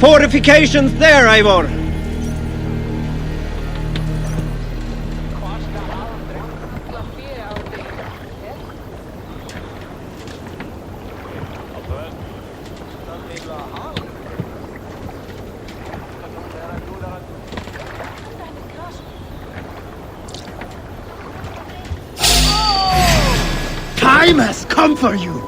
Fortifications there, Eivor! Time has come for you!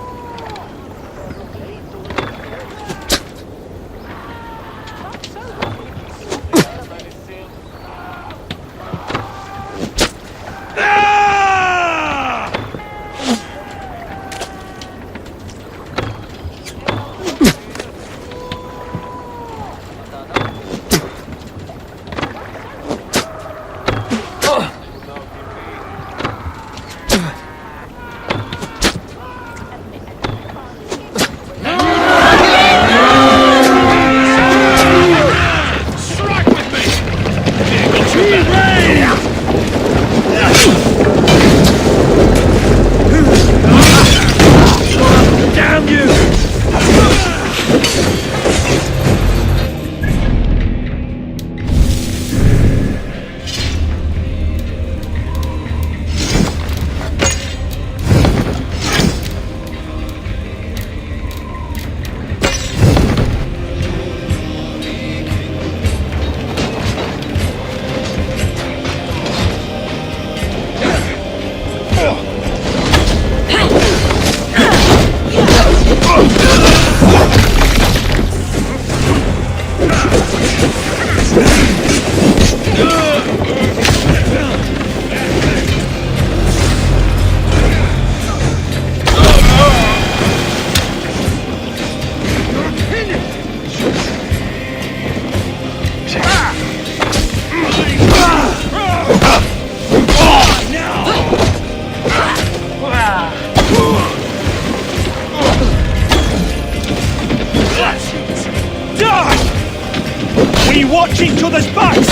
Watch each other's backs!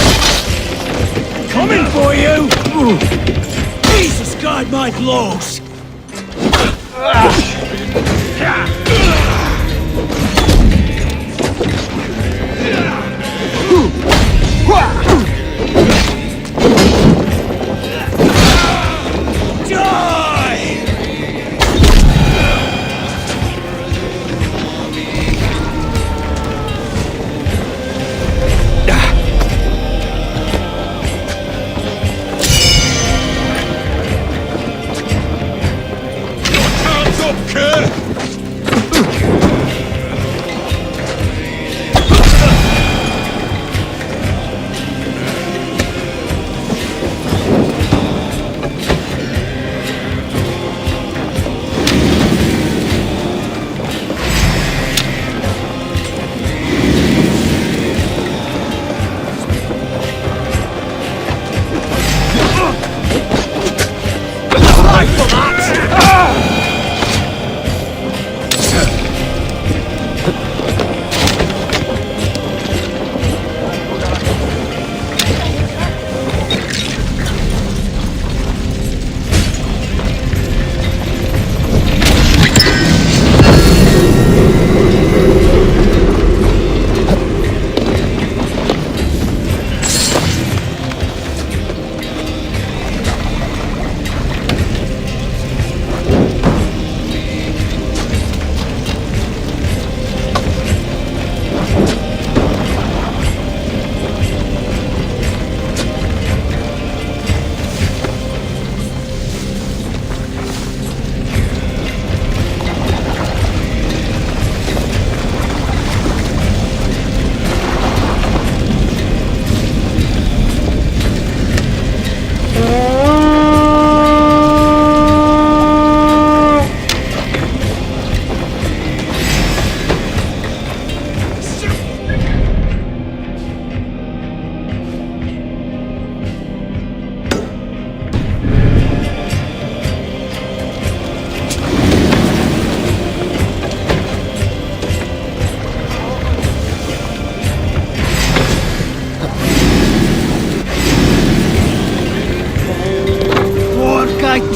Coming for you! Jesus, guide my blows! Die!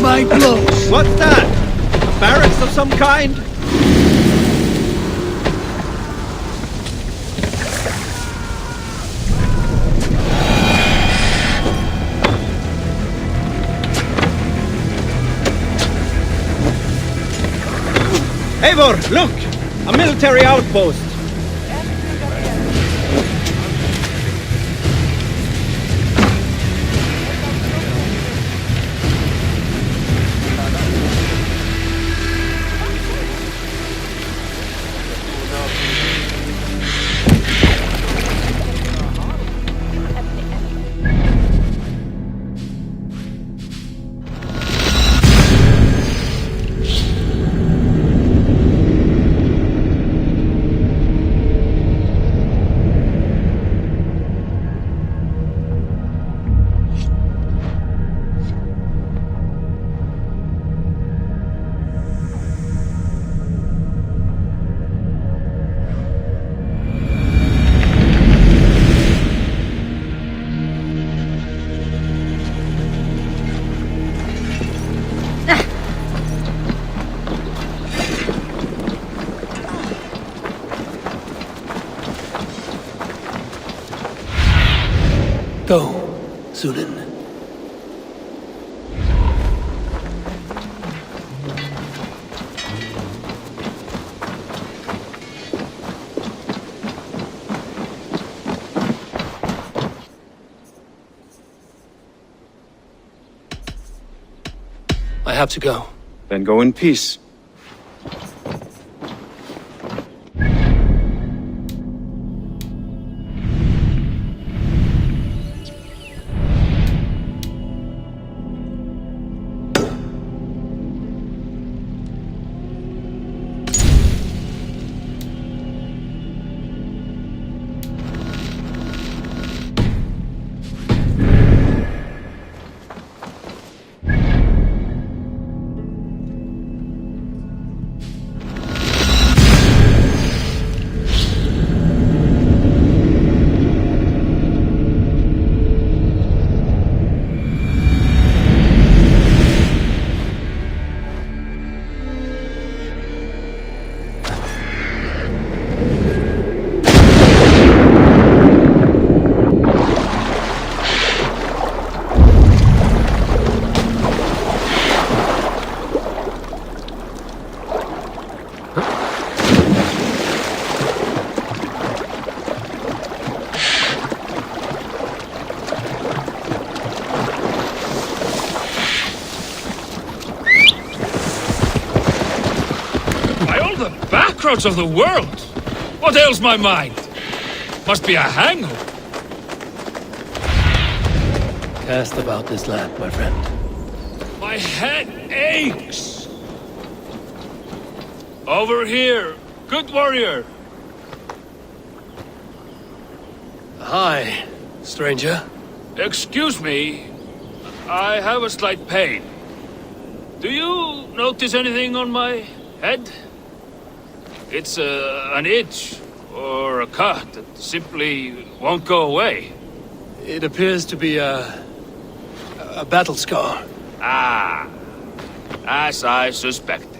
My blows. What's that? Barracks of some kind? Eivor, look! A military outpost! Go, Sunan. I have to go. Then go in peace. By all the backroads of the world! What ails my mind? Must be a hangover. Cast about this land, my friend. My head aches! Over here, good warrior! Hi, stranger. Excuse me, I have a slight pain. Do you notice anything on my head? It's an itch or a cut that simply won't go away. It appears to be a battle scar. Ah, as I suspected.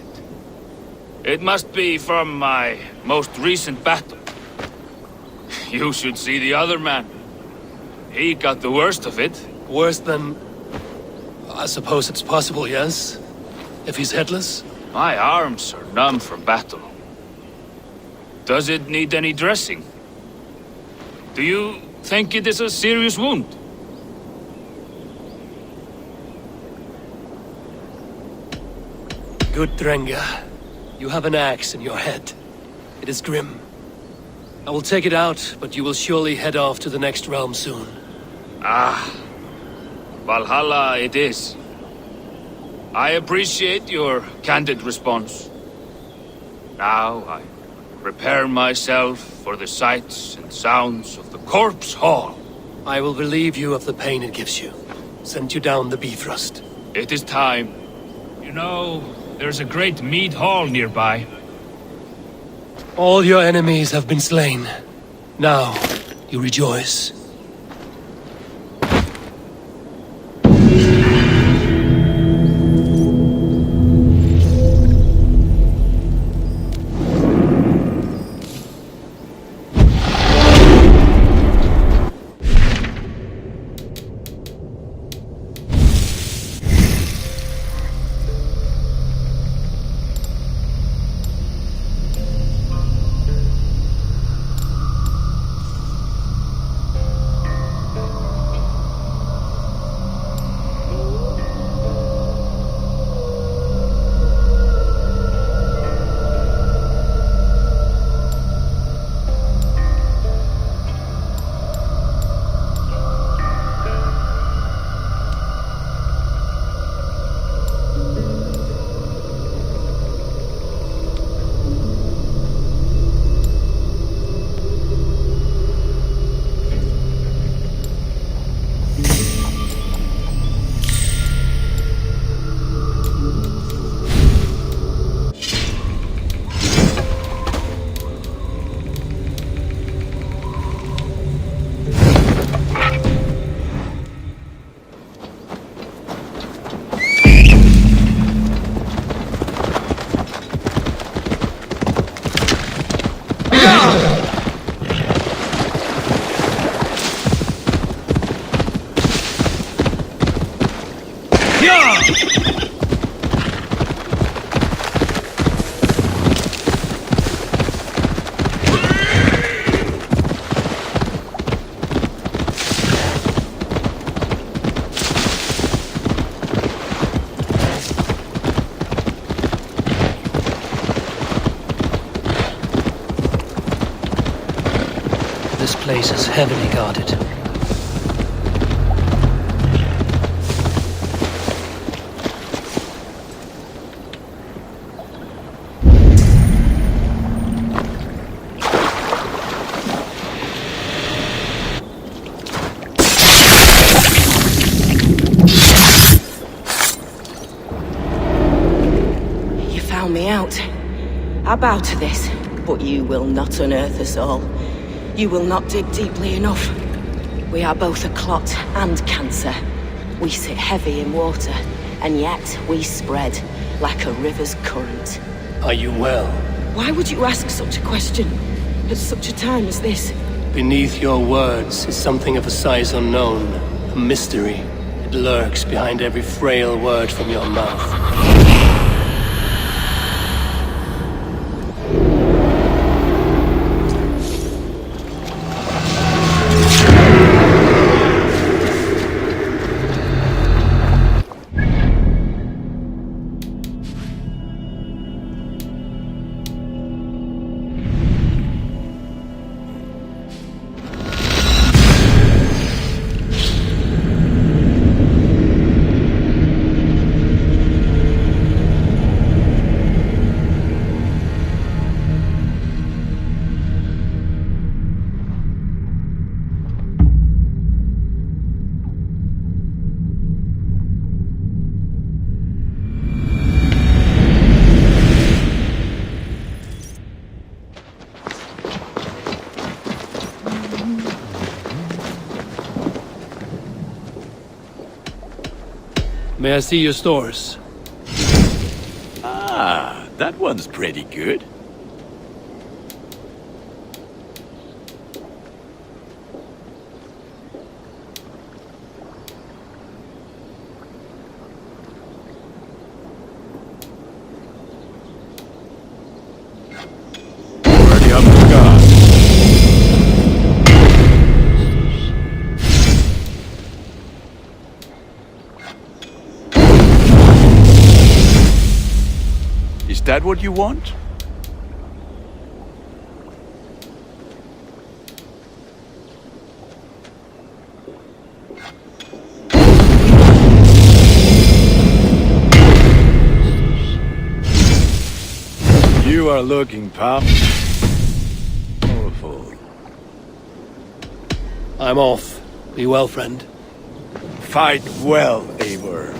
It must be from my most recent battle. You should see the other man. He got the worst of it. Worse than... I suppose it's possible, yes? If he's headless? My arms are numb from battle. Does it need any dressing? Do you think it is a serious wound? Good Drenga. You have an axe in your head. It is grim. I will take it out, but you will surely head off to the next realm soon. Ah, Valhalla it is. I appreciate your candid response. Now I prepare myself for the sights and sounds of the corpse hall. I will relieve you of the pain it gives you. Send you down the Bifrost. It is time. You know, there's a great mead hall nearby. All your enemies have been slain. Now, you rejoice. This place is heavily guarded. You found me out. I bow to this, but you will not unearth us all. You will not dig deeply enough. We are both a clot and cancer. We sit heavy in water, and yet we spread like a river's current. Are you well? Why would you ask such a question at such a time as this? Beneath your words is something of a size unknown, a mystery. It lurks behind every frail word from your mouth. May I see your stores? Ah, that one's pretty good. Ready up the guard. Is that what you want? You are looking powerful. I'm off. Be well, friend. Fight well, Eivor.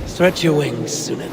Stretch your wings, Sunan.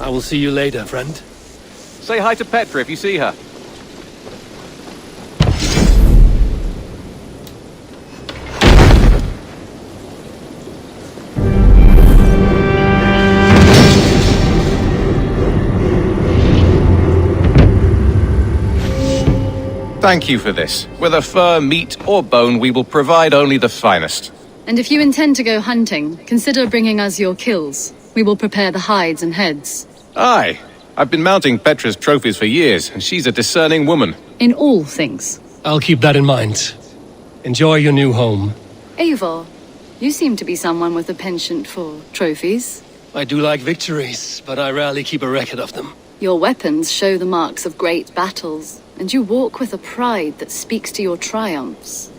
I will see you later, friend. Say hi to Petra if you see her. Thank you for this. Whether fur, meat, or bone, we will provide only the finest. And if you intend to go hunting, consider bringing us your kills. We will prepare the hides and heads. Aye. I've been mounting Petra's trophies for years, and she's a discerning woman. In all things. I'll keep that in mind. Enjoy your new home. Eivor, you seem to be someone with a penchant for trophies. I do like victories, but I rarely keep a record of them. Your weapons show the marks of great battles, and you walk with a pride that speaks to your triumphs.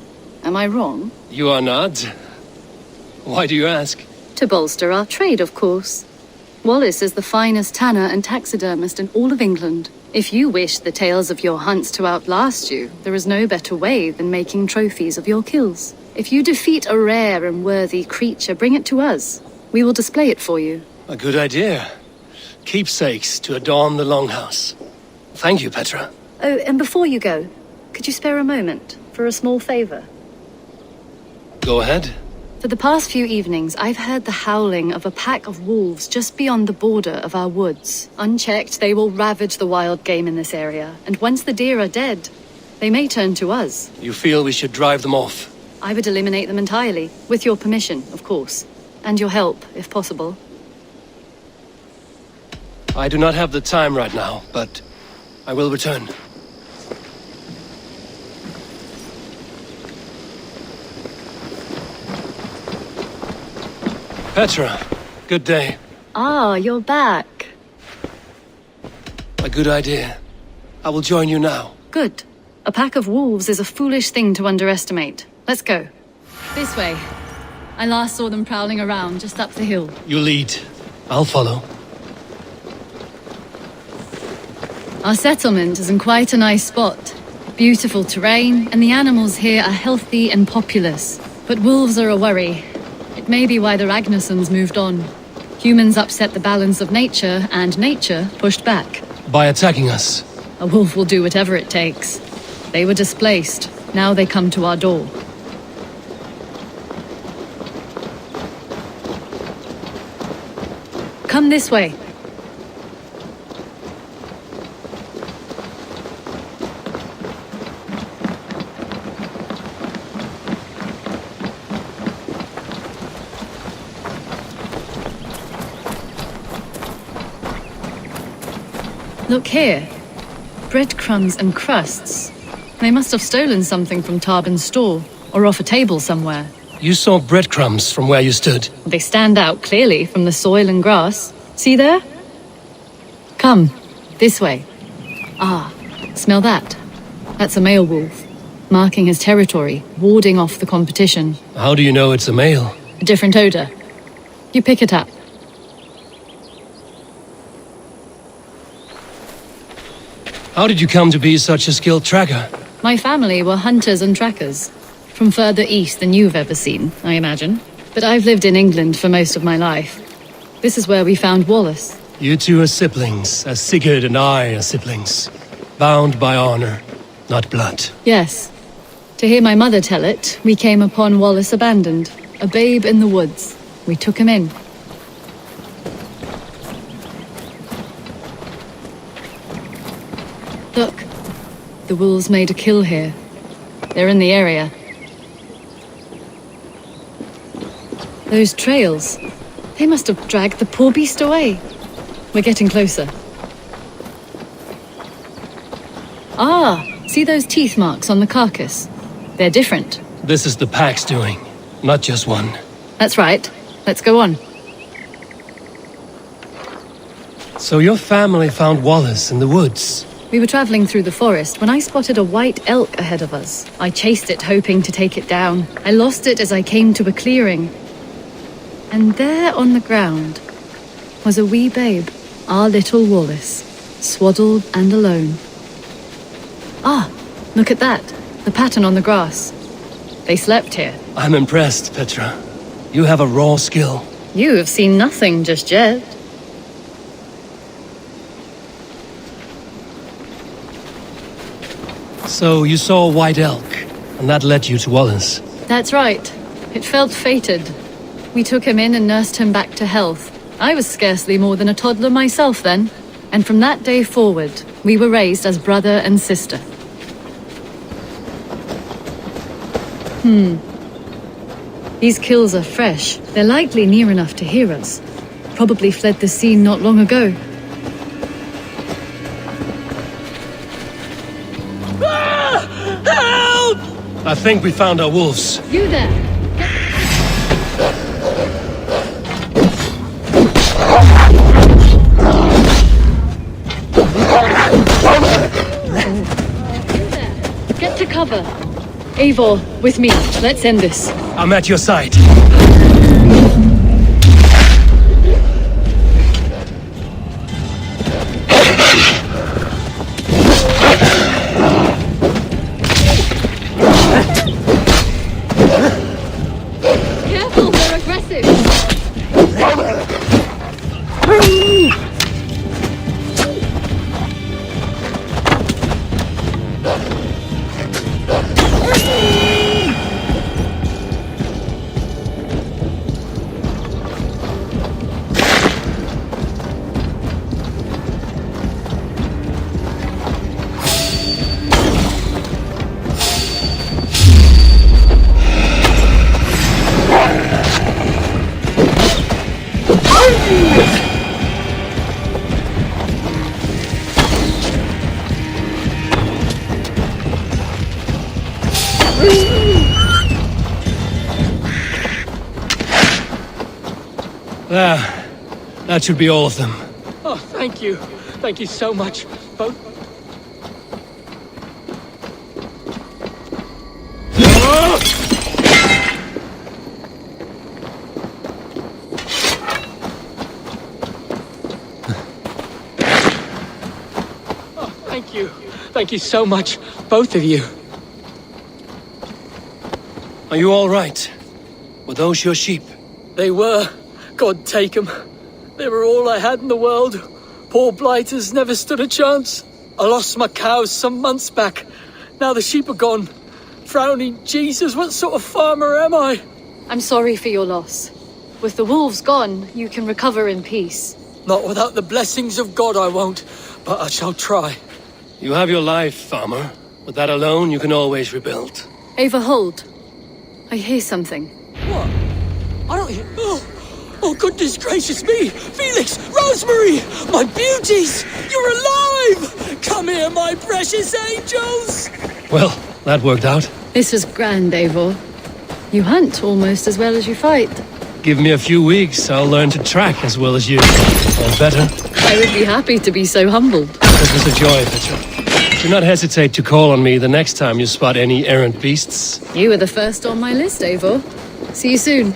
Am I wrong? You are not. Why do you ask? To bolster our trade, of course. Wallace is the finest tanner and taxidermist in all of England. If you wish the tales of your hunts to outlast you, there is no better way than making trophies of your kills. If you defeat a rare and worthy creature, bring it to us. We will display it for you. A good idea. Keepsakes to adorn the longhouse. Thank you, Petra. Oh, and before you go, could you spare a moment for a small favor? Go ahead. For the past few evenings, I've heard the howling of a pack of wolves just beyond the border of our woods. Unchecked, they will ravage the wild game in this area, and once the deer are dead, they may turn to us. You feel we should drive them off? I would eliminate them entirely, with your permission, of course, and your help, if possible. I do not have the time right now, but I will return. Petra, good day. Ah, you're back. A good idea. I will join you now. Good. A pack of wolves is a foolish thing to underestimate. Let's go. This way. I last saw them prowling around just up the hill. You lead. I'll follow. Our settlement is in quite a nice spot. Beautiful terrain, and the animals here are healthy and populous. But wolves are a worry. It may be why the Ragnarsons moved on. Humans upset the balance of nature, and nature pushed back. By attacking us. A wolf will do whatever it takes. They were displaced. Now they come to our door. Come this way. Look here. Breadcrumbs and crusts. They must have stolen something from Tarbin's store, or off a table somewhere. You saw breadcrumbs from where you stood. They stand out clearly from the soil and grass. See there? Come, this way. Ah, smell that? That's a male wolf, marking his territory, warding off the competition. How do you know it's a male? A different odor. You pick it up. How did you come to be such a skilled tracker? My family were hunters and trackers. From further east than you've ever seen, I imagine. But I've lived in England for most of my life. This is where we found Wallace. You two are siblings, as Sigurd and I are siblings. Bound by honor, not blood. Yes. To hear my mother tell it, we came upon Wallace abandoned, a babe in the woods. We took him in. Look, the wolves made a kill here. They're in the area. Those trails, they must have dragged the poor beast away. We're getting closer. Ah, see those teeth marks on the carcass? They're different. This is the pack's doing, not just one. That's right. Let's go on. So your family found Wallace in the woods. We were traveling through the forest when I spotted a white elk ahead of us. I chased it, hoping to take it down. I lost it as I came to a clearing. And there on the ground was a wee babe, our little Wallace, swaddled and alone. Ah, look at that, the pattern on the grass. They slept here. I'm impressed, Petra. You have a raw skill. You have seen nothing just yet. So you saw a white elk, and that led you to Wallace. That's right. It felt fated. We took him in and nursed him back to health. I was scarcely more than a toddler myself then. And from that day forward, we were raised as brother and sister. These kills are fresh. They're likely near enough to hear us. Probably fled the scene not long ago. I think we found our wolves. You there! Get to cover. Eivor, with me. Let's end this. I'm at your side. massive! There. That should be all of them. Oh, thank you. Thank you so much. Both. Oh, thank you. Thank you so much, both of you. Are you all right? Were those your sheep? They were. God take them. They were all I had in the world. Poor blighters never stood a chance. I lost my cows some months back. Now the sheep are gone. Frowning Jesus, what sort of farmer am I? I'm sorry for your loss. With the wolves gone, you can recover in peace. Not without the blessings of God I won't, but I shall try. You have your life, farmer. With that alone, you can always rebuild. Eivor, hold. I hear something. What? I don't hear... Oh, goodness gracious me! Felix! Rosemary! My beauties! You're alive! Come here, my precious angels! Well, that worked out. This was grand, Eivor. You hunt almost as well as you fight. Give me a few weeks, I'll learn to track as well as you. Or better. I would be happy to be so humbled. It was a joy, Petra. Do not hesitate to call on me the next time you spot any errant beasts. You were the first on my list, Eivor. See you soon.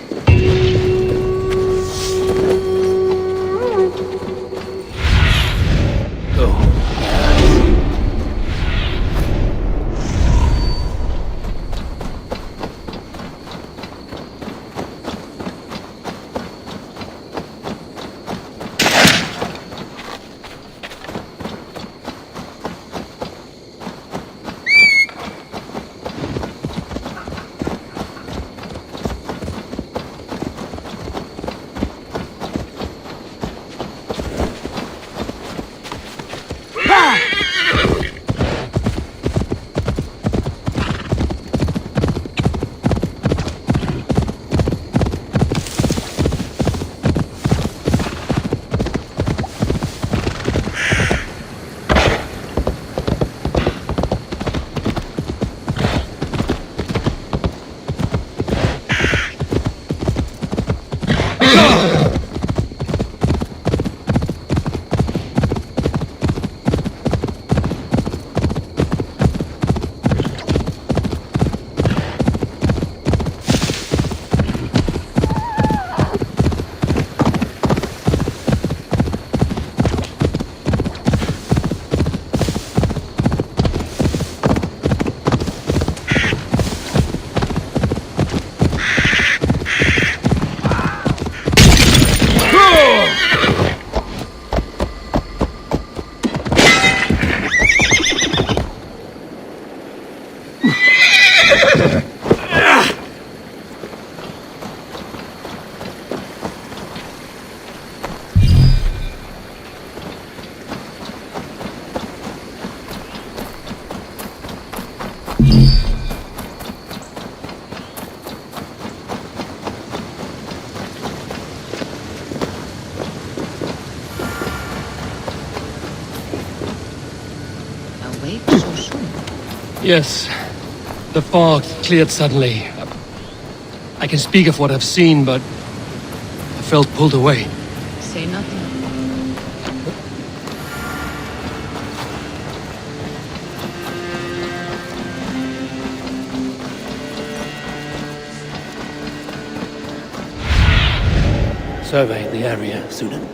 Yes. The fog cleared suddenly. I can speak of what I've seen, but I felt pulled away. Say nothing. Survey the area, Sunan.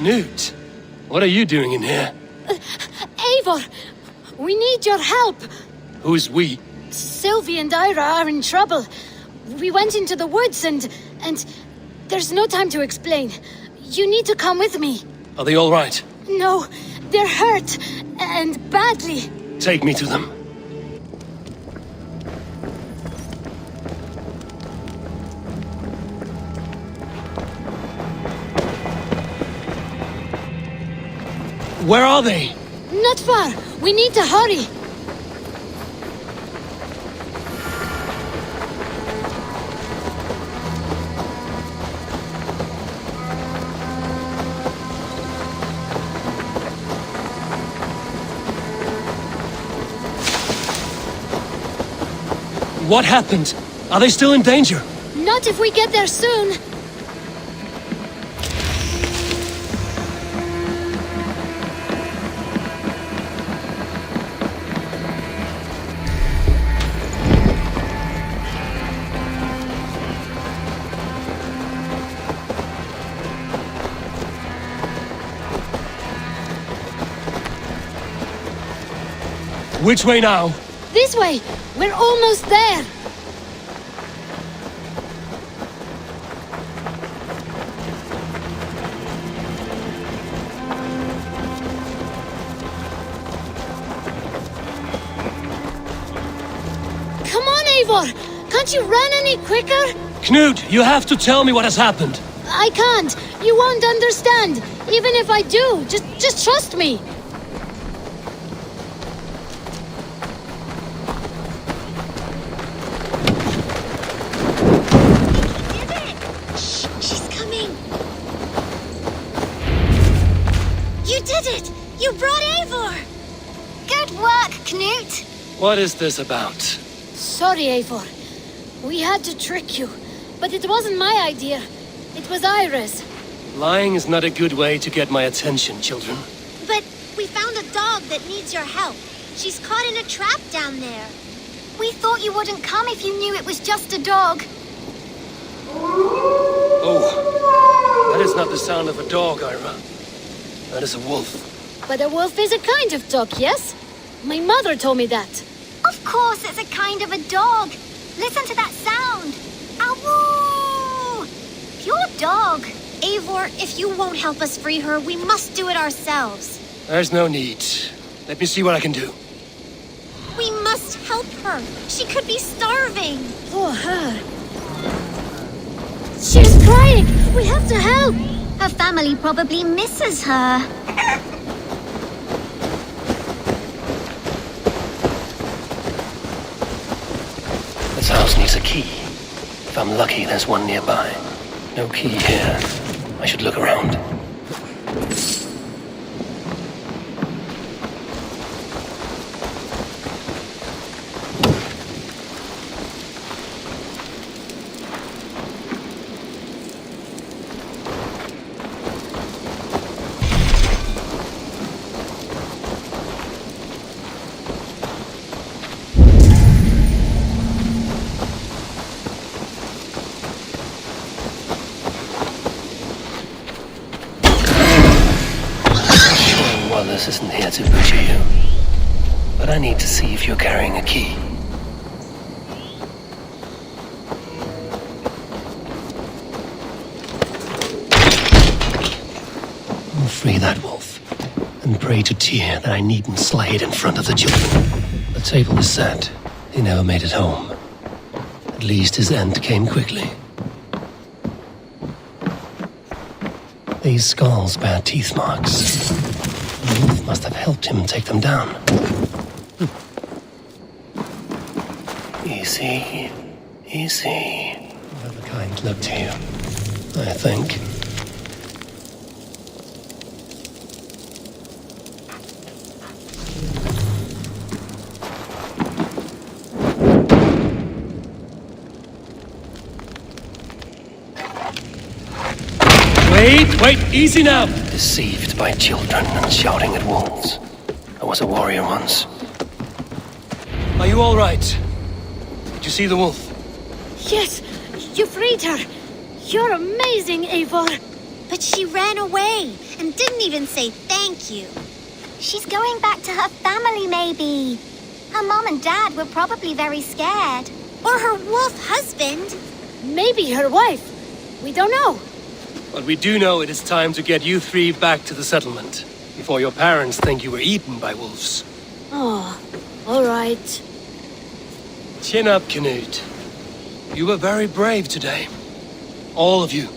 Knut, what are you doing in here? Eivor, we need your help. Who's we? Sylvie and Ira are in trouble. We went into the woods and there's no time to explain. You need to come with me. Are they all right? No, they're hurt and badly. Take me to them. Where are they? Not far. We need to hurry. What happened? Are they still in danger? Not if we get there soon. Which way now? This way. We're almost there. Come on, Eivor. Can't you run any quicker? Knut, you have to tell me what has happened. I can't. You won't understand. Even if I do, just trust me. She's coming. You did it! You brought Eivor! Good work, Knut. What is this about? Sorry, Eivor. We had to trick you. But it wasn't my idea. It was Ira's. Lying is not a good way to get my attention, children. But we found a dog that needs your help. She's caught in a trap down there. We thought you wouldn't come if you knew it was just a dog. Oh, that is not the sound of a dog, Ira. That is a wolf. But a wolf is a kind of dog, yes? My mother told me that. Of course it's a kind of a dog. Listen to that sound. Awoo! Pure dog. Eivor, if you won't help us free her, we must do it ourselves. There's no need. Let me see what I can do. We must help her. She could be starving. Poor her. She's crying. We have to help. Her family probably misses her. This house needs a key. If I'm lucky, there's one nearby. No key here. I should look around. This isn't here to butcher you, but I need to see if you're carrying a key. Free that wolf, and pray to Tyr that I needn't slay it in front of the children. The table is set. He never made it home. At least his end came quickly. These skulls bear teeth marks. The wolf must have helped him take them down. Easy, easy. I'll have a kind look to you, I think. Wait, easy now! Deceived by children and shouting at wolves. I was a warrior once. Are you all right? Did you see the wolf? Yes, you freed her. You're amazing, Eivor. but she ran away and didn't even say thank you. She's going back to her family, maybe. Her mom and dad were probably very scared. Or her wolf husband. Maybe her wife. We don't know. But we do know it is time to get you three back to the settlement, before your parents think you were eaten by wolves. Oh, all right. Chin up, Canute. You were very brave today. All of you.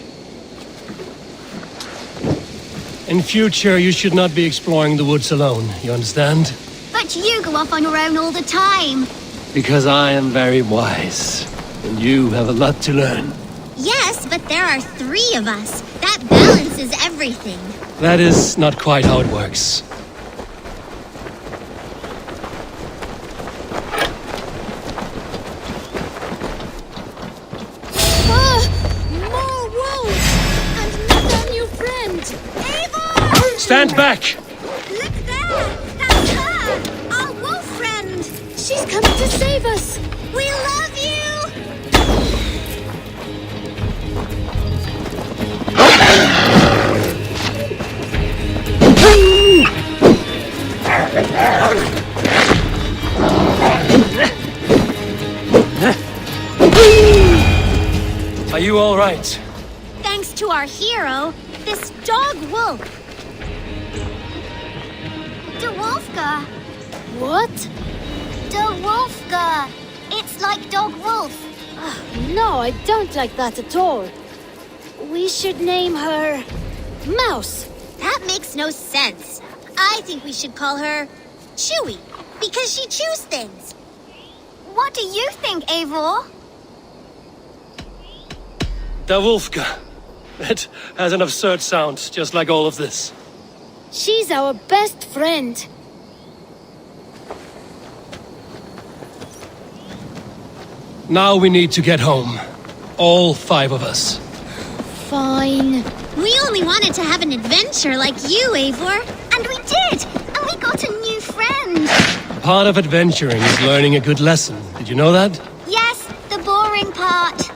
In future, you should not be exploring the woods alone, you understand? But you go off on your own all the time. Because I am very wise, and you have a lot to learn. Yes, but there are 3 of us. That balances everything. That is not quite how it works. More wolves! And another new friend! Eivor! Stand back! Look there! That's her! Our wolf friend! She's coming to save us! We love you! Are you all right? Thanks to our hero, this dog wolf. De Wolfka. What? De Wolfka. It's like dog wolf. No, I don't like that at all. We should name her... Mouse. That makes no sense. I think we should call her Chewy, because she chews things. What do you think, Eivor? Davulfka. It has an absurd sound, just like all of this. She's our best friend. Now we need to get home. All 5 of us. Fine. We only wanted to have an adventure like you, Eivor. And we did! And we got a new friend! Part of adventuring is learning a good lesson. Did you know that? Yes, the boring part.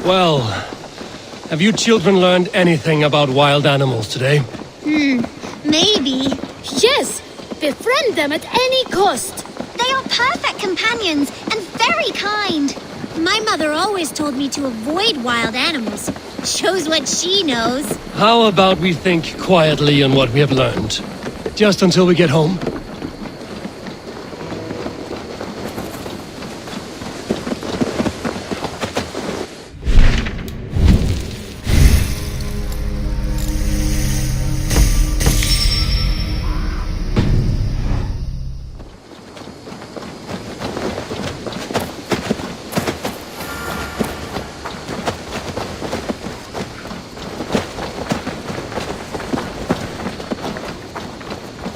Well, have you children learned anything about wild animals today? Maybe. Yes! Befriend them at any cost! They are perfect companions and very kind. My mother always told me to avoid wild animals. Shows what she knows. How about we think quietly on what we have learned? Just until we get home?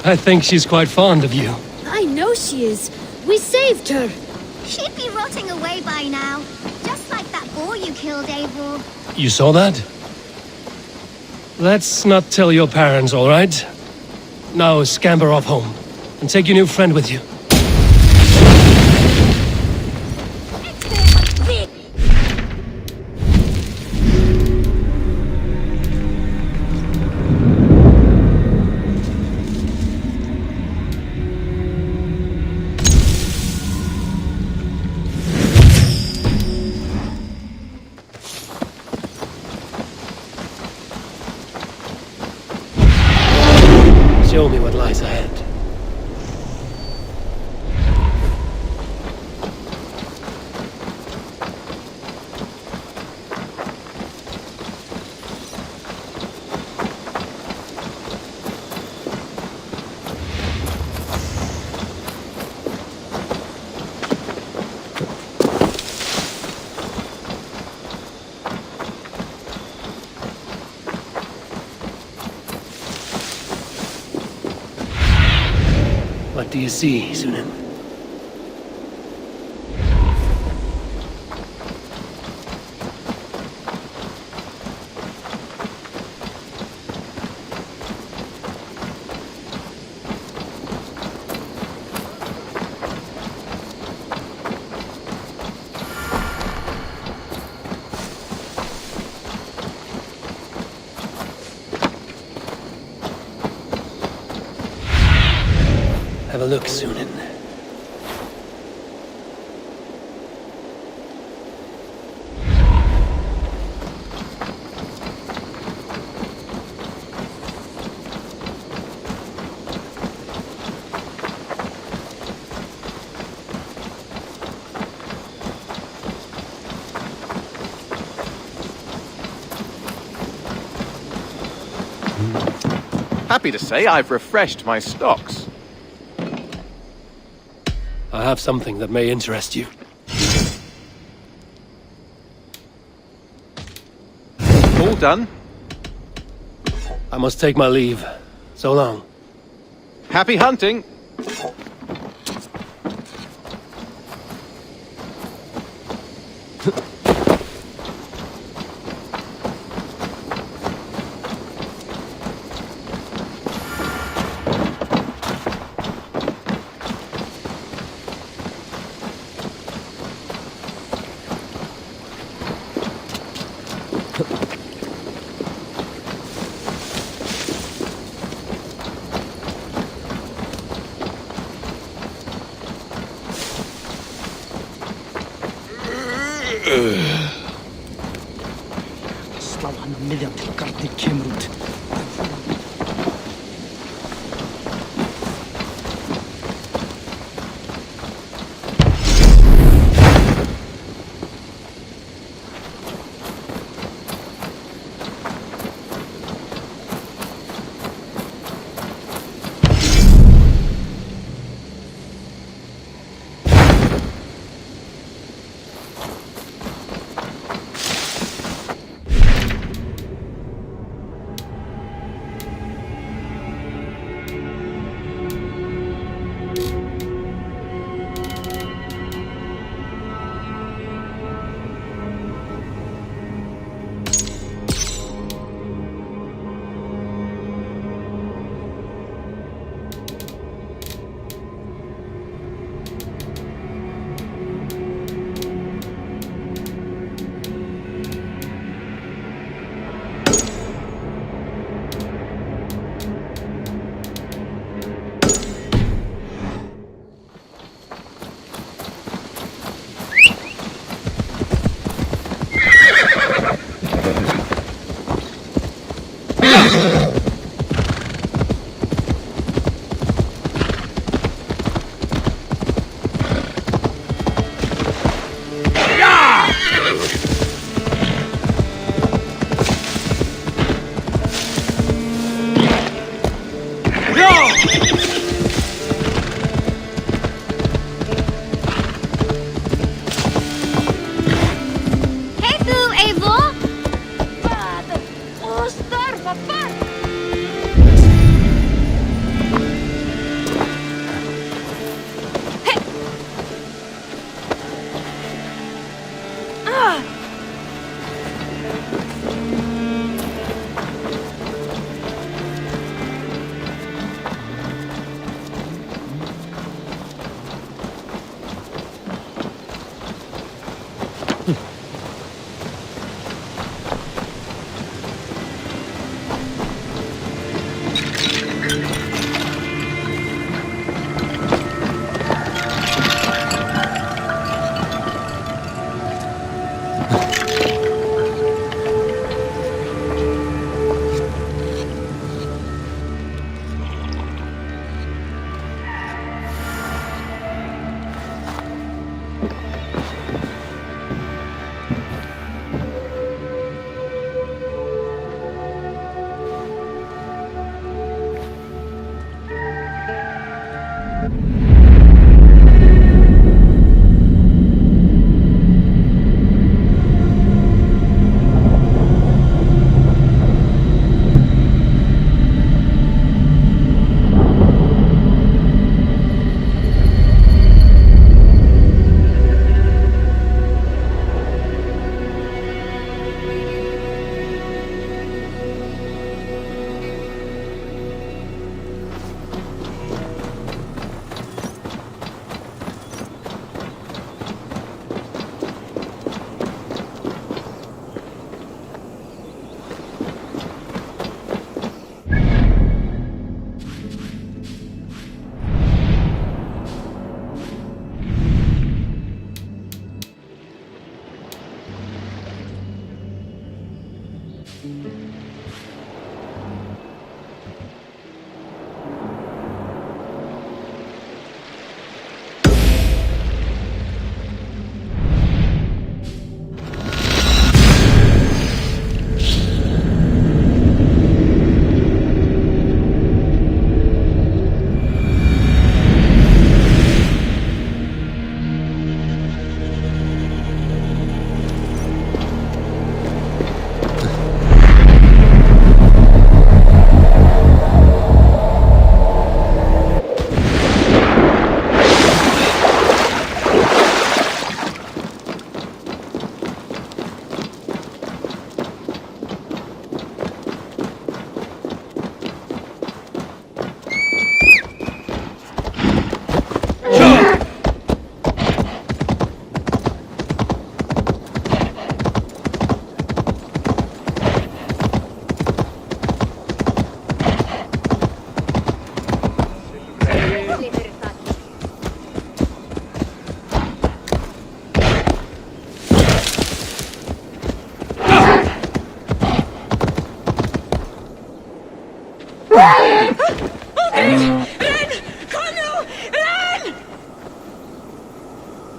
I think she's quite fond of you. I know she is. We saved her. She'd be rotting away by now. Just like that boar you killed, Eivor. You saw that? Let's not tell your parents, all right? Now scamper off home. And take your new friend with you. Show me what lies ahead. What do you see, Sunan? have a look, Sunan. Happy to say I've refreshed my stocks. I have something that may interest you. All done. I must take my leave. So long. Happy hunting.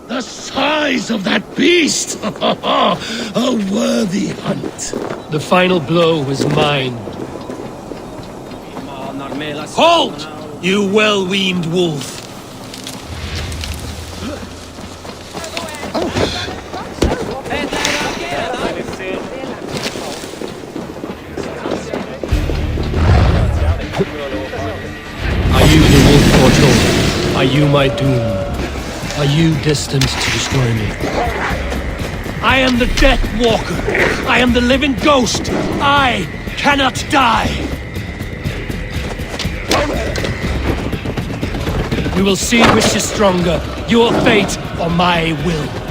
The size of that beast! A worthy hunt. The final blow is mine. Halt! You well-weaned wolf! Are you the wolf foretold? Are you my doom? Are you destined to destroy me? I am the Death Walker. I am the living ghost. I cannot die. We will see which is stronger, your fate or my will.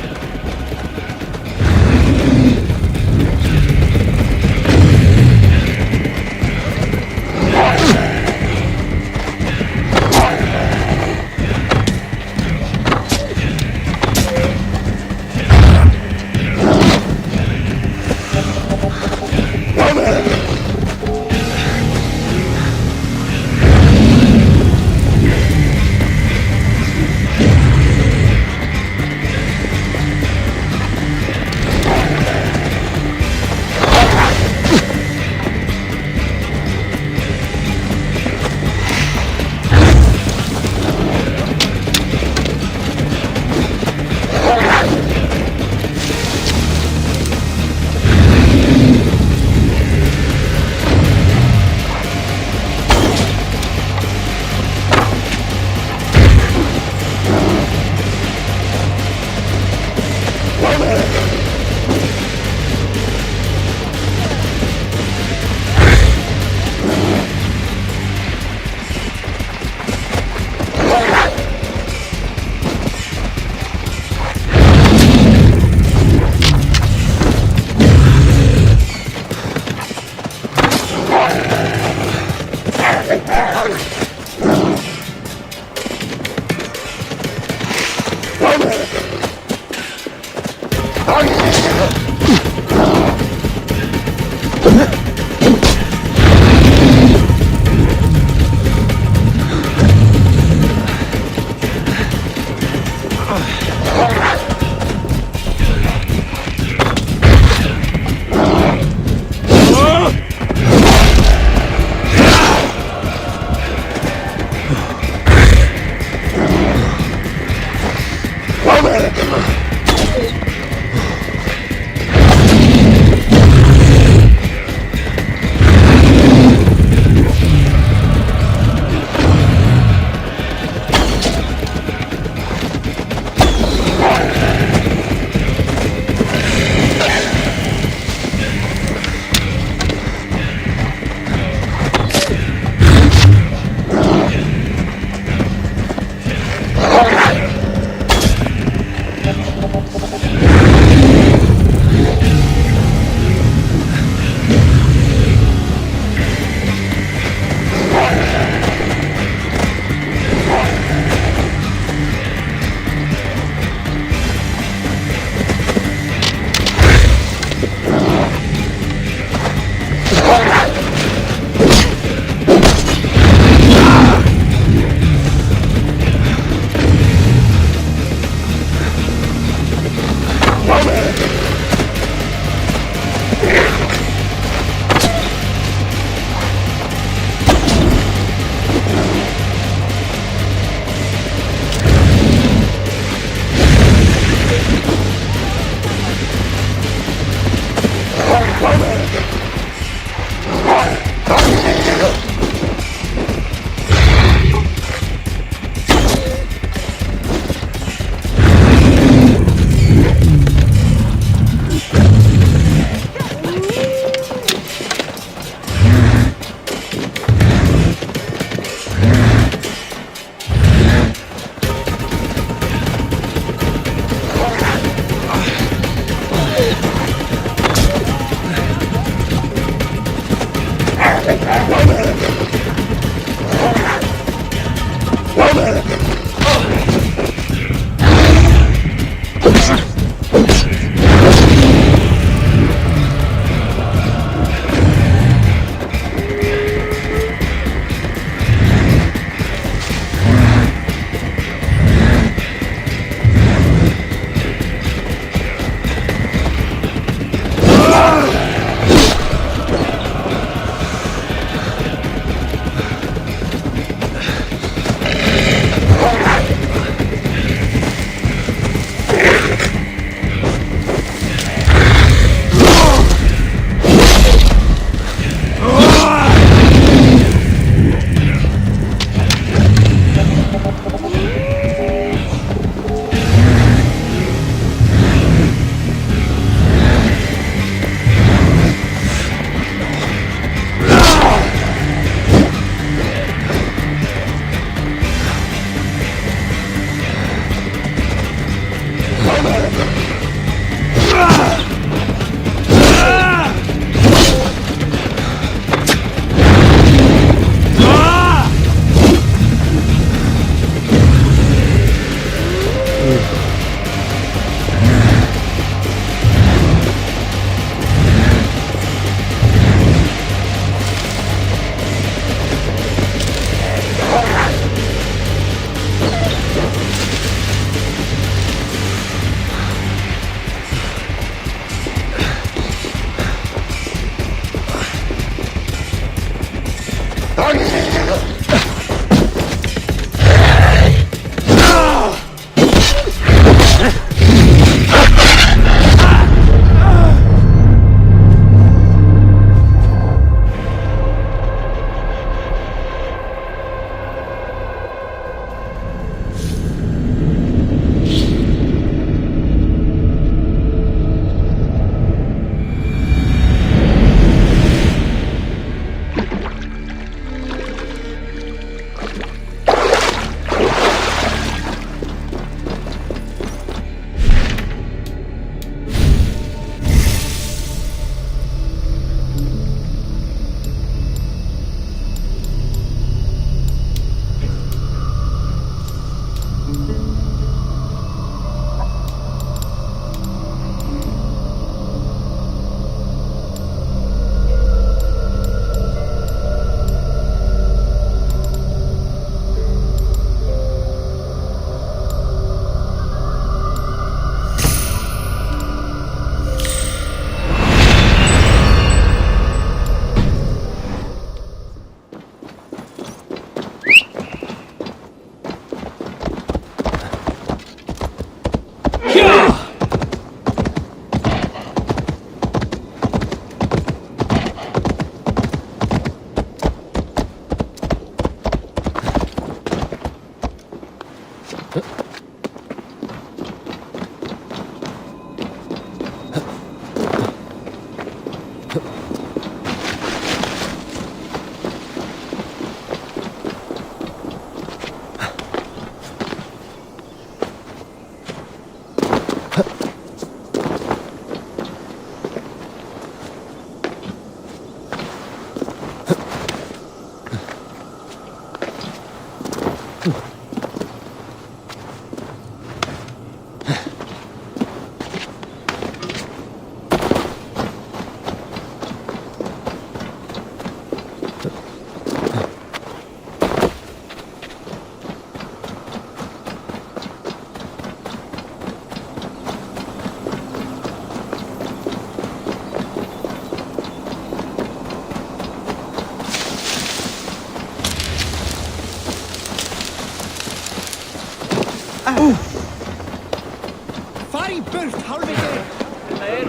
Are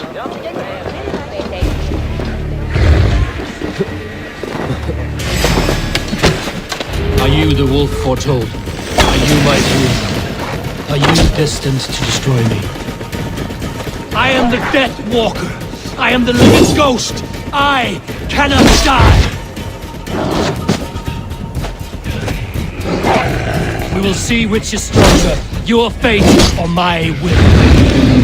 you the wolf foretold? Are you my doom? Are you destined to destroy me? I am the Death Walker. I am the living ghost. I cannot die. We will see which is stronger, your fate or my will.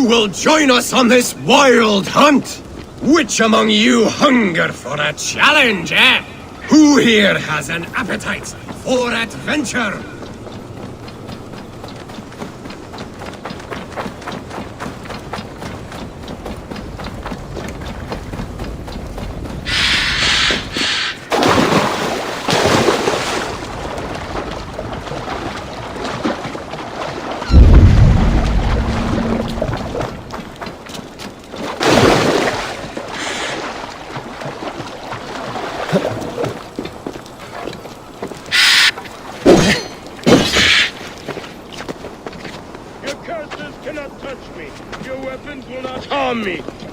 Who will join us on this wild hunt? Which among you hunger for a challenge, eh? Who here has an appetite for adventure?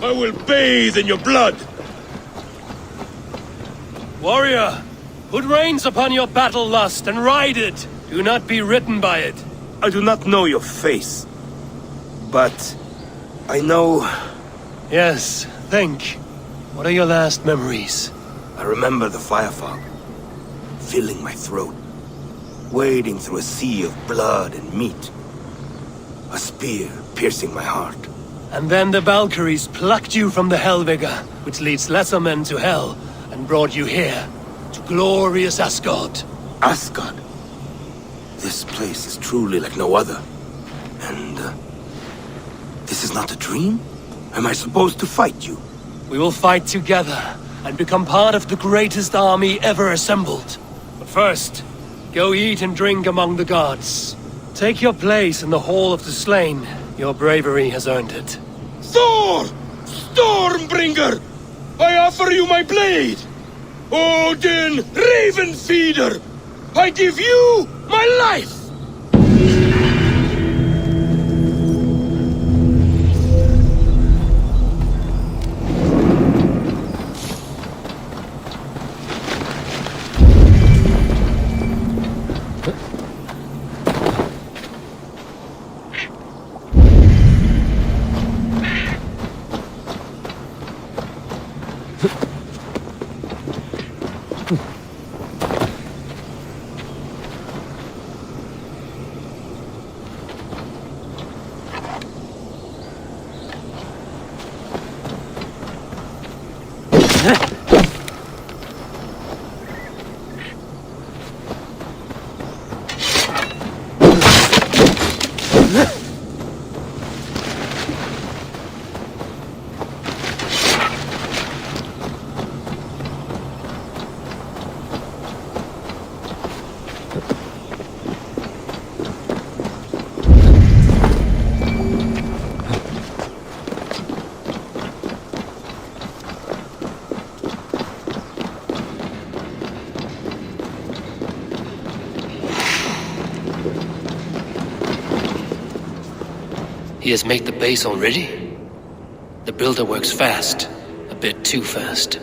I will bathe in your blood! Warrior, put reins upon your battle lust and ride it. Do not be ridden by it. I do not know your face, but I know... Yes, think. What are your last memories? I remember the fire fog, filling my throat, wading through a sea of blood and meat, a spear piercing my heart. And then the Valkyries plucked you from the Helvega, which leads lesser men to hell, and brought you here, to glorious Asgard. Asgard? This place is truly like no other. And, this is not a dream? Am I supposed to fight you? We will fight together, and become part of the greatest army ever assembled. But first, go eat and drink among the gods. Take your place in the Hall of the Slain. Your bravery has earned it. Thor! Stormbringer! I offer you my blade! Odin, Raven Feeder! I give you my life! He has made the base already? The builder works fast. A bit too fast.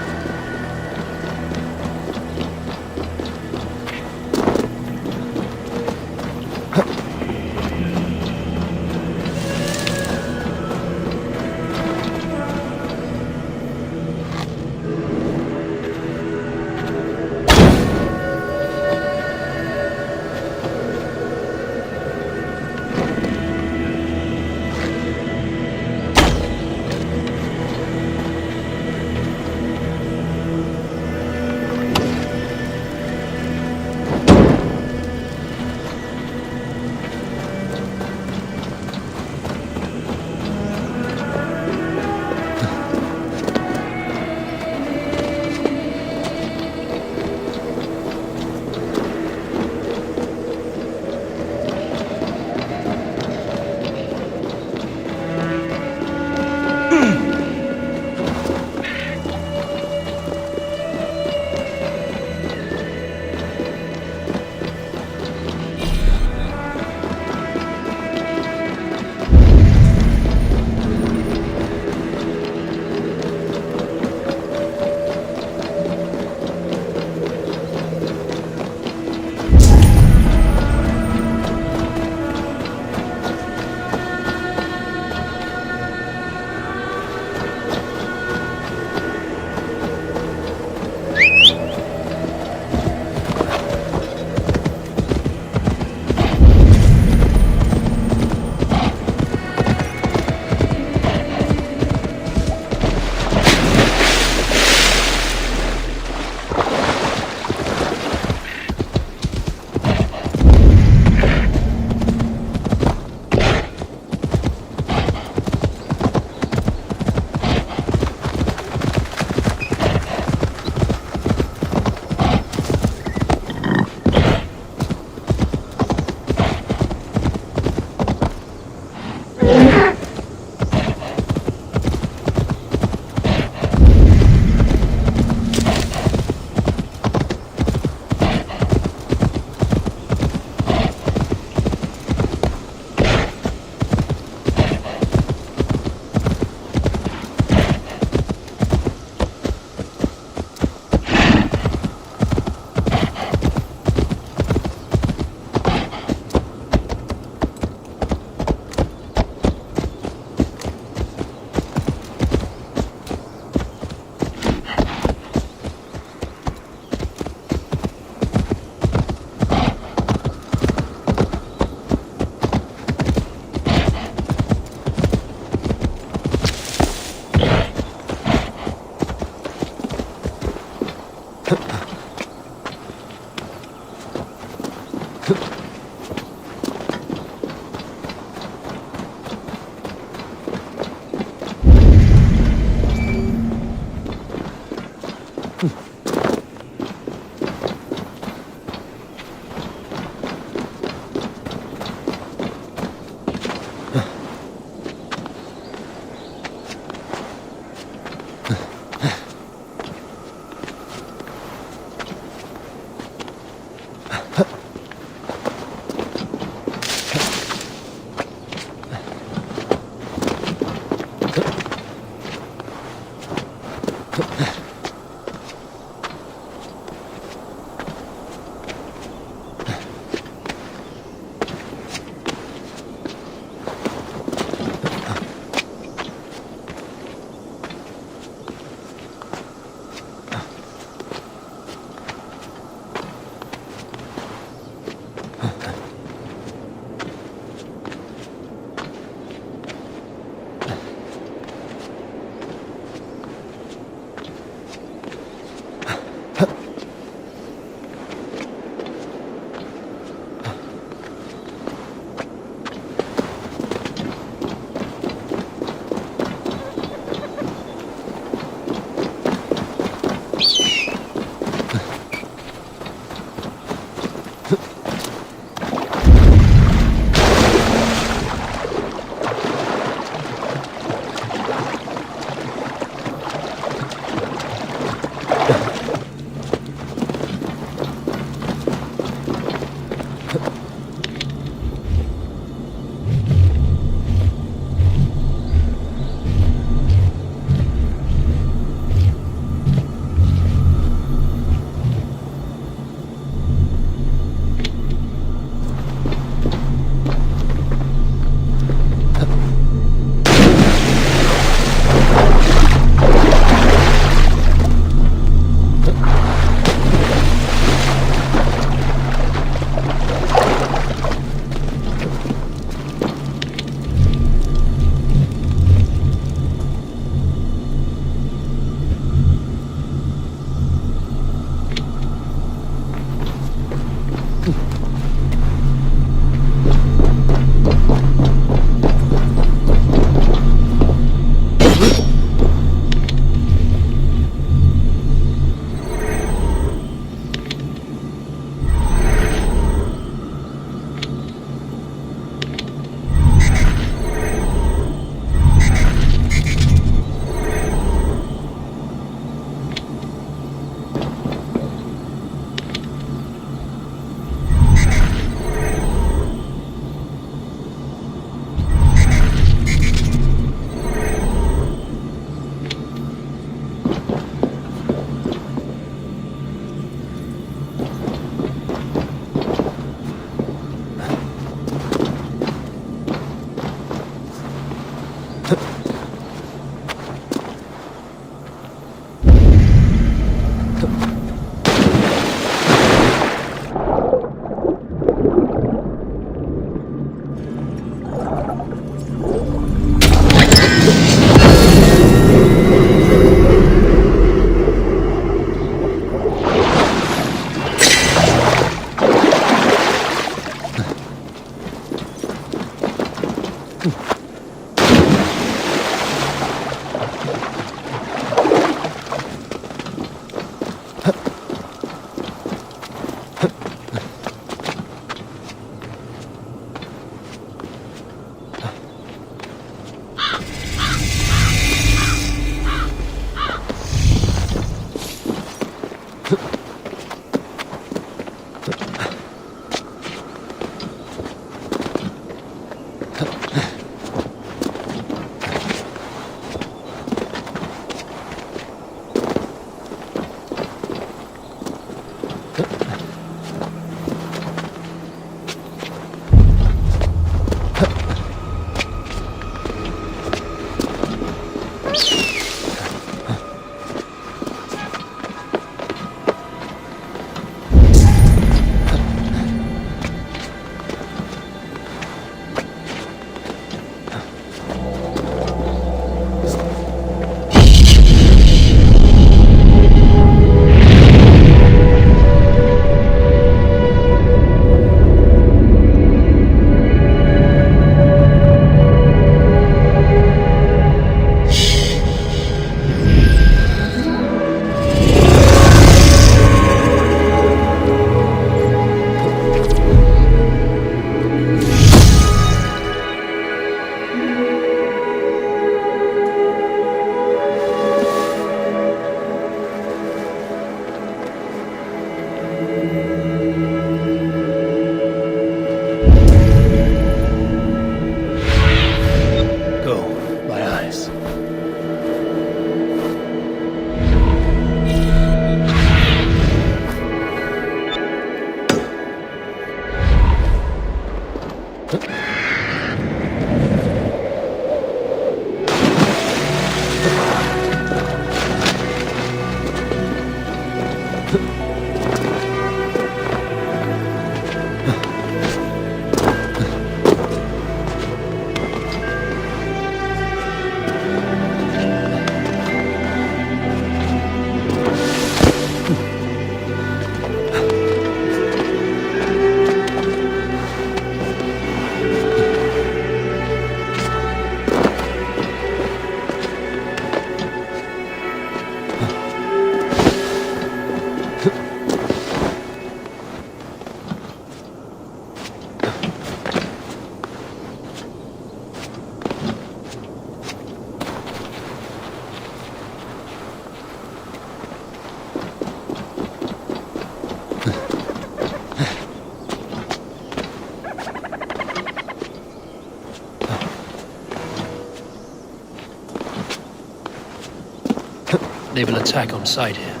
They will attack on sight here.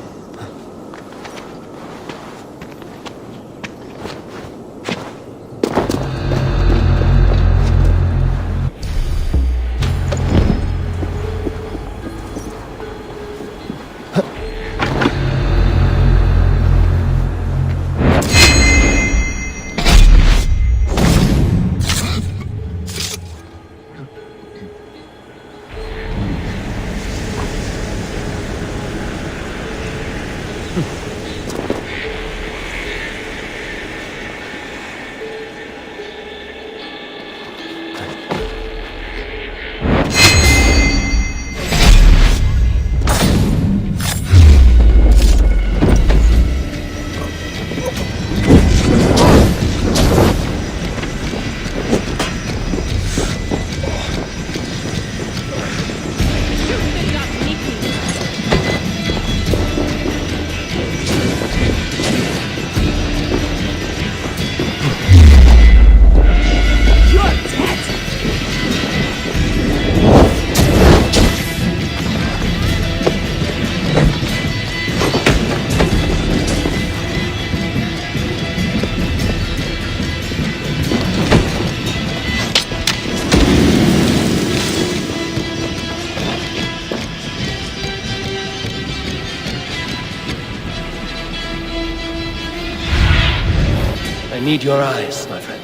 I need your eyes, my friend.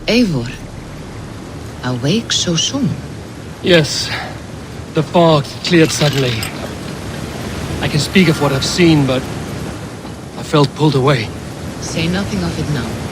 Eivor, awake so soon? Yes. The fog cleared suddenly. I can speak of what I've seen, but I felt pulled away. Say nothing of it now.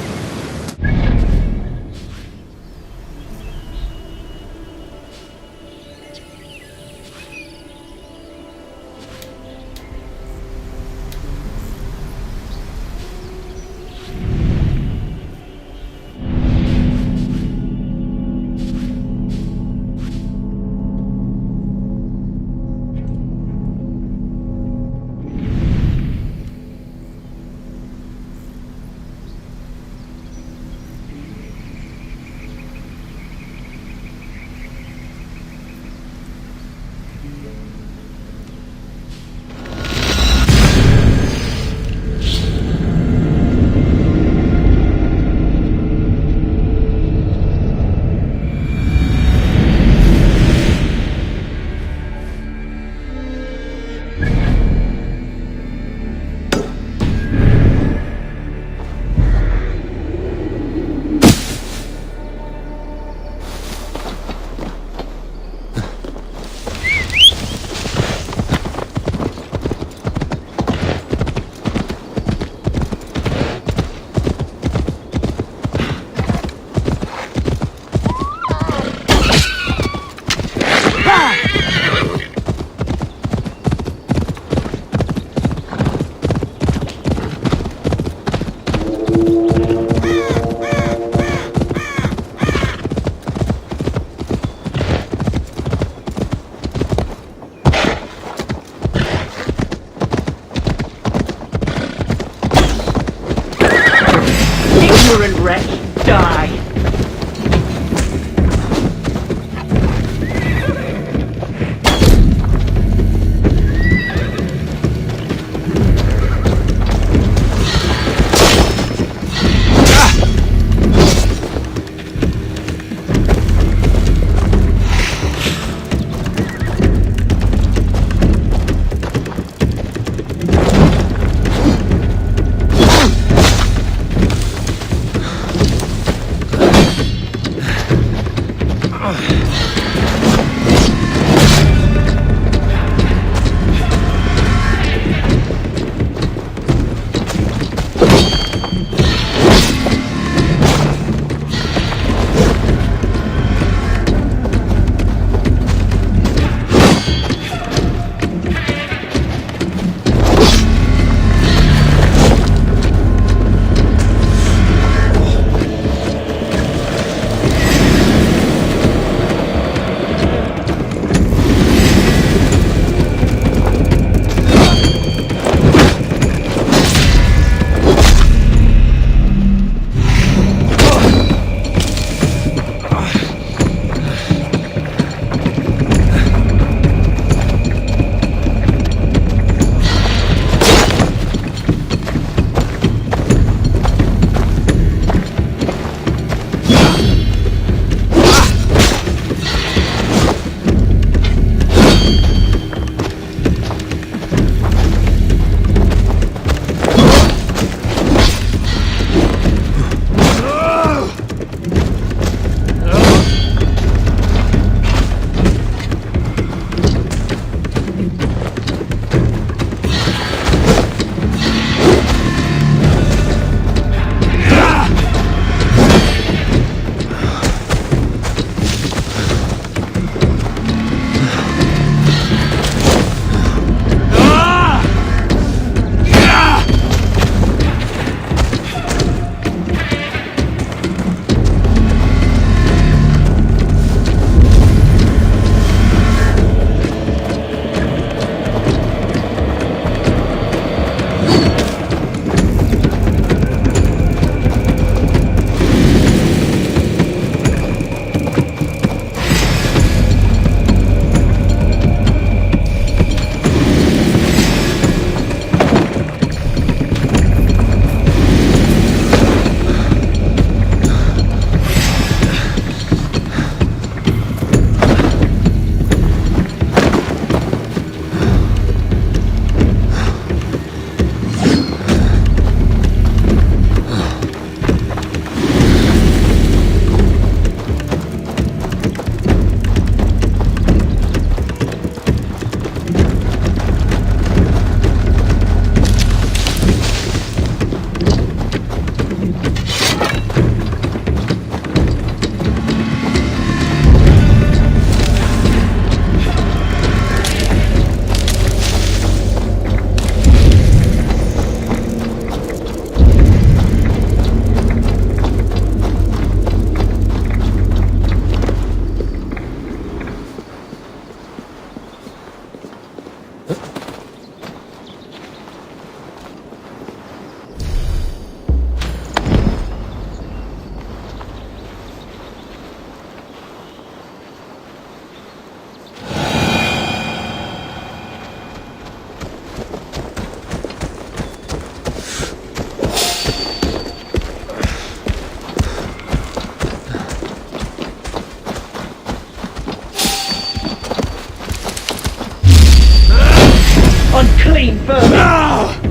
Unclean vermin!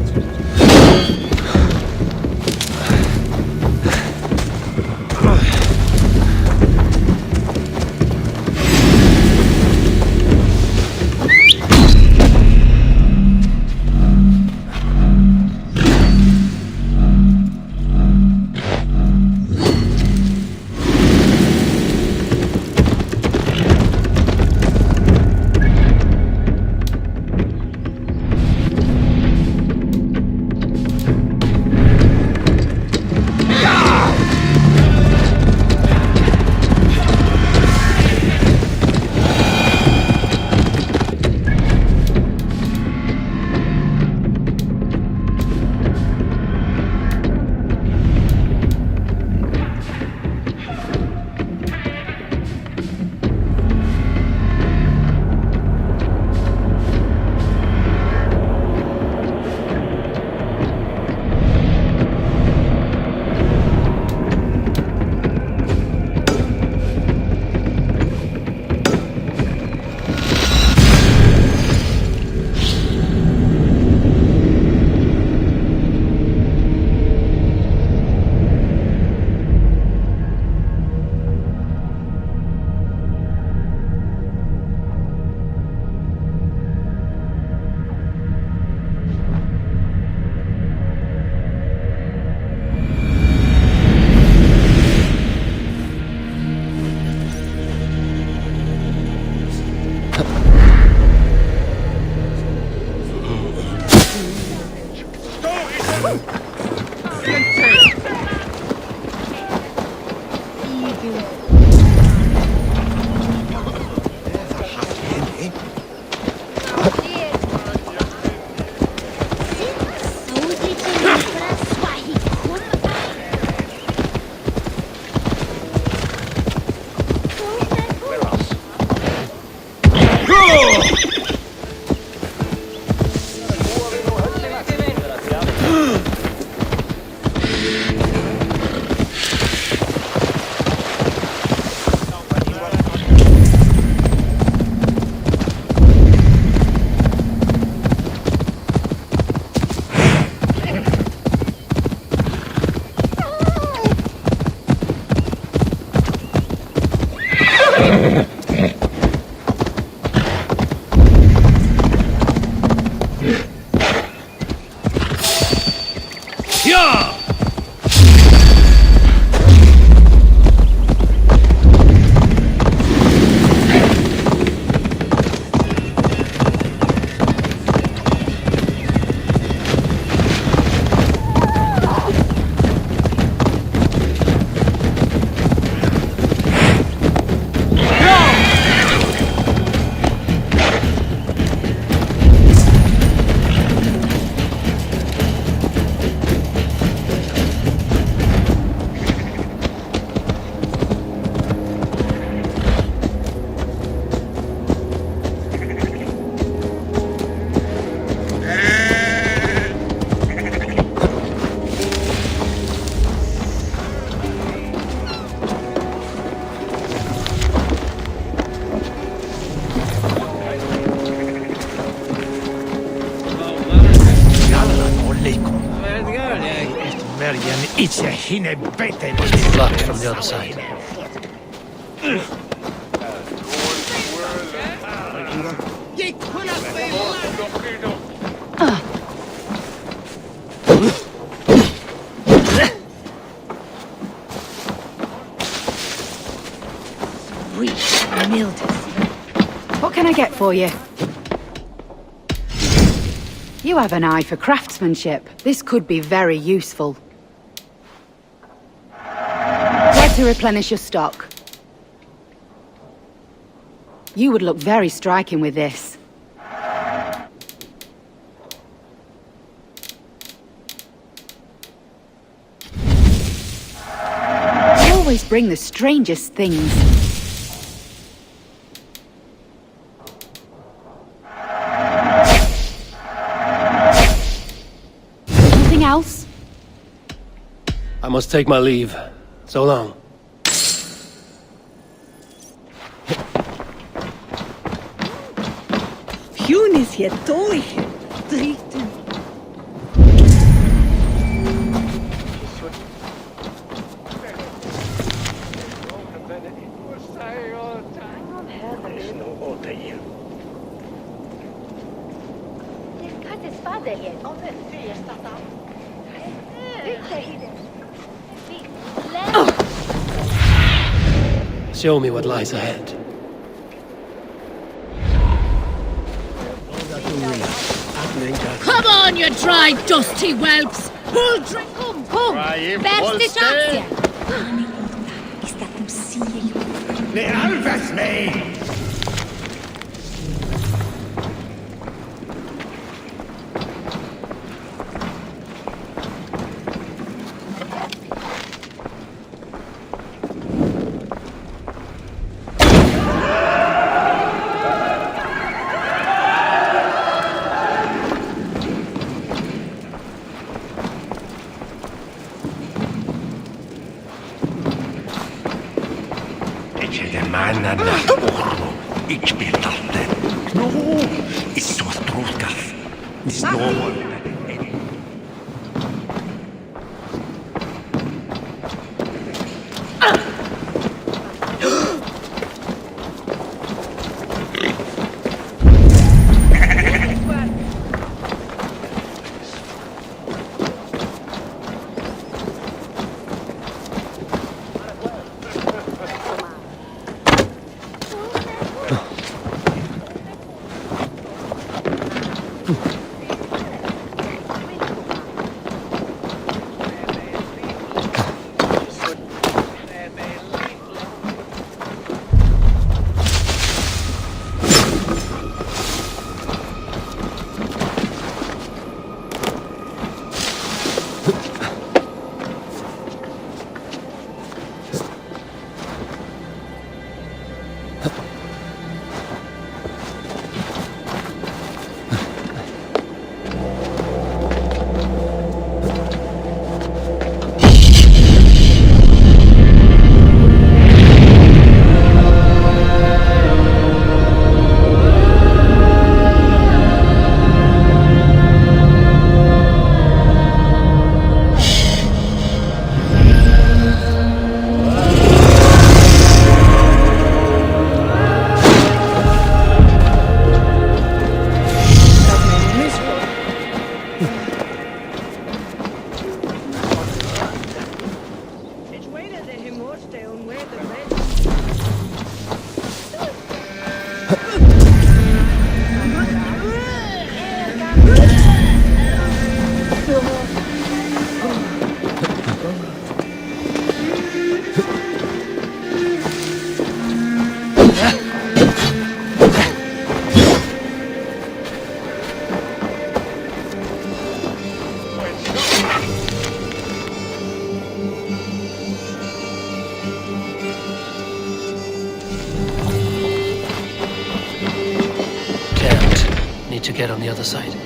Must be blocked from the other side. What can I get for you? You have an eye for craftsmanship. This could be very useful. Where to replenish your stock? You would look very striking with this. You always bring the strangest things. Anything else? I must take my leave. So long. Funis je tolich. Drieten. Show me what lies ahead. Come on, you dry, dusty whelps! Who'll drink? Come, Best the chance. Le alves me! Need to get on the other side.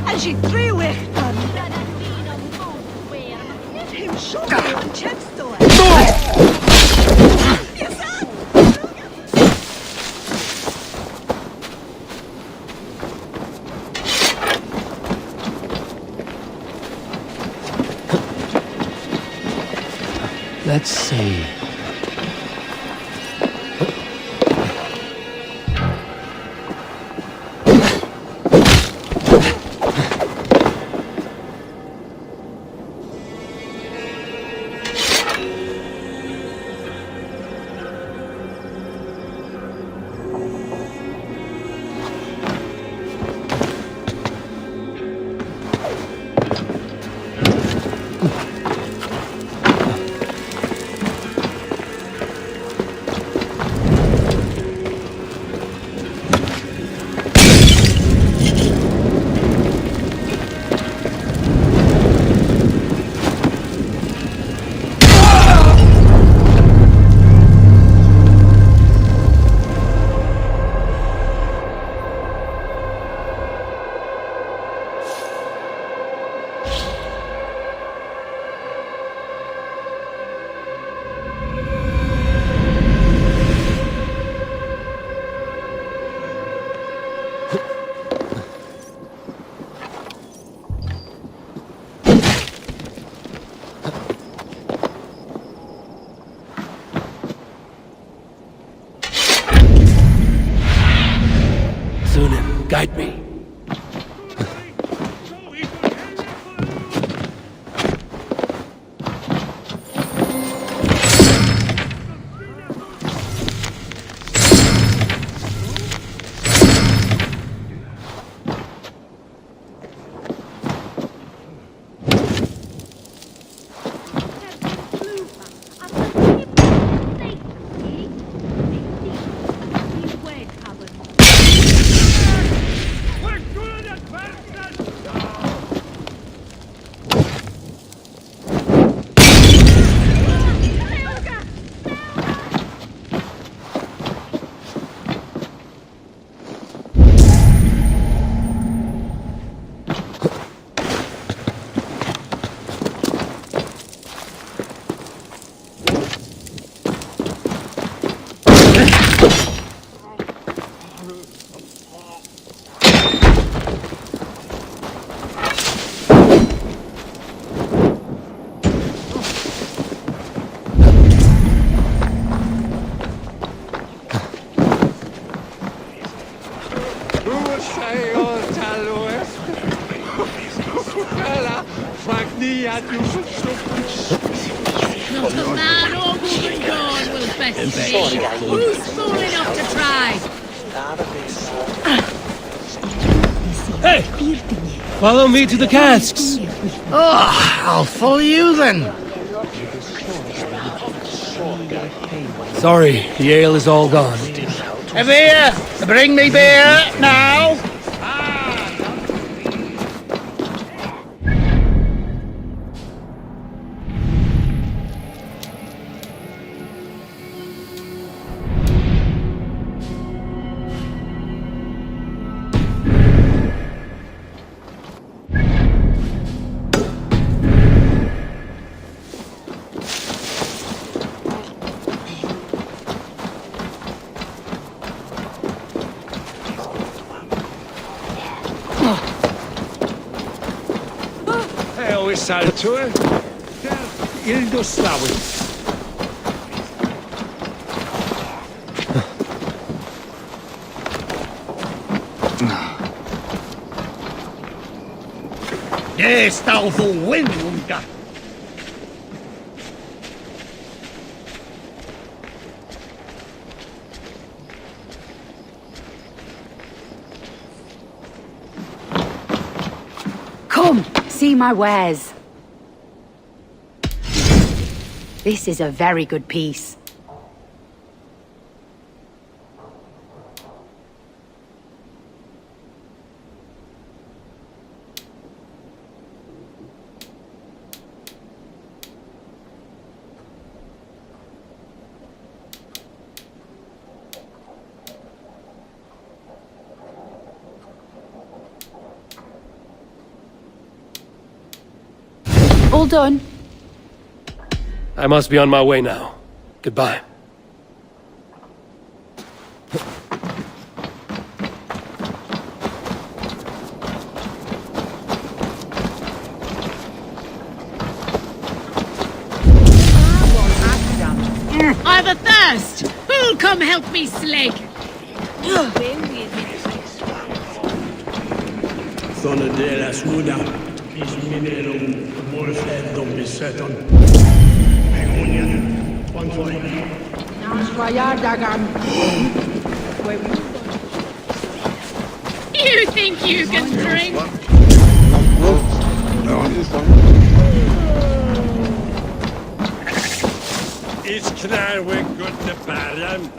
Als je 2 weg kan. Him Let's see. Guide me. Not a man or woman born will best me. Who's fool enough to try? Hey! Follow me to the casks! Oh, I'll follow you then. Sorry, the ale is all gone. Eivor, bring me beer now. Saltur, il dostawy. Yes, thou for wind, Unga. Come, see my wares. This is a very good piece. All done. I must be on my way now. Goodbye. first? Who'll come help me slig? Sånne deras muda. Is minerum morfedum beseton. You think you can drink? It's knär we good the bergen.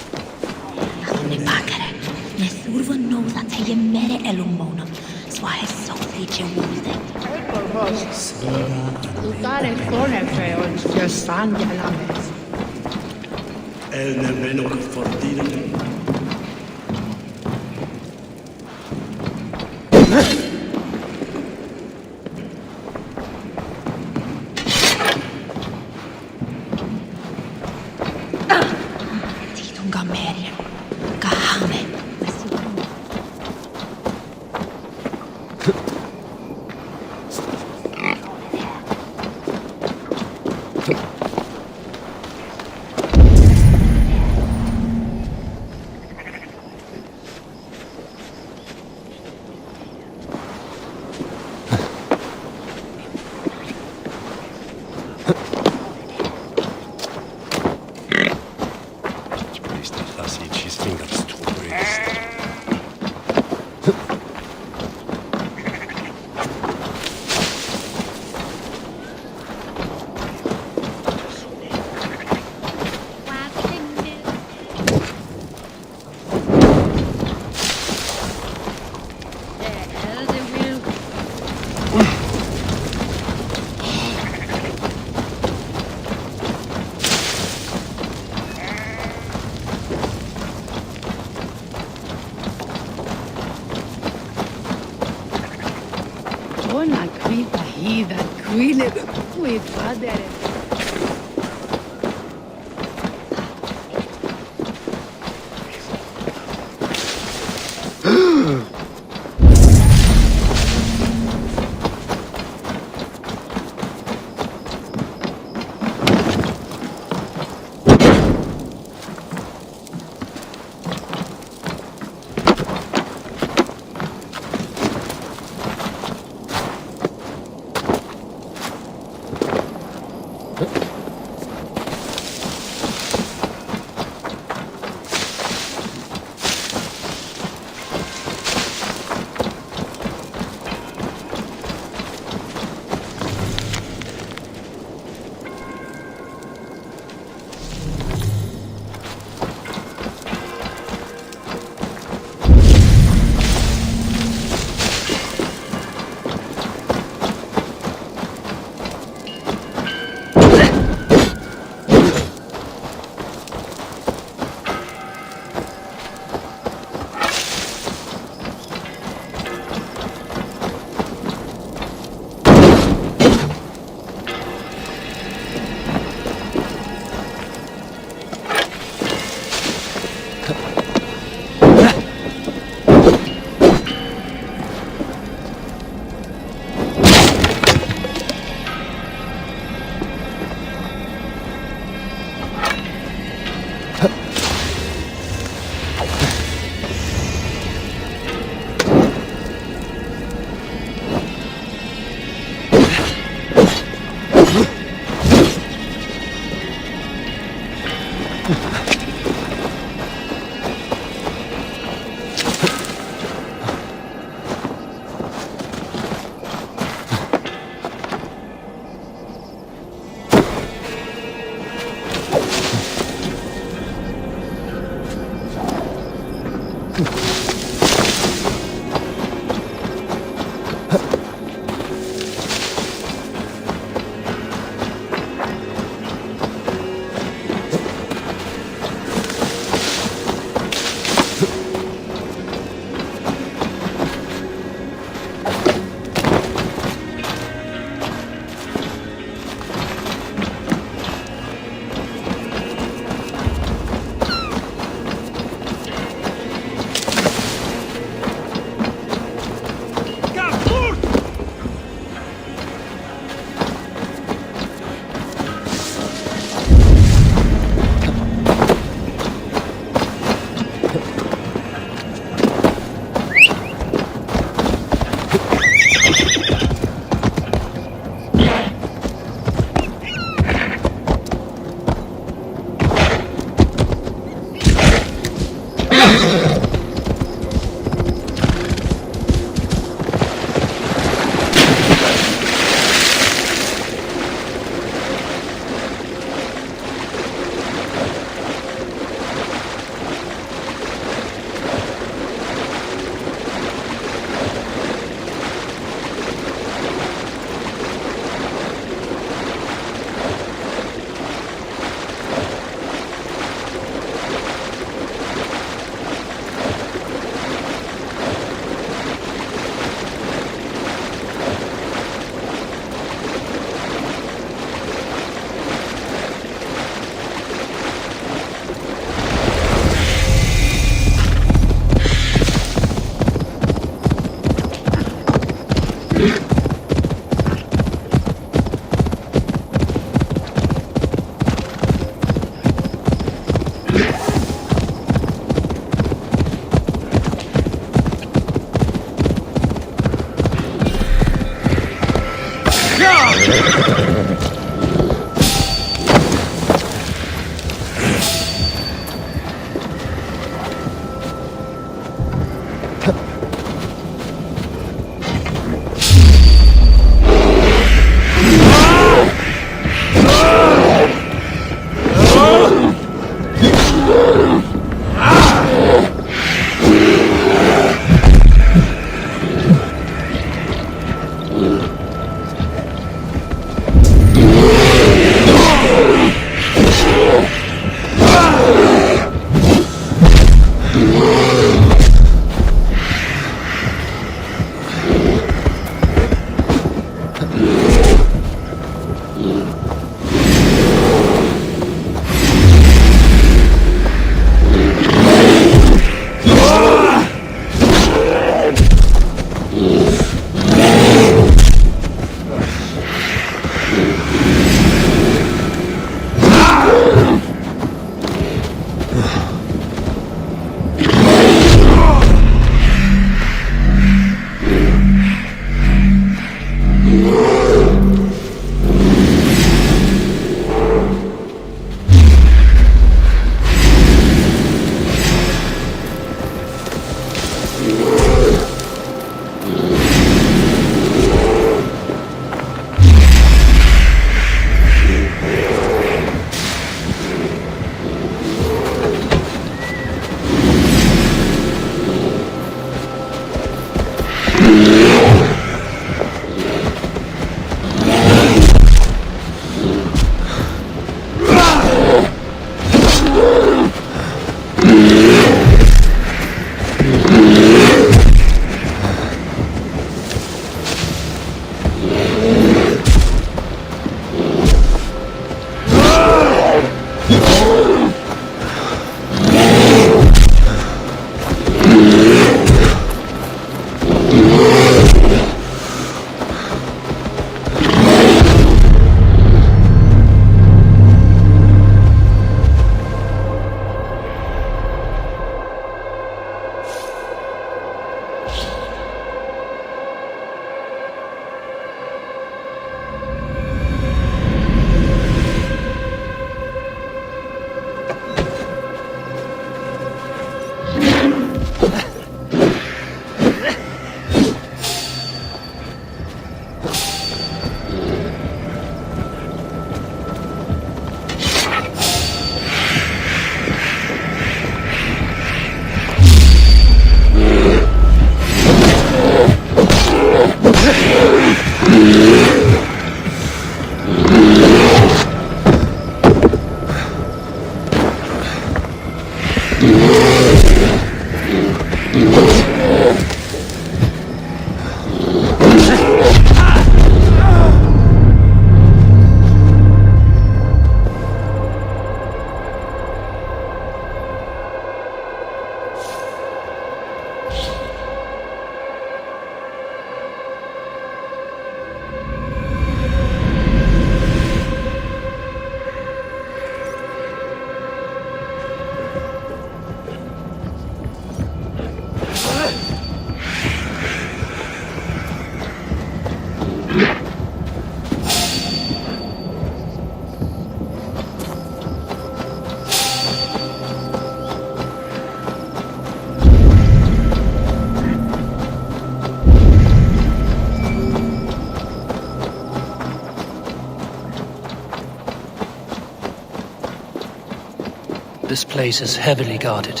this place is heavily guarded.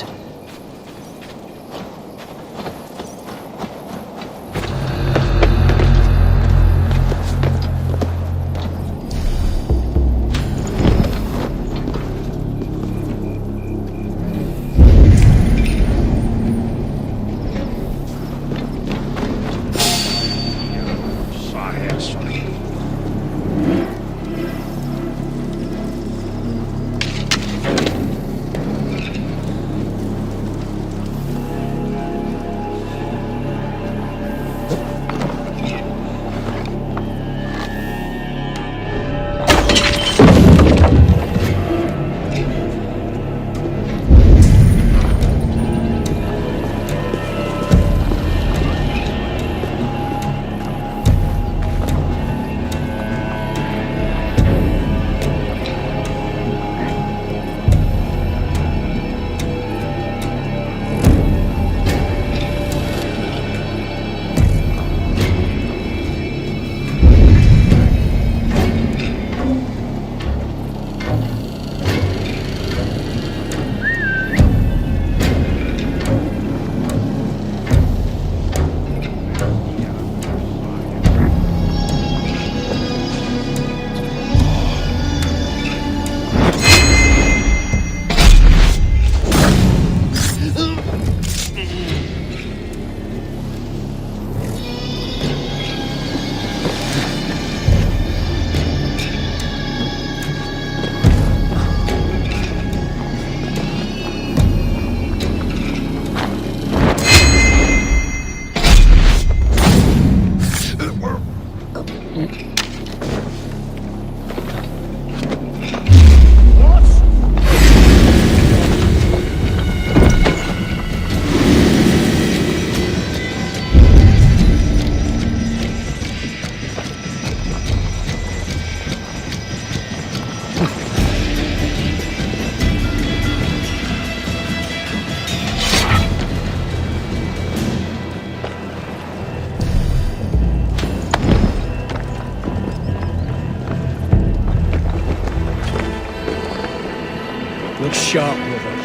Look sharp, brother.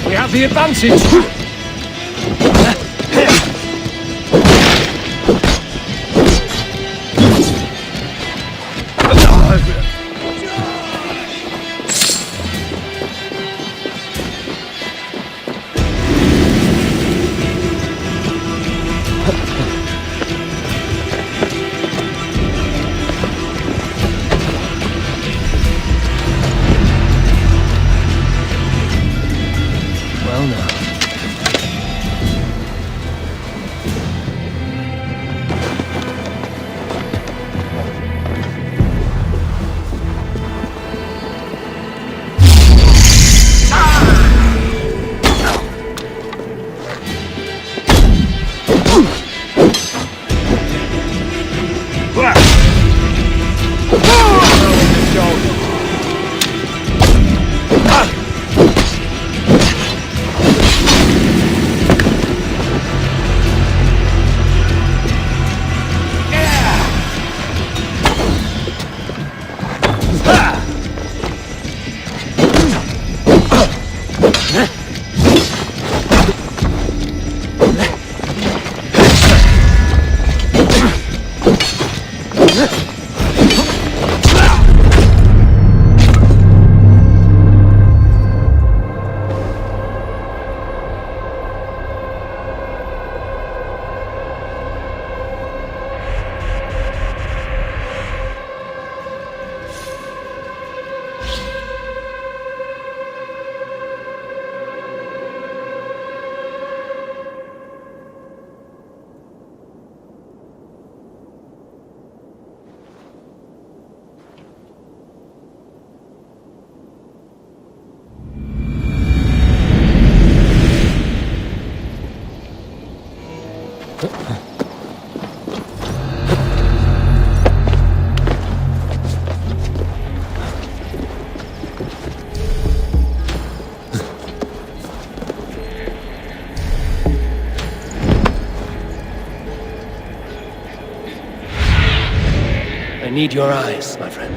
We have the advantage! Well now, I need your eyes, my friend.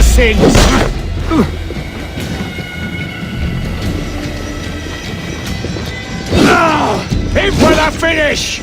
Sins! Aim for the finish!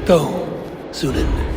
Go, Sunan.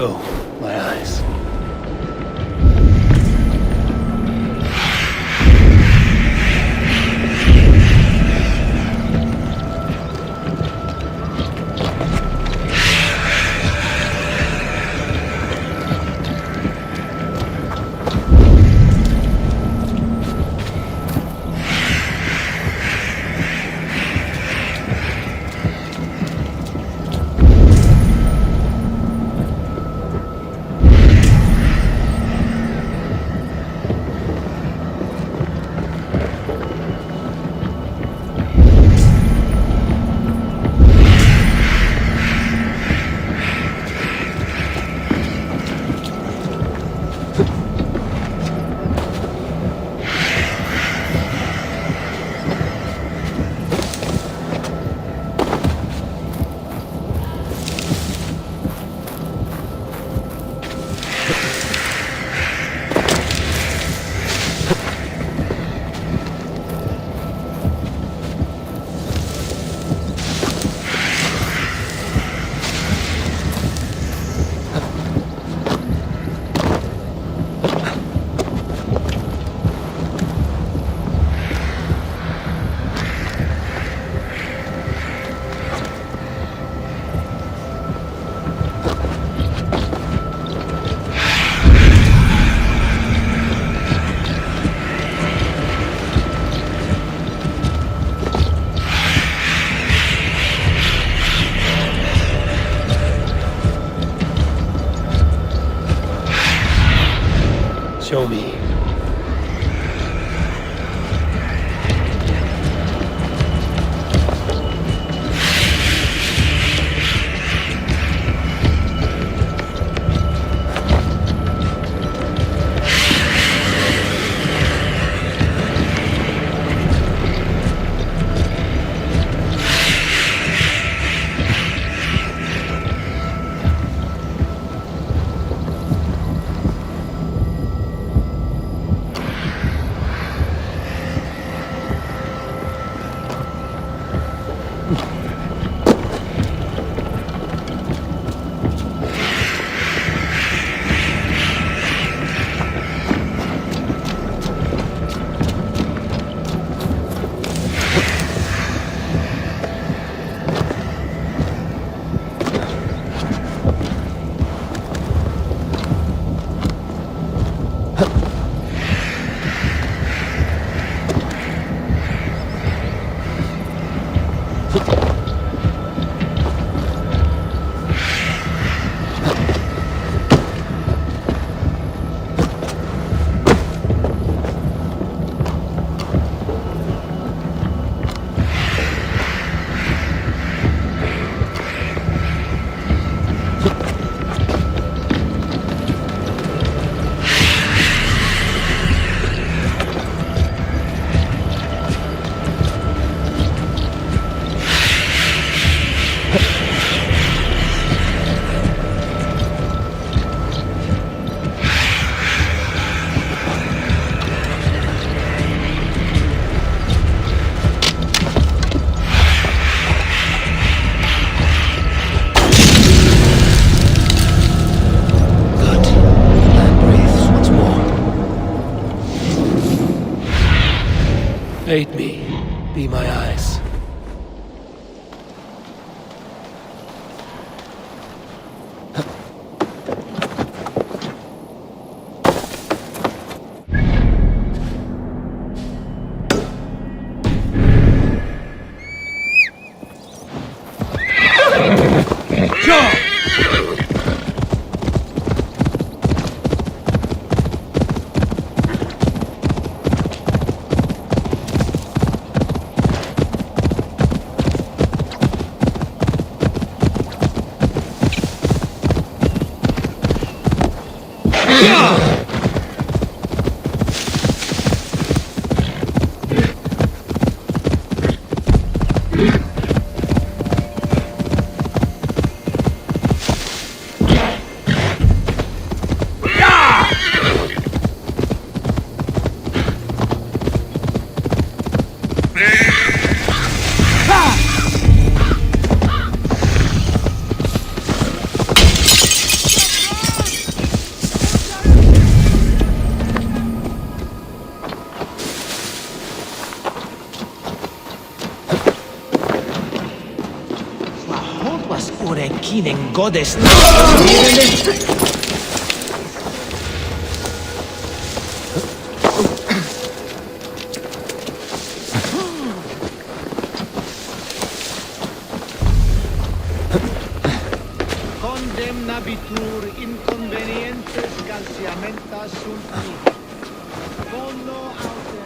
Show my eyes. Show me. Aid me. Be my eyes. was ore kinen goddess. Condemnabitur inconvenientes calciamentas sunt mihi. Volo autem.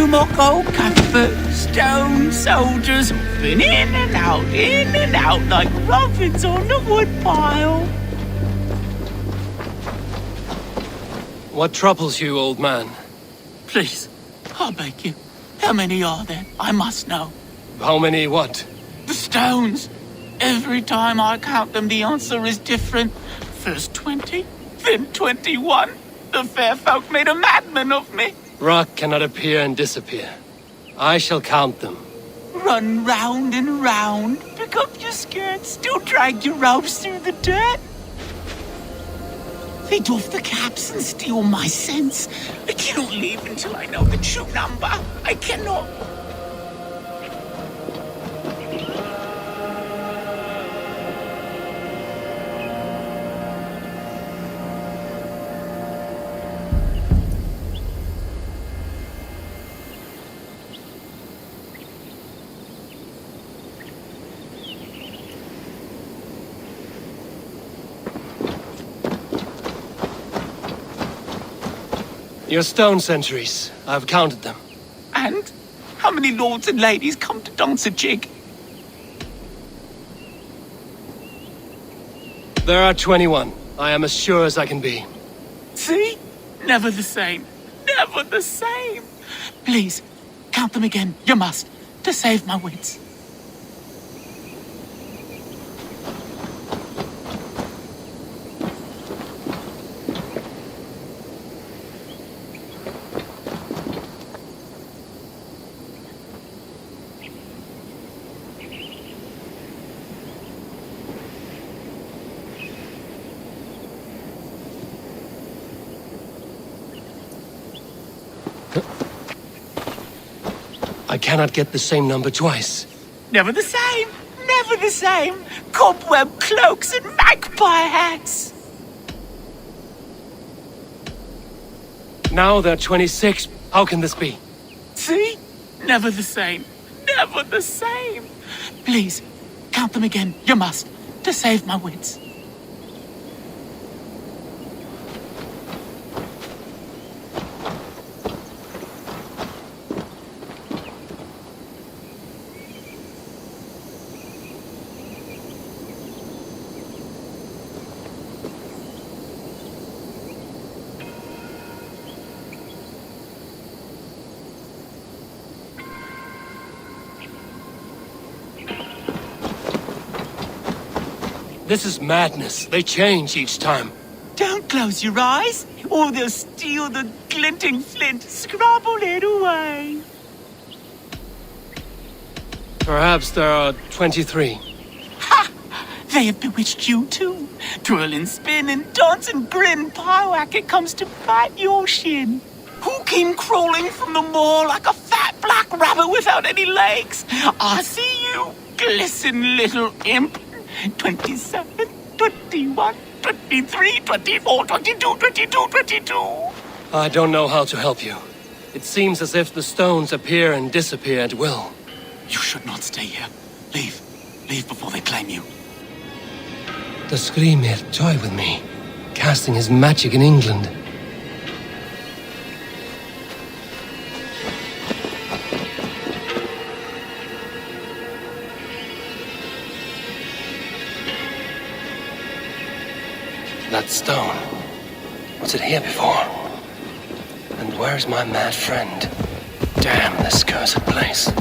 Moko Cuthbert, stone soldiers, been in and out like robins on the woodpile. What troubles you, old man? Please, I beg you. How many are there? I must know. How many what? The stones. Every time I count them, the answer is different. First 20, then 21. The fair folk made a madman of me. Rock cannot appear and disappear. I shall count them. Run round and round, pick up your skirts, still drag your robes through the dirt. They doff the caps and steal my sense. I cannot leave until I know the true number. I cannot. Your stone sentries. I've counted them. And? How many lords and ladies come to dance a jig? There are 21. I am as sure as I can be. See? Never the same. Never the same. Please, count them again. You must. To save my wits. I cannot get the same number twice. Never the same. Never the same. Cobweb cloaks and magpie hats. Now there are 26. How can this be? See? Never the same. Never the same. Please, count them again. You must. To save my wits. This is madness. They change each time. Don't close your eyes, or they'll steal the glinting flint, scrabble it away. Perhaps there are 23. Ha! They have bewitched you too. Twirl and spin and dance and grin. Pyewack, it comes to bite your shin. Who came crawling from the moor like a fat black rabbit without any legs? I see you, glisten little imp. 27, 21, 23, 24, 22, 22, 22. I don't know how to help you. It seems as if the stones appear and disappear at will. You should not stay here. Leave. Leave before they claim you. The Skrymir toy with me, casting his magic in England. That stone. Was it here before? And where's my mad friend? Damn this cursed place.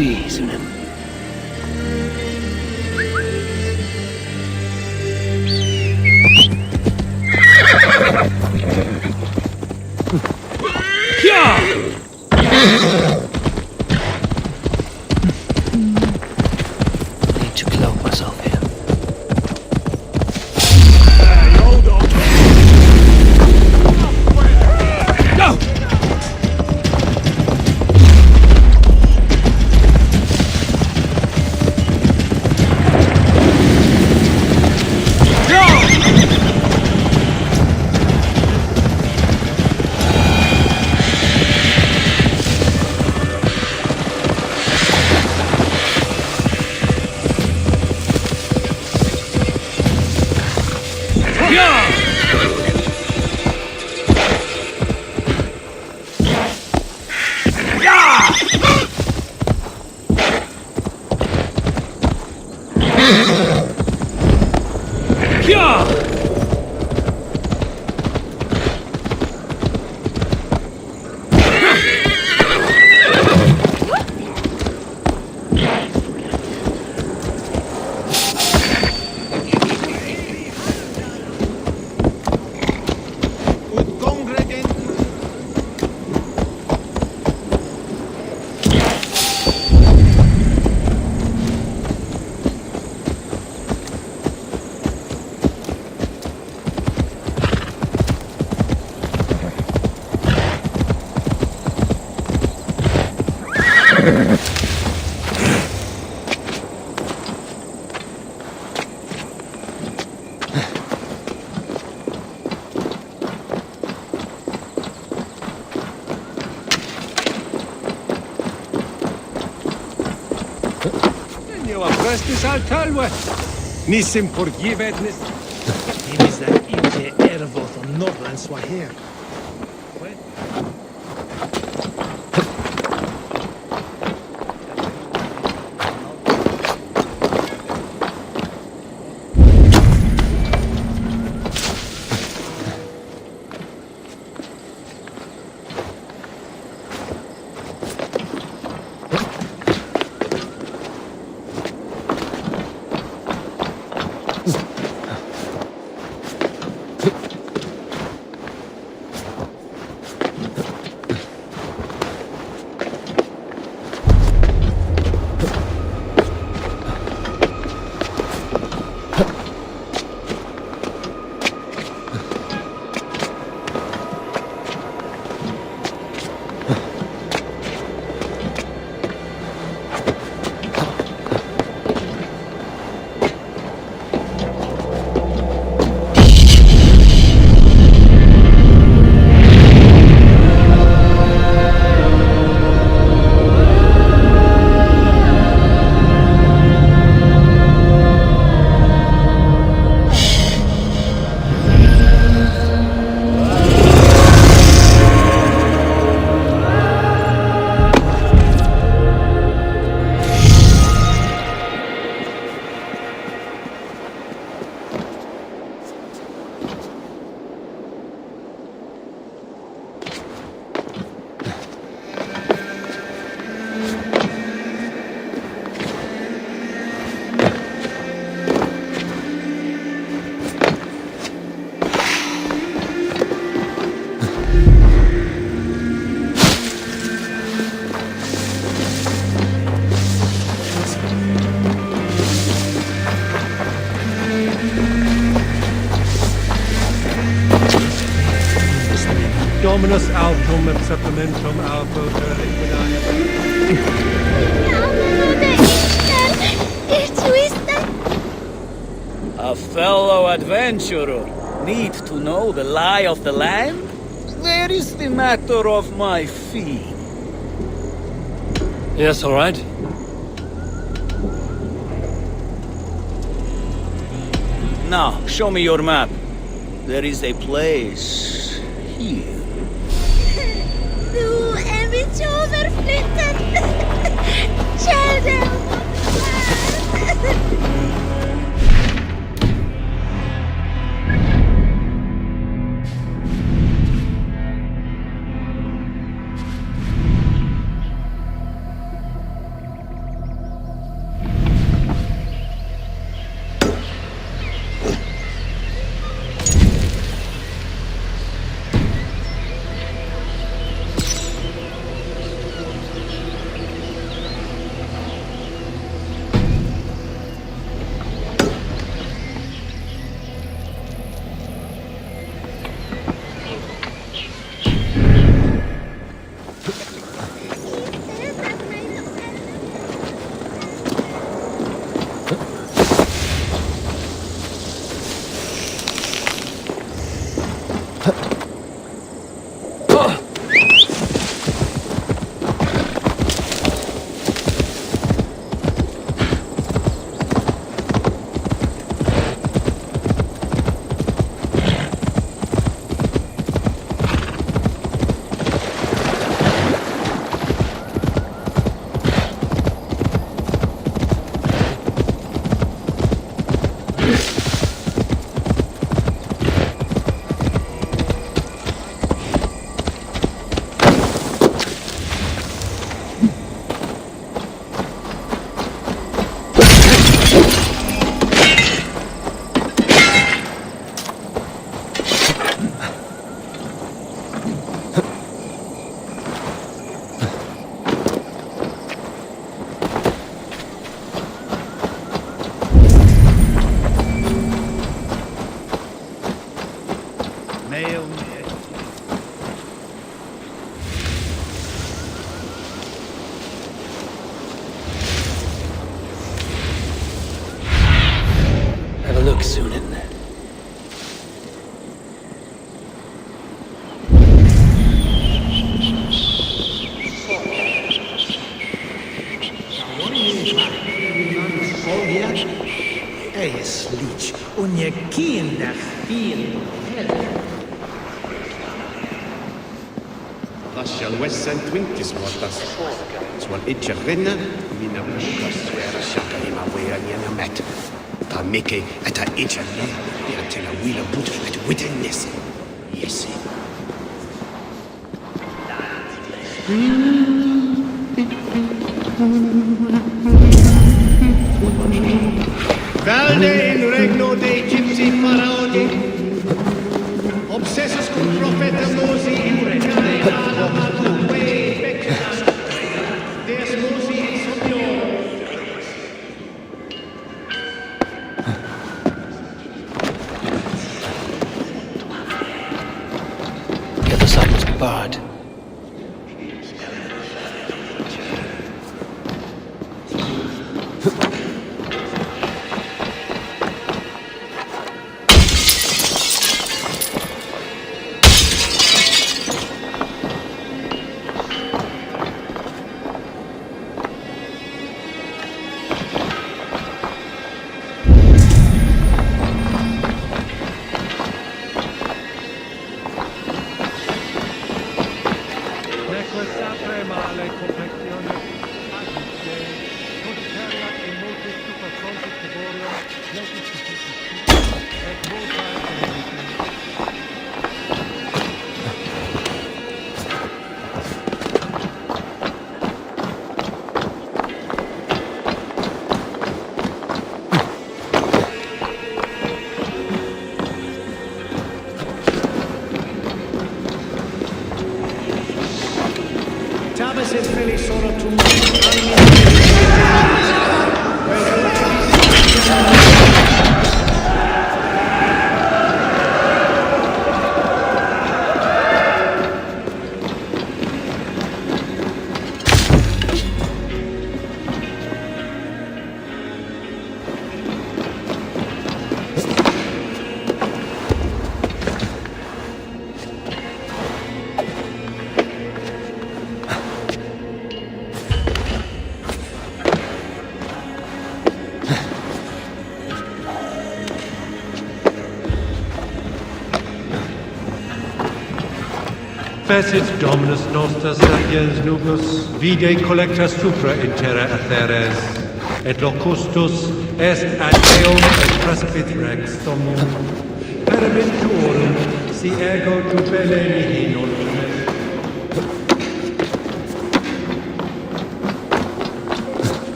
seas in him. Need to cloak myself here. Go! Prestis al talwe. Nissim forgivednis. It is that Inge Eivor from Norland Swahir. Dominus autum et supplementum alpo A fellow adventurer need to know the lie of the land? Where is the matter of my fee? Yes, all right. Now, show me your map. There is a place here. Du är mitt överflyttat. Kärlek. Hayes Leech, unje kinder feel. Lascial Wessan Twintis Mortas. Swan itcha rinna, mina mukas swear shaka ima wea niana met. Ta meke at a itcha ne, ya tela wheeler boot at witness. Yes. Valde in regno dei Gypsy Faraoni. Obsessus cum profeta Mosi in regale ala matu way pectas. Deus Mosi in Sopior. The other side was barred. Tabas et felis sorotum. Fecit Dominus nostra sapiens nubus, vide collecta supra in terra atheres, et locustus est ad eum et prespit rex somnium, peribit tuorum, si ego jubele mihi non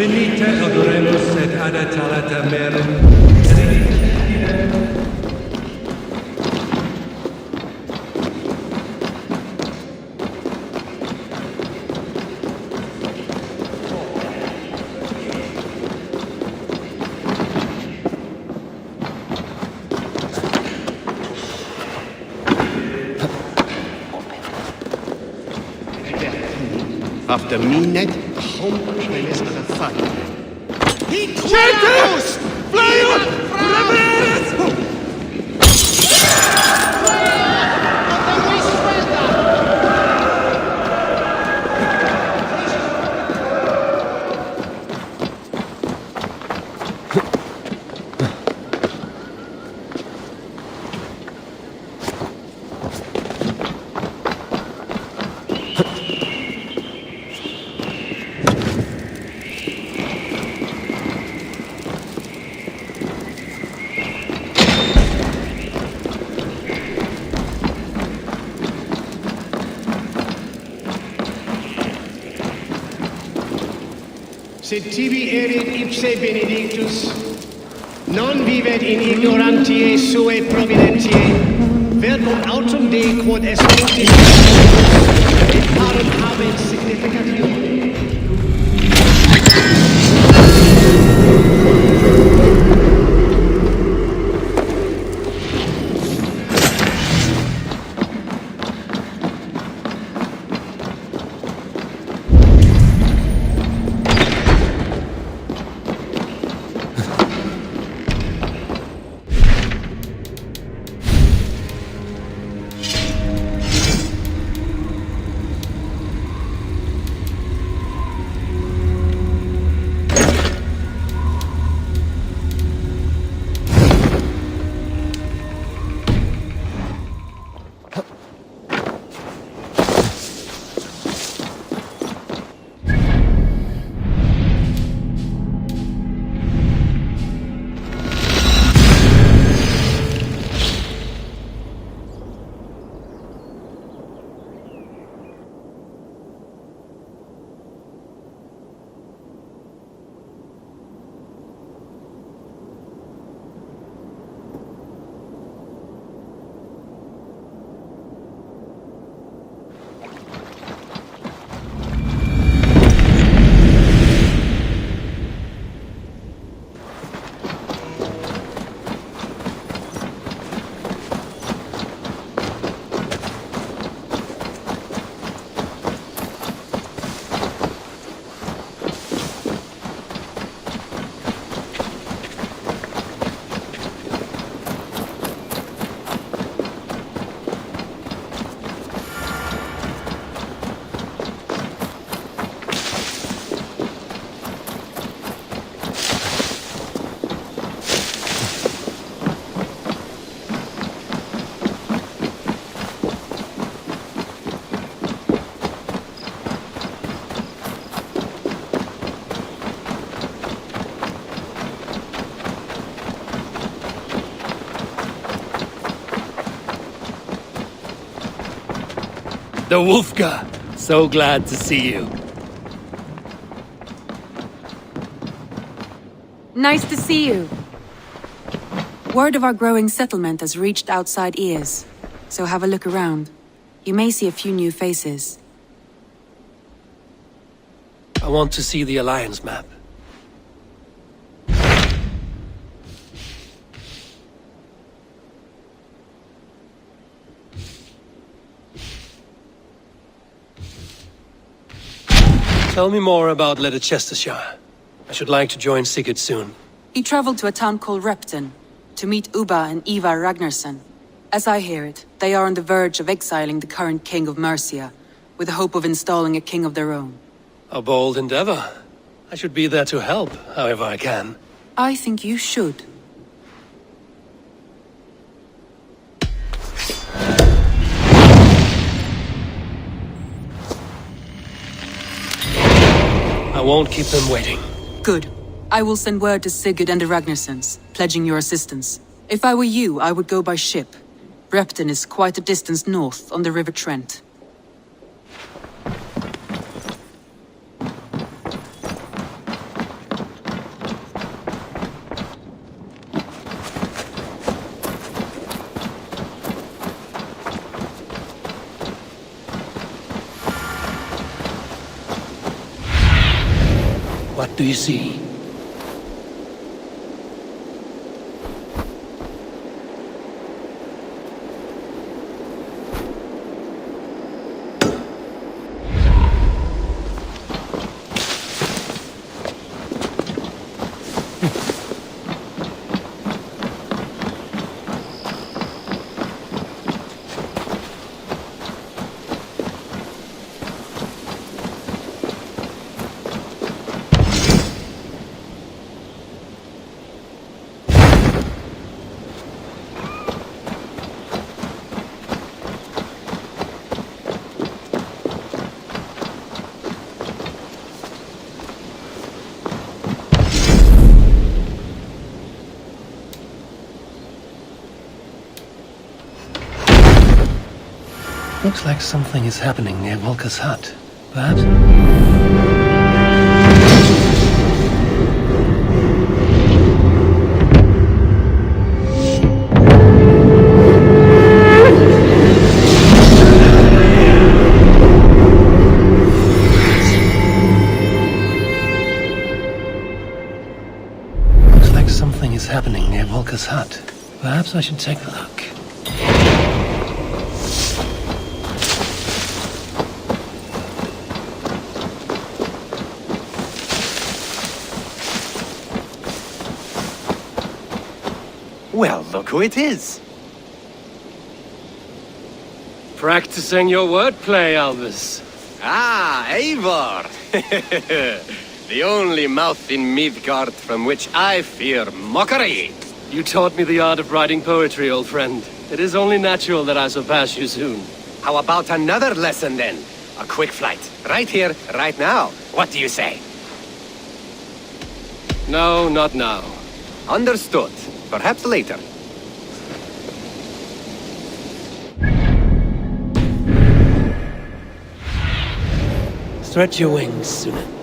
Venite adoremus et adatalata merum. After midnight, home trailers are the fight. Gentus! Fly up! Reveres! Sed tibi erit ipse benedictus, non vivet in ignorantiae suae providentiae, verbum autum Dei quod est multis et parum habent significatione. The Wolfgar! So glad to see you. Nice to see you. Word of our growing settlement has reached outside ears, so have a look around. You may see a few new faces. I want to see the Alliance map. Tell me more about Leicestershire. I should like to join Sigurd soon. He traveled to a town called Repton to meet Ubba and Eivor Ragnarsson. As I hear it, they are on the verge of exiling the current king of Mercia, with the hope of installing a king of their own. A bold endeavor. I should be there to help, however I can. I think you should. I won't keep them waiting. Good. I will send word to Sigurd and the Ragnarssons, pledging your assistance. If I were you, I would go by ship. Repton is quite a distance north on the River Trent. What do you see? Looks like something is happening near Volker's hut. That? Something is happening near Volker's hut. Perhaps I should take a look. Well, look who it is. Practicing your wordplay, Albus. Ah, Eivor! The only mouth in Midgard from which I fear mockery. You taught me the art of writing poetry, old friend. It is only natural that I surpass you soon. How about another lesson then? A quick flight. Right here, right now. What do you say? No, not now. Understood. Perhaps later. Stretch your wings, Sunan.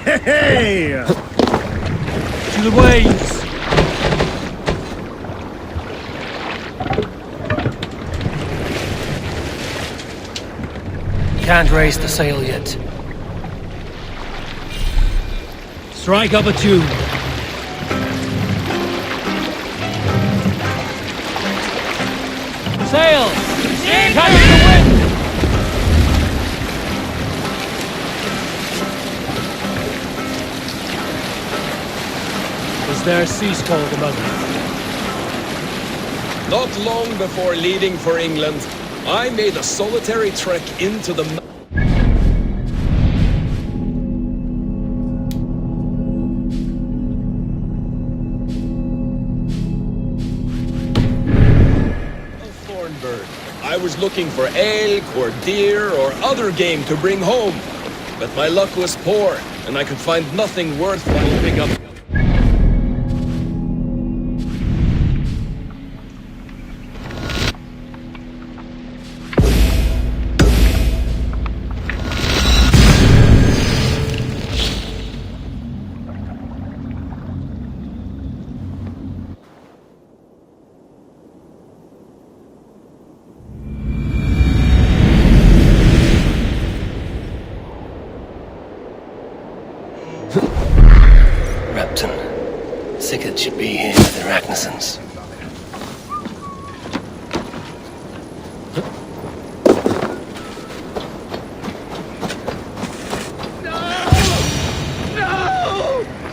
Hey! To the waves! Can't raise the sail yet. Strike up a tune. Sail! Catch the wind! Is there a sea scold among you? Not long before leaving for England, I made a solitary trek into the Thornbird. I was looking for elk or deer or other game to bring home, but my luck was poor, and I could find nothing worthwhile picking up. Sigurd should be here with the Ragnarsons.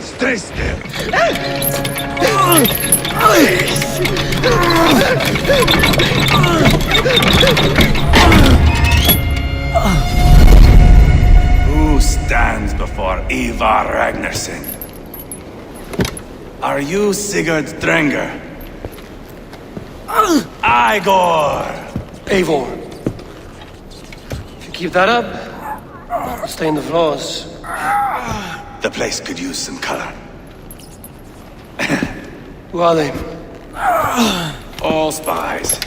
Stay still! Who stands before Eivor Ragnarsson? Are you Sigurd Drenger? Igor! Eivor. If you keep that up, I'll stay in the floors. The place could use some color. Who are they? All spies.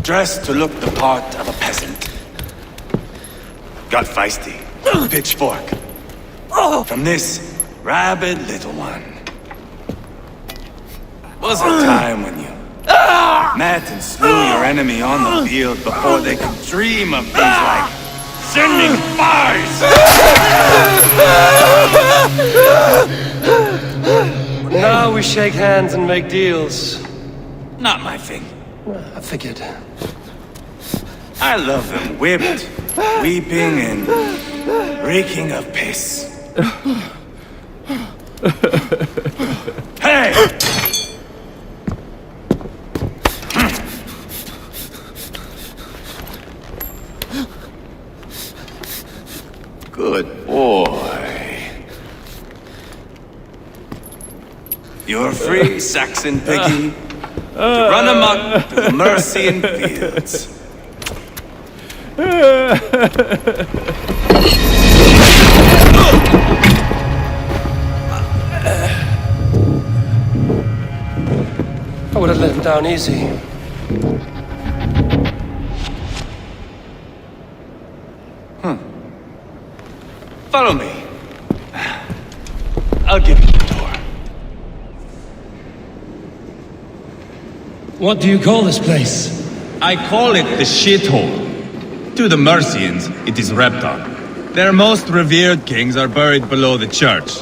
Dressed to look the part of a peasant. Got feisty. Pitchfork. From this rabid little one. Was a time when you met and slew your enemy on the field before they could dream of things like sending spies! Now we shake hands and make deals. Not my thing. I figured. I love them whipped, weeping, and reeking of piss. Hey! Good boy. You're free, Saxon piggy, to run amok through the Mercian fields. I would have let him down easy. Follow me. I'll give you the door. What do you call this place? I call it the shithole. To the Mercians, it is Reptar. Their most revered kings are buried below the church.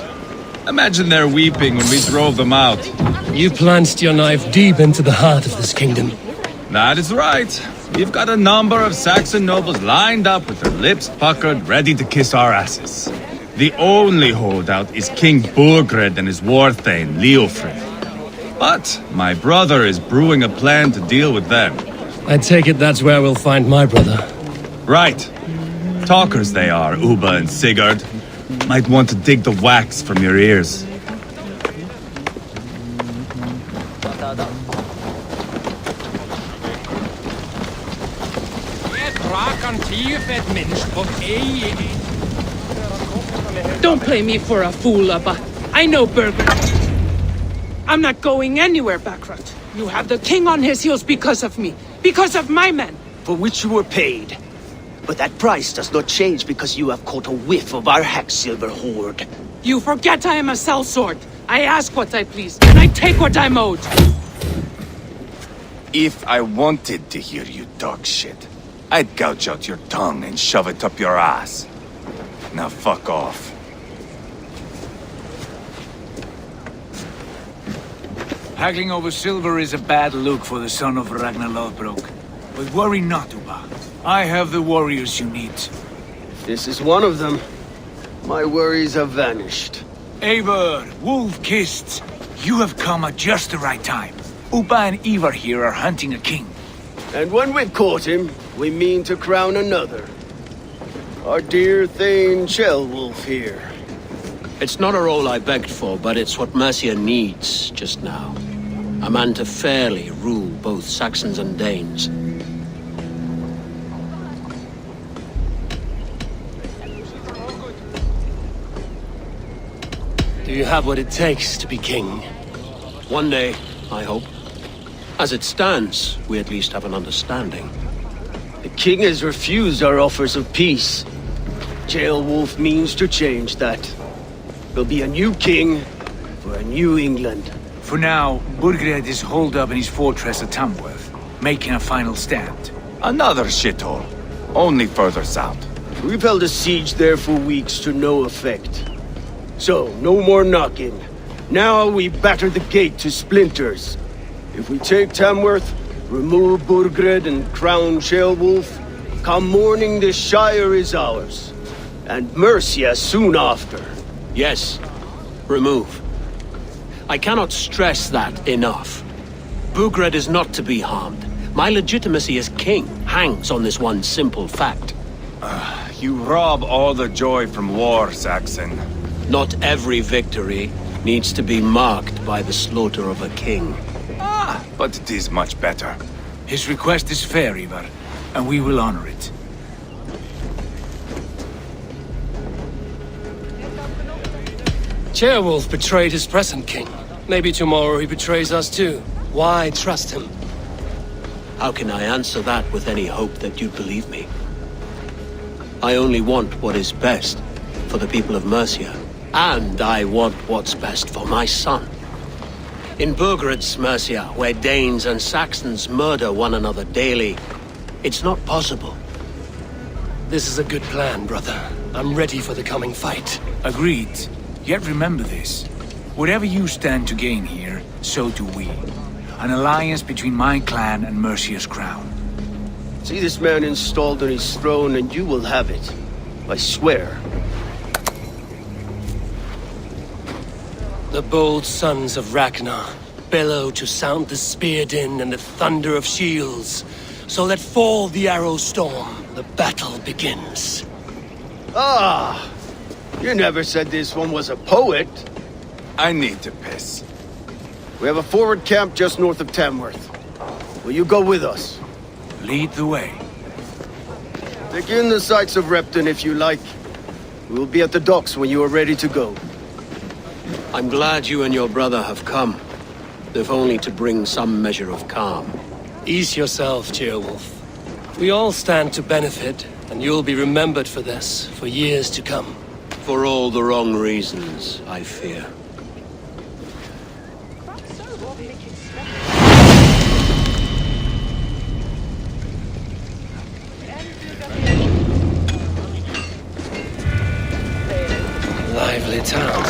Imagine their weeping when we drove them out. You plunged your knife deep into the heart of this kingdom. That is right. We've got a number of Saxon nobles lined up with their lips puckered, ready to kiss our asses. The only holdout is King Burgred and his warthane, Leofrid. But my brother is brewing a plan to deal with them. I take it that's where we'll find my brother. Right. Talkers they are, Uba and Sigurd. Might want to dig the wax from your ears. Don't play me for a fool, Abba. I know Berger. I'm not going anywhere, Backrot. You have the king on his heels because of me. Because of my men. For which you were paid. But that price does not change because you have caught a whiff of our Hacksilver hoard. You forget I am a sellsword. I ask what I please, and I take what I'm owed. If I wanted to hear you talk shit, I'd gouge out your tongue and shove it up your ass. Now fuck off. Haggling over silver is a bad look for the son of Ragnar Lothbrok. But worry not, Uba. I have the warriors you need. This is one of them. My worries have vanished. Eivor, wolf-kissed. You have come at just the right time. Uba and Eivor here are hunting a king. And when we've caught him, we mean to crown another. Our dear Thane Shellwolf here. It's not a role I begged for, but it's what Mercia needs just now. A man to fairly rule both Saxons and Danes. Do you have what it takes to be king? One day, I hope. As it stands, we at least have an understanding. The king has refused our offers of peace. Jailwolf means to change that. There'll be a new king for a new England. For now, Burgred is holed up in his fortress at Tamworth, making a final stand. Another shithole. Only further south. We've held a siege there for weeks to no effect. So, no more knocking. Now we batter the gate to splinters. If we take Tamworth, remove Burgred and crown Shellwolf, come morning the Shire is ours. And Mercia soon after. Yes, remove. I cannot stress that enough. Bugred is not to be harmed. My legitimacy as king hangs on this one simple fact. You rob all the joy from war, Saxon. Not every victory needs to be marked by the slaughter of a king. But it is much better. His request is fair, Eivor, and we will honor it. Ceolwulf betrayed his present king. Maybe tomorrow he betrays us too. Why trust him? How can I answer that with any hope that you believe me? I only want what is best for the people of Mercia. And I want what's best for my son. In Burgred's Mercia, where Danes and Saxons murder one another daily, it's not possible. This is a good plan, brother. I'm ready for the coming fight. Agreed. Yet remember this. Whatever you stand to gain here, so do we. An alliance between my clan and Mercia's crown. See this man installed on his throne and you will have it. I swear. The bold sons of Ragnar bellow to sound the spear din and the thunder of shields. So let fall the arrow storm. The battle begins. Ah! You never said this one was a poet. I need to piss. We have a forward camp just north of Tamworth. Will you go with us? Lead the way. Take in the sights of Repton if you like. We will be at the docks when you are ready to go. I'm glad you and your brother have come, if only to bring some measure of calm. Ease yourself, Ceolwulf. We all stand to benefit, and you'll be remembered for this, for years to come. For all the wrong reasons, I fear. Lively town.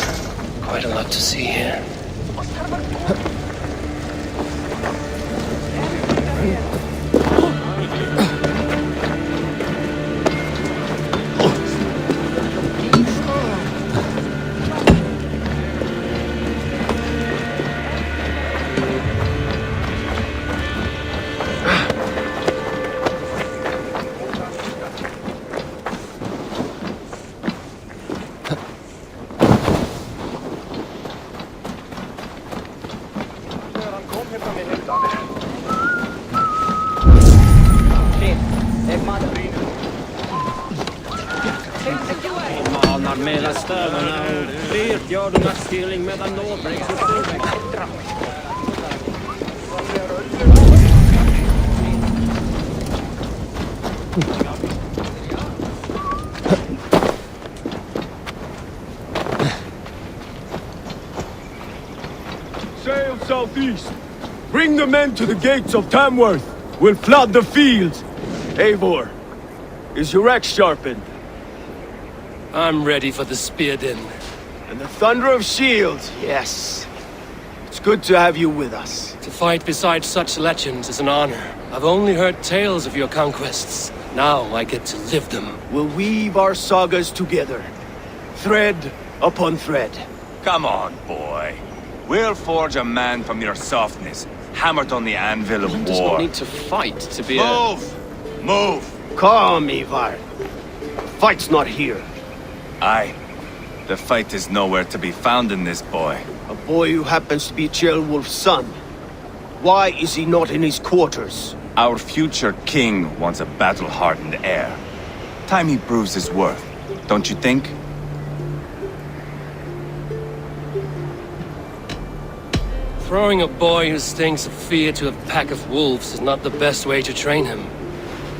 Quite a lot to see here. Sail southeast. Bring the men to the gates of Tamworth. We'll flood the fields. Eivor, is your axe sharpened? I'm ready for the spear din. And the thunder of shields, yes. It's good to have you with us. To fight beside such legends is an honor. I've only heard tales of your conquests. Now I get to live them. We'll weave our sagas together. Thread upon thread. Come on, boy. We'll forge a man from your softness, hammered on the anvil of One war. does not need to fight to be Move! Move! Calm, Eivor. The fight's not here. Aye. The fight is nowhere to be found in this boy. A boy who happens to be Ceolwulf's son. Why is he not in his quarters? Our future king wants a battle-hardened heir. Time he proves his worth, don't you think? Throwing a boy who stinks of fear to a pack of wolves is not the best way to train him.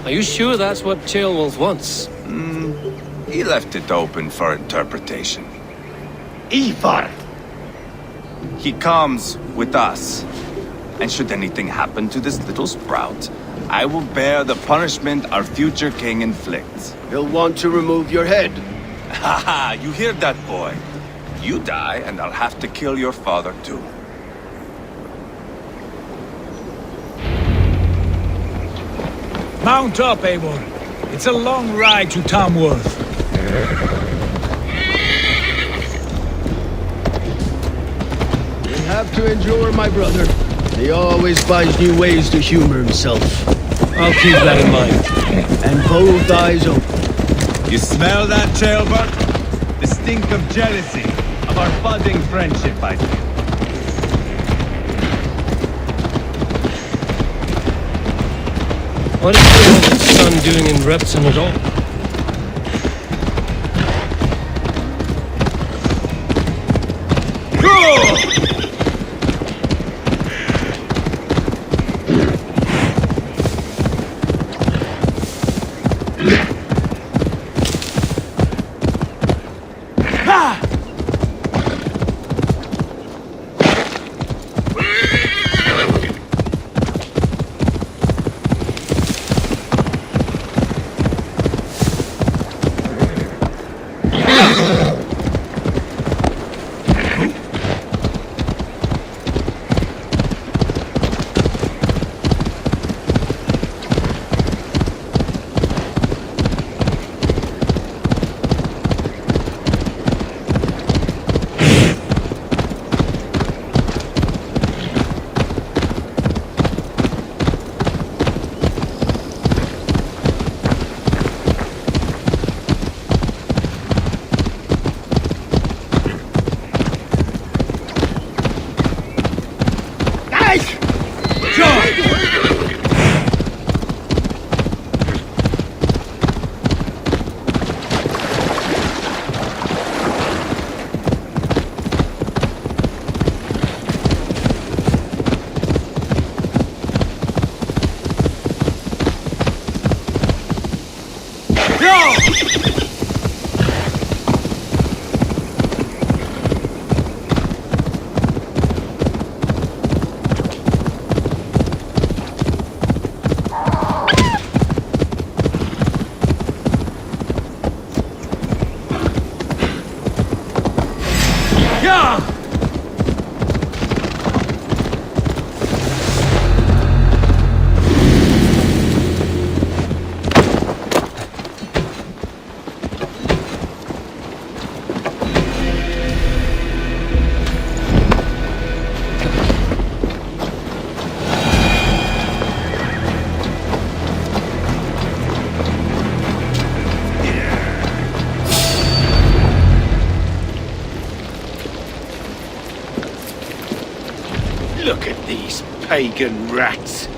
Are you sure that's what Ceolwulf wants? He left it open for interpretation. Eivor! He comes with us. And should anything happen to this little sprout, I will bear the punishment our future king inflicts. He'll want to remove your head. Haha, you hear that, boy? You die, and I'll have to kill your father, too. Mount up, Eivor. It's a long ride to Tamworth. You have to endure, my brother. He always finds new ways to humor himself. I'll keep that in mind. And both eyes open. You smell that, jailbird? The stink of jealousy, of our budding friendship, I think. What is the son doing in Repton at all? Look at these pagan rats.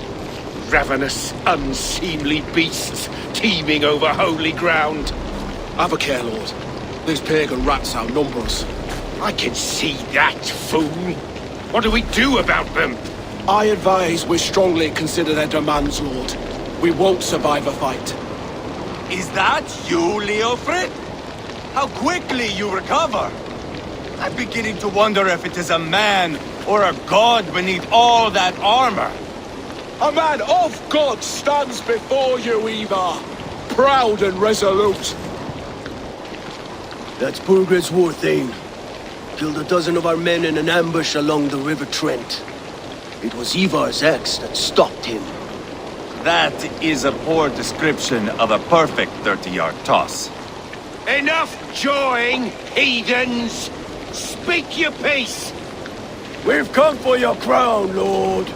Ravenous, unseemly beasts teeming over holy ground. Have a care, Lord. These pagan rats outnumber us. I can see that, fool. What do we do about them? I advise we strongly consider their demands, Lord. We won't survive a fight. Is that you, Leofrid? How quickly you recover! I'm beginning to wonder if it is a man or a god beneath all that armor. A man of God stands before you, Eivor. Proud and resolute. That's Burgred's war thane. Killed a dozen of our men in an ambush along the River Trent. It was Eivor's axe that stopped him. That is a poor description of a perfect 30-yard toss. Enough jawing, heathens! Speak your piece! We've come for your crown, Lord.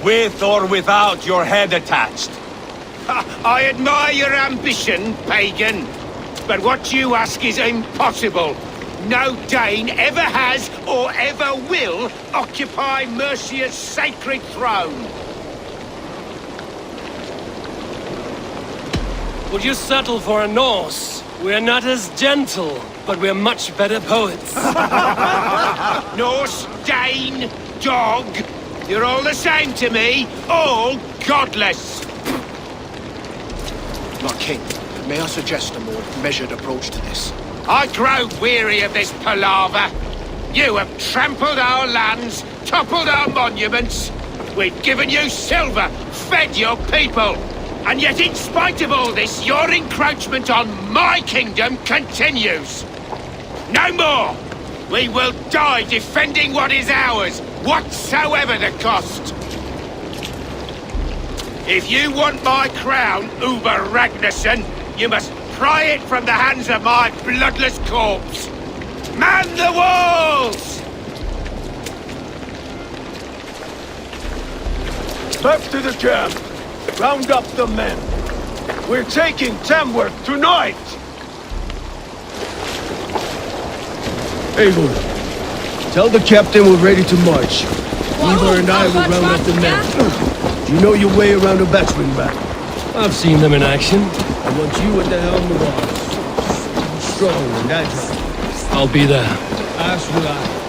With or without your head attached. I admire your ambition, pagan. But what you ask is impossible. No Dane ever has or ever will occupy Mercia's sacred throne. Would you settle for a Norse? We're not as gentle, but we're much better poets. Norse, Dane, dog. You're all the same to me. All godless. My king, may I suggest a more measured approach to this? I grow weary of this palaver. You have trampled our lands, toppled our monuments. We've given you silver, fed your people. And yet, in spite of all this, your encroachment on my kingdom continues. No more! We will die defending what is ours, whatsoever the cost. If you want my crown, Uber Ragnarsson, you must pry it from the hands of my bloodless corpse. Man the walls! Back to the camp. Round up the men. We're taking Tamworth tonight! Eivor, tell the captain we're ready to march. Eivor and I will round up the men. You know your way around a battering ram. I've seen them in action. I want you at the helm of ours. Strong and agile. I'll be there. As will I.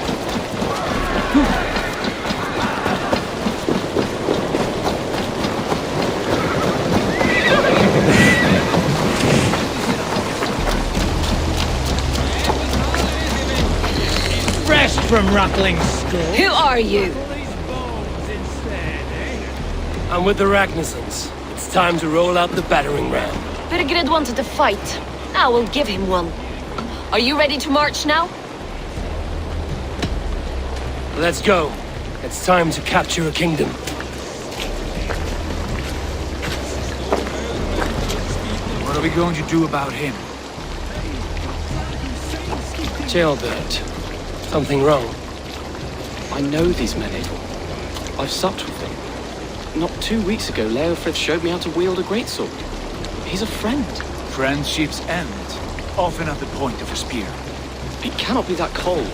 Rest from rattling skull. Who are you? I'm with the Ragnarsons. It's time to roll out the battering ram. Birgred wanted to fight. I will give him one. Are you ready to march now? Let's go. It's time to capture a kingdom. What are we going to do about him? Jailbird. Something wrong. I know these men, Eivor. I've supped with them. Not 2 weeks ago, Leofrith showed me how to wield a greatsword. He's a friend. Friendships end, often at the point of a spear. He cannot be that cold.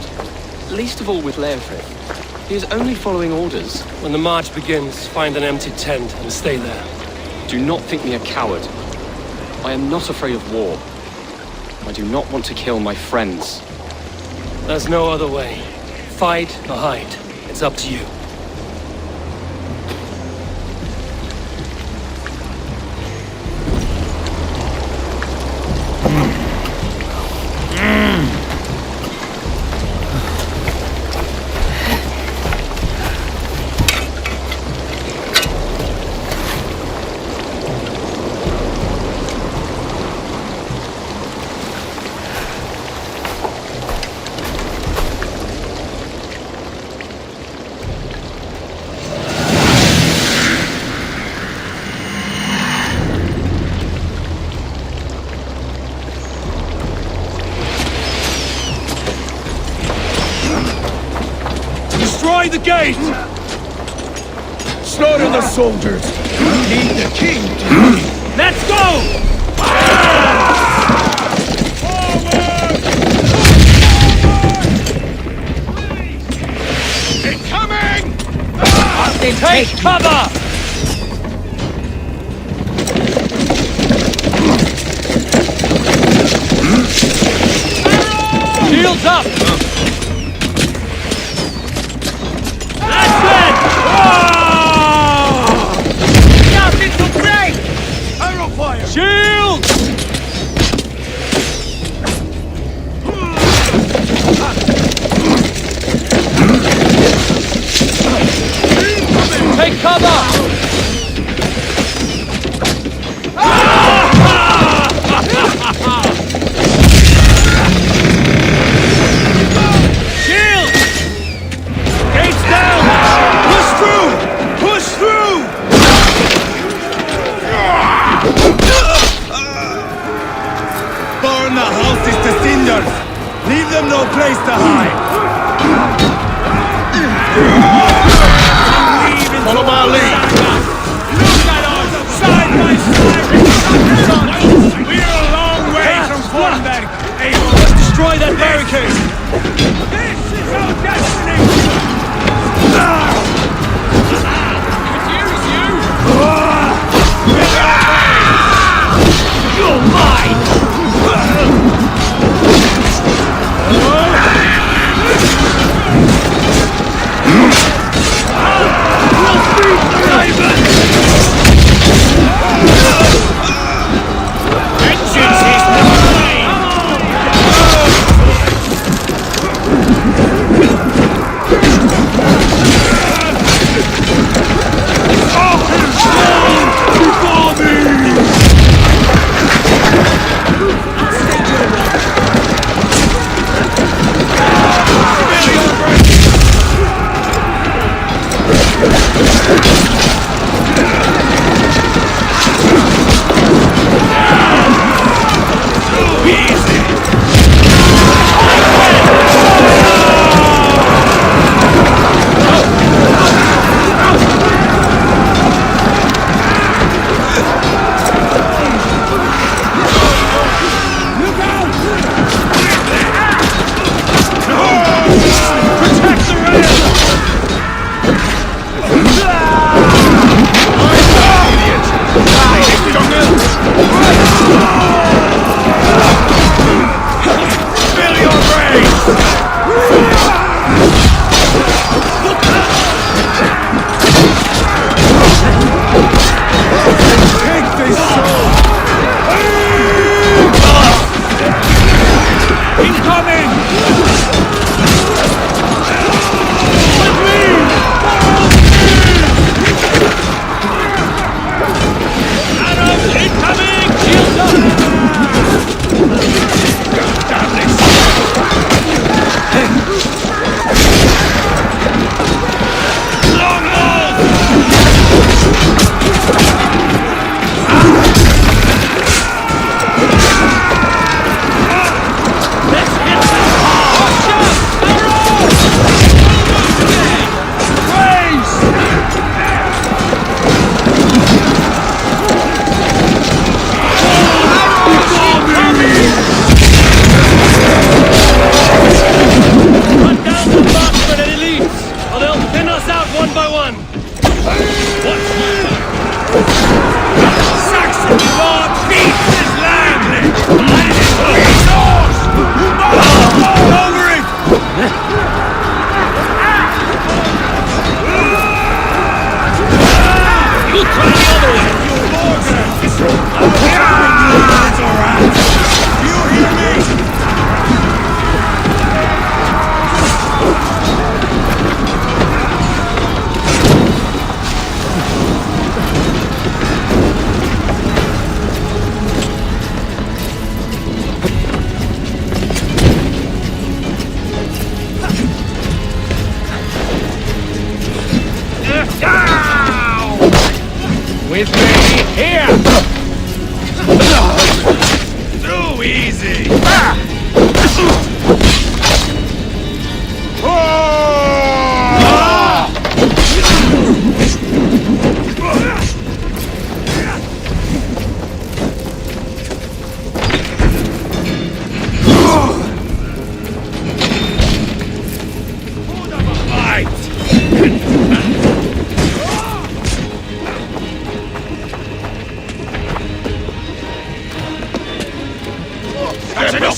Least of all with Leofrith. He is only following orders. When the march begins, find an empty tent and stay there. Do not think me a coward. I am not afraid of war. I do not want to kill my friends. There's no other way. Fight or hide. It's up to you. Destroy the gate! Slaughter the soldiers! We need the king to lead! Let's go! Incoming! Take cover! Shields up! Shield! Take cover! Shield! Gates down! Push through! Push through! Burn the houses to cinders! Leave them no place to hide! Follow my lead! Look at us! Side by side! We're a long way from Fornberg! Eivor, let's destroy that barricade! This is our destiny! Confuse you! You're mine! We'll beat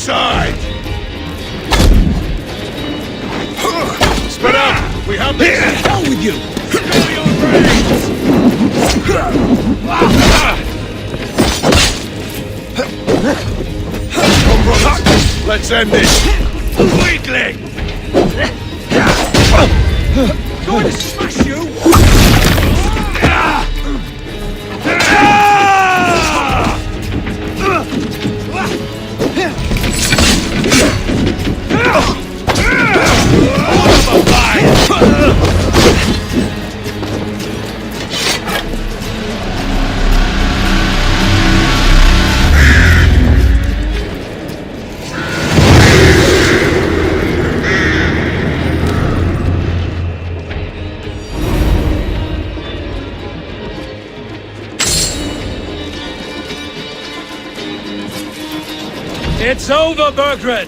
side! Spread out! We have this! Hell with you! Spare your brains! Come, brothers! Let's end this! Weakling! Going to smash you! It's over, Burgred!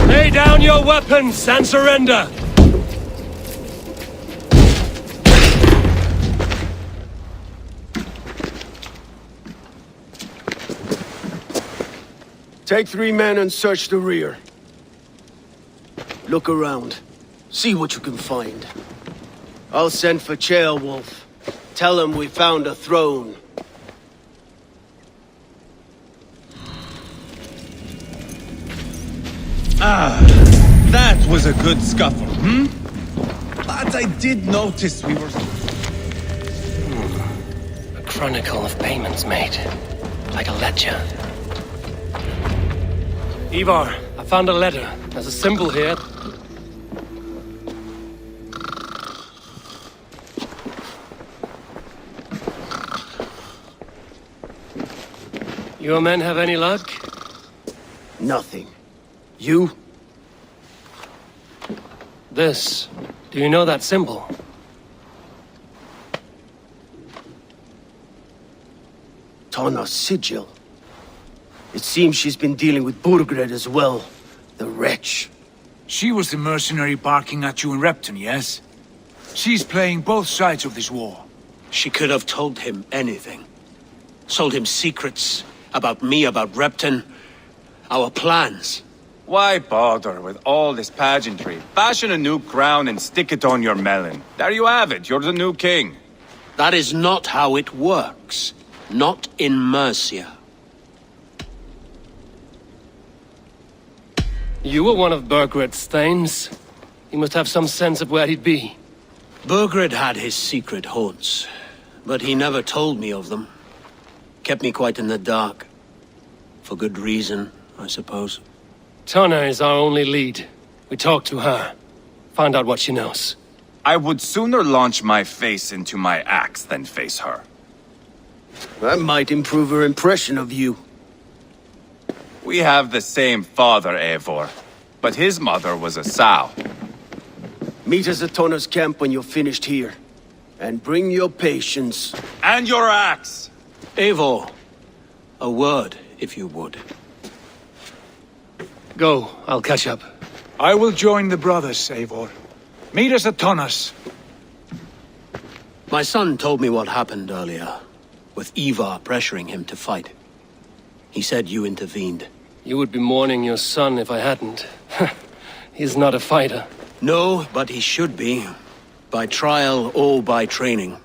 Lay down your weapons and surrender! Take 3 men and search the rear. Look around. See what you can find. I'll send for Ceolwulf. Tell him we found a throne. Ah, that was a good scuffle, hmm? But I did notice we were... A chronicle of payments made. Like a ledger. Eivor, I found a letter. There's a symbol here. Your men have any luck? Nothing. You? This. Do you know that symbol? Tana's sigil. It seems she's been dealing with Burgred as well. The wretch. She was the mercenary barking at you in Repton, yes? She's playing both sides of this war. She could have told him anything. Sold him secrets about me, about Repton, our plans. Why bother with all this pageantry? Fashion a new crown and stick it on your melon. There you have it, you're the new king. That is not how it works. Not in Mercia. You were one of Burgred's thanes. He must have some sense of where he'd be. Burgred had his secret haunts, but he never told me of them. Kept me quite in the dark. For good reason, I suppose. Tana is our only lead. We talk to her. Find out what she knows. I would sooner launch my face into my axe than face her. That might improve her impression of you. We have the same father, Eivor, but his mother was a sow. Meet us at Tana's camp when you're finished here. And bring your patience. And your axe! Eivor, a word, if you would. Go, I'll catch up. I will join the brothers, Eivor. Meet us at Tana's. My son told me what happened earlier, with Eivor pressuring him to fight. He said you intervened. You would be mourning your son if I hadn't. He's not a fighter. No, but he should be. By trial or by training.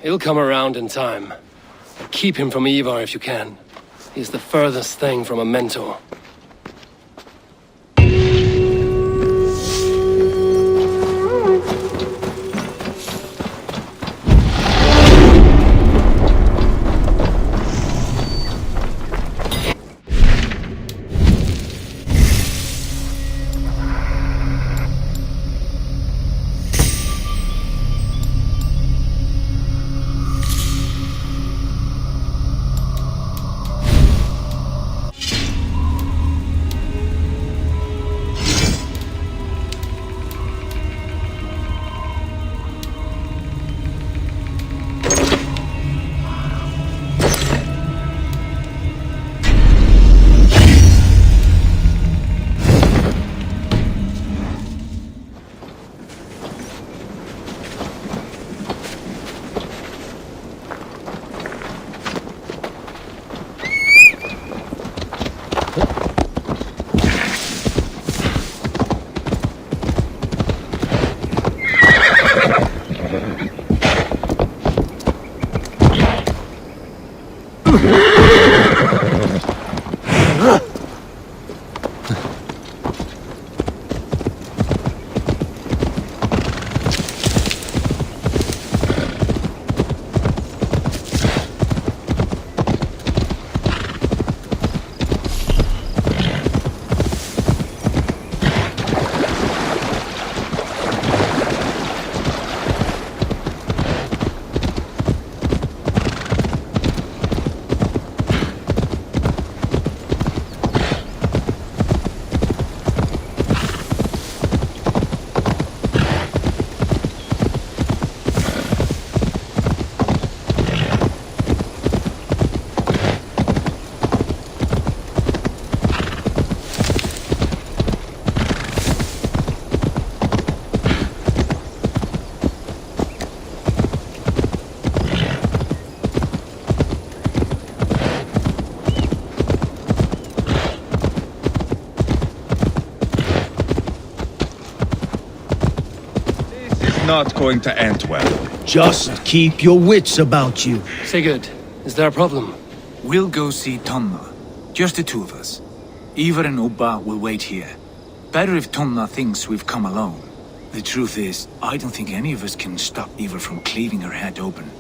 He'll come around in time. Keep him from Eivor if you can. He's the furthest thing from a mentor. Not going to end well. Just keep your wits about you. Sigurd, is there a problem? We'll go see Tonna. Just the two of us. Eivor and Ubba will wait here. Better if Tonna thinks we've come alone. The truth is, I don't think any of us can stop Eivor from cleaving her head open.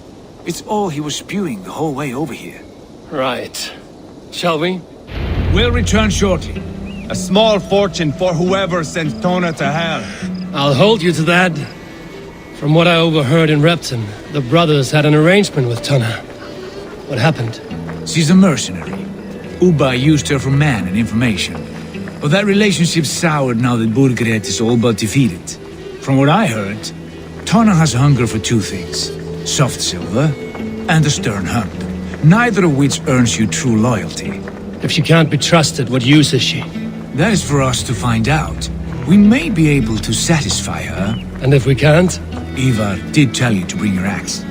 It's all he was spewing the whole way over here. Right. Shall we? We'll return shortly. A small fortune for whoever sends Tonna to hell. I'll hold you to that. From what I overheard in Repton, the brothers had an arrangement with Tonna. What happened? She's a mercenary. Ubba used her for man and information. But that relationship soured now that Burgred is all but defeated. From what I heard, Tonna has a hunger for two things. Soft silver and a stern hump. Neither of which earns you true loyalty. If she can't be trusted, what use is she? That is for us to find out. We may be able to satisfy her. And if we can't? Eivor did tell you to bring your axe.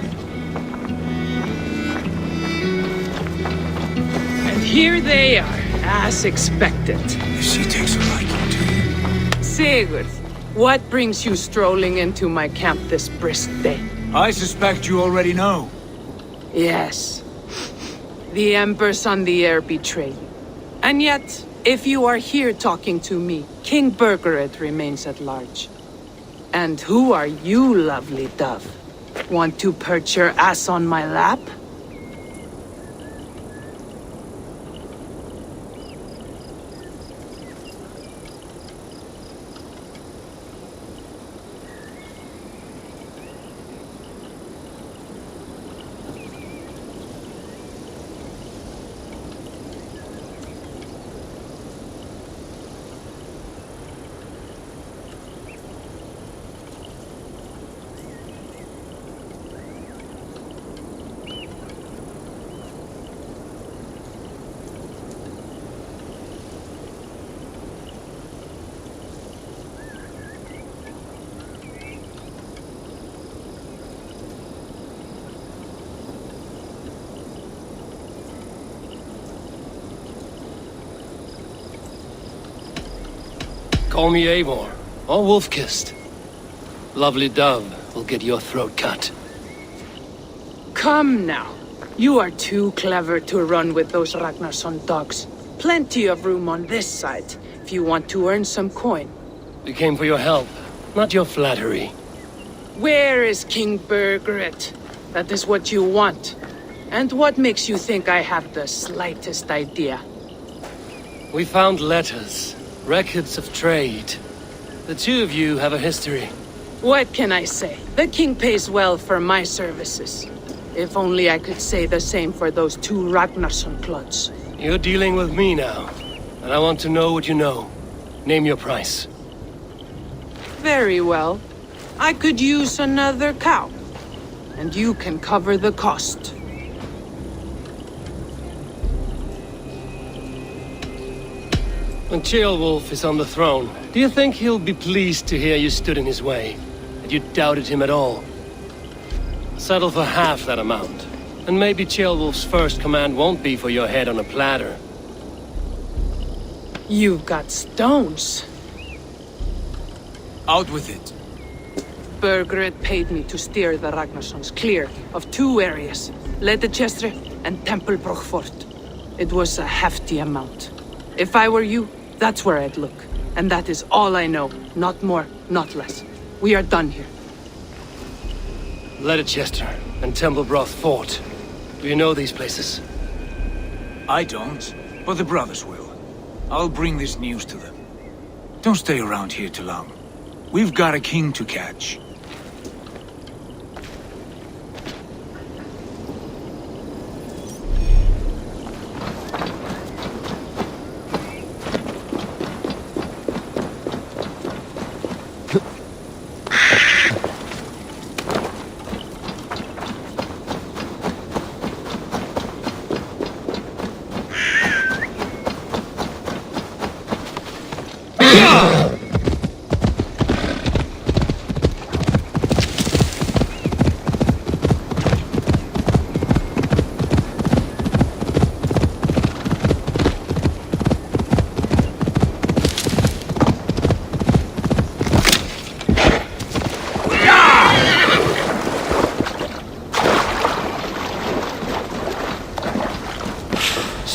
And here they are, as expected. If she takes a liking to you. Sigurd, what brings you strolling into my camp this brisk day? I suspect you already know. Yes. The Embers on the air betrayed you. And yet, if you are here talking to me, King Burgred remains at large. And who are you, lovely dove? Want to perch your ass on my lap? Call me Eivor, or Wolf-Kissed. Lovely dove will get your throat cut. Come now. You are too clever to run with those Ragnarsson dogs. Plenty of room on this side, if you want to earn some coin. We came for your help, not your flattery. Where is King Burgred? That is what you want. And what makes you think I have the slightest idea? We found letters, records of trade. The two of you have a history. What can I say? The king pays well for my services. If only I could say the same for those two Ragnarsson clods. You're dealing with me now, and I want to know what you know. Name your price. Very well. I could use another cow. And you can cover the cost. When Ceolwulf is on the throne, do you think he'll be pleased to hear you stood in his way? That you doubted him at all? Settle for half that amount. And maybe Ceolwulf's first command won't be for your head on a platter. You've got stones. Out with it. Burgred paid me to steer the Ragnarssons clear of two areas, Leicester and Tempelbroch Fort. It was a hefty amount. If I were you, that's where I'd look. And that is all I know. Not more, not less. We are done here. Leicester and Templebroth Fort. Do you know these places? I don't, but the brothers will. I'll bring this news to them. Don't stay around here too long. We've got a king to catch.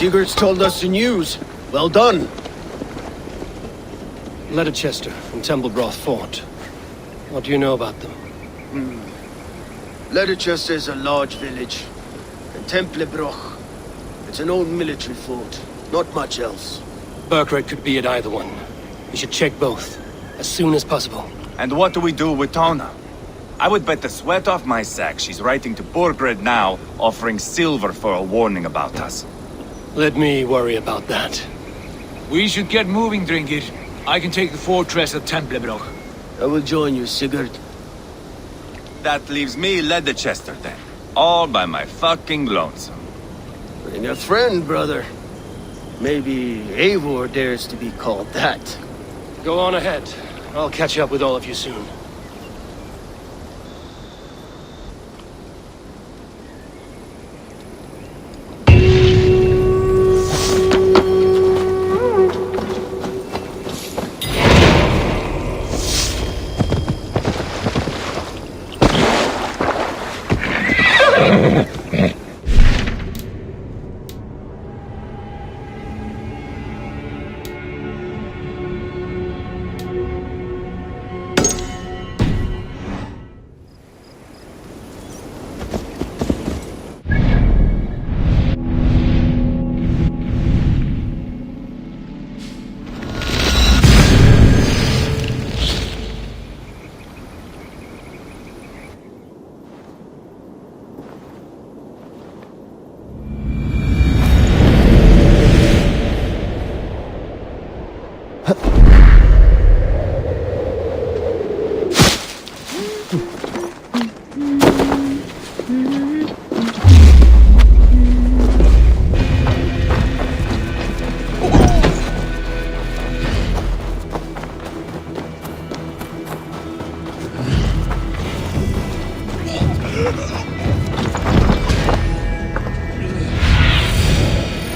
Sigurd's told us the news. Well done. Leicester and Templebroth Fort. What do you know about them? Leicester is a large village. And Templebroch, it's an old military fort. Not much else. Burkred could be at either one. We should check both, as soon as possible. And what do we do with Tona? I would bet the sweat off my sack she's writing to Burkred now, offering silver for a warning about us. Let me worry about that. We should get moving, Drinkit. I can take the fortress of Templebroch. I will join you, Sigurd. That leaves me Leicester then. All by my fucking lonesome. Bring a friend, brother. Maybe Eivor dares to be called that. Go on ahead. I'll catch up with all of you soon.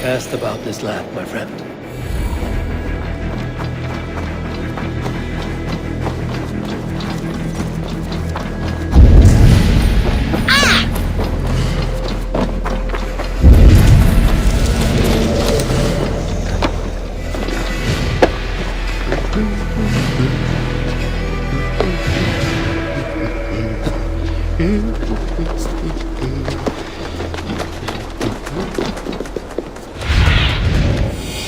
Asked about this lad, my friend.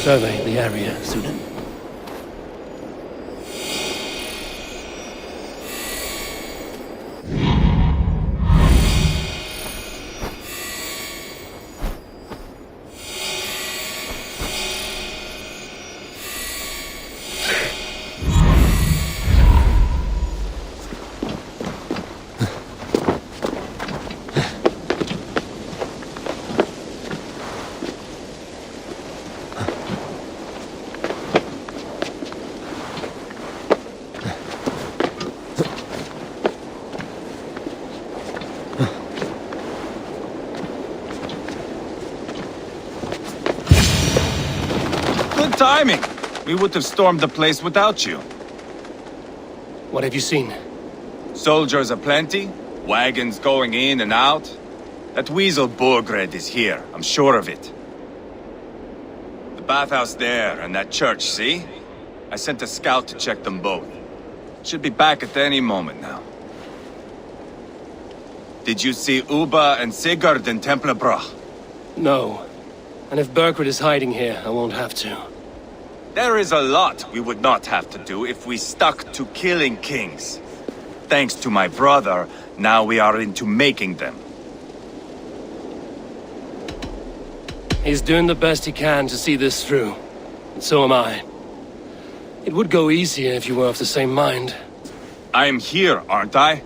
Survey the area, Sudan. Timing! We would have stormed the place without you. What have you seen? Soldiers aplenty, wagons going in and out. That weasel Borgred is here, I'm sure of it. The bathhouse there and that church, see? I sent a scout to check them both. Should be back at any moment now. Did you see Uba and Sigurd in Templebrach? No. And if Berkred is hiding here, I won't have to. There is a lot we would not have to do if we stuck to killing kings. Thanks to my brother, now we are into making them. He's doing the best he can to see this through. And so am I. It would go easier if you were of the same mind. I am here, aren't I?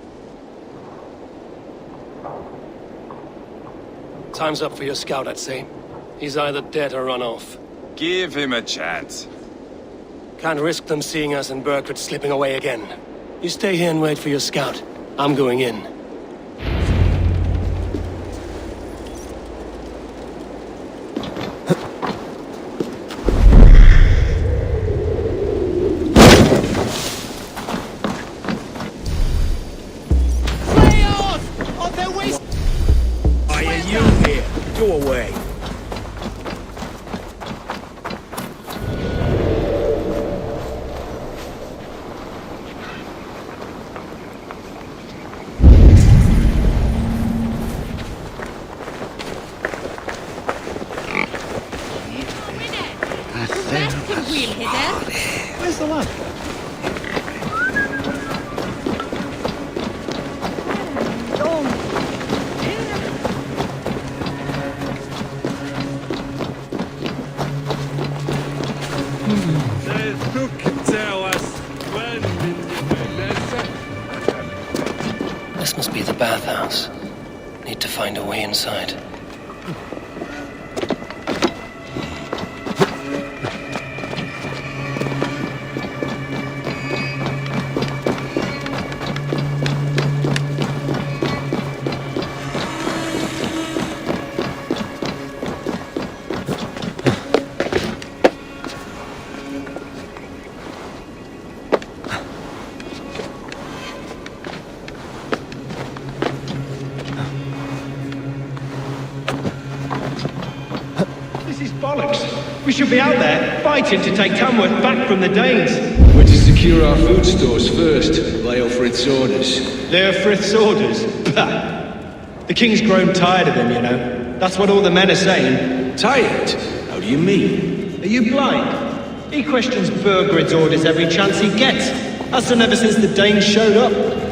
Time's up for your scout, I'd say. He's either dead or run off. Give him a chance. Can't risk them seeing us and Berkred slipping away again. You stay here and wait for your scout. I'm going in. Where's the lad? This must be the bathhouse. Need to find a way inside. We should be out there, fighting to take Tamworth back from the Danes. We're to secure our food stores first. Leofrith's orders. Leofrith's orders? Bah! The king's grown tired of him, you know. That's what all the men are saying. Tired? How do you mean? Are you blind? He questions Bergred's orders every chance he gets. Has done ever since the Danes showed up.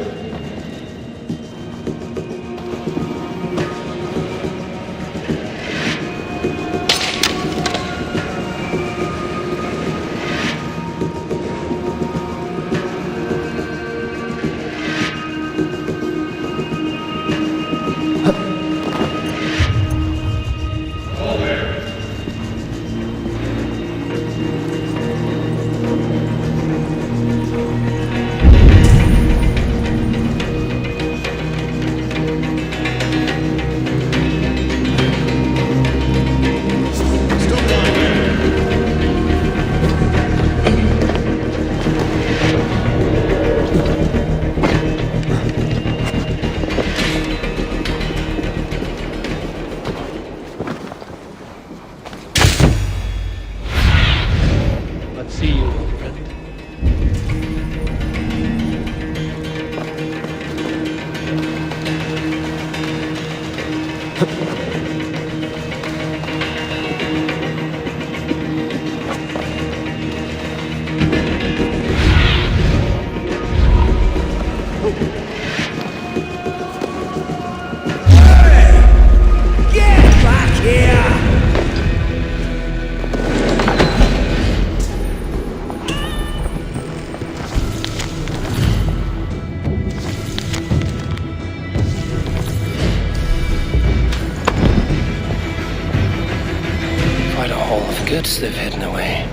Goods they've hidden away.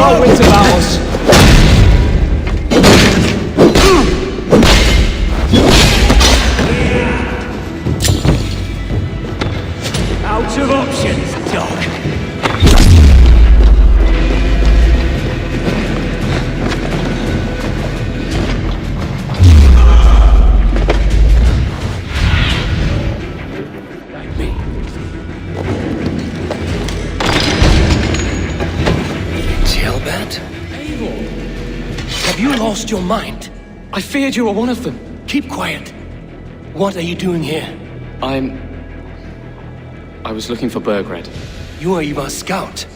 our winter battles. Out of options, dog. Eivor! Have you lost your mind? I feared you were one of them. Keep quiet. What are you doing here? I was looking for Burgred. You are Eivor's scout.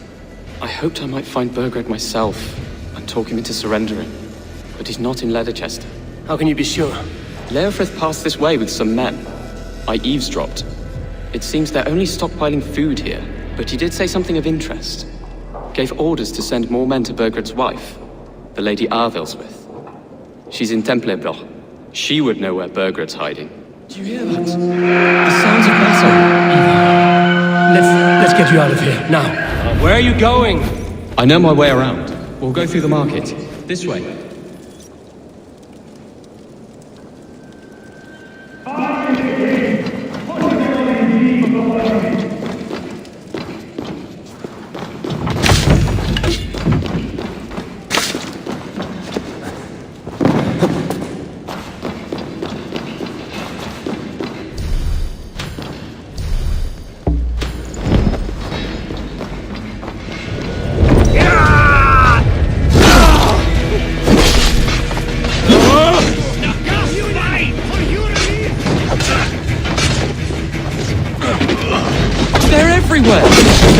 I hoped I might find Burgred myself and talk him into surrendering. But he's not in Leatherchester. How can you be sure? Leofrith passed this way with some men. I eavesdropped. It seems they're only stockpiling food here, but he did say something of interest. Gave orders to send more men to Burgred's wife, the Lady Arvilswith. She's in Templebroch. She would know where Burgred's hiding. Do you hear that? The sounds of battle. Let's get you out of here, now. Where are you going? I know my way around. We'll go through the market. This way.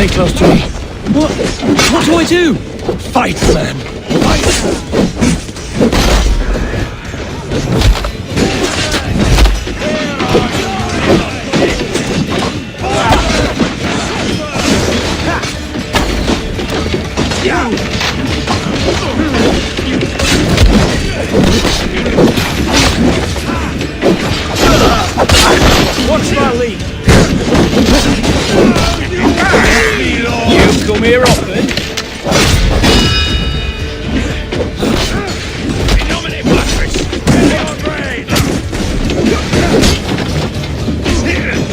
Stay close to me. What do I do? Fight, man. Fight. Watch my lead. You come here often?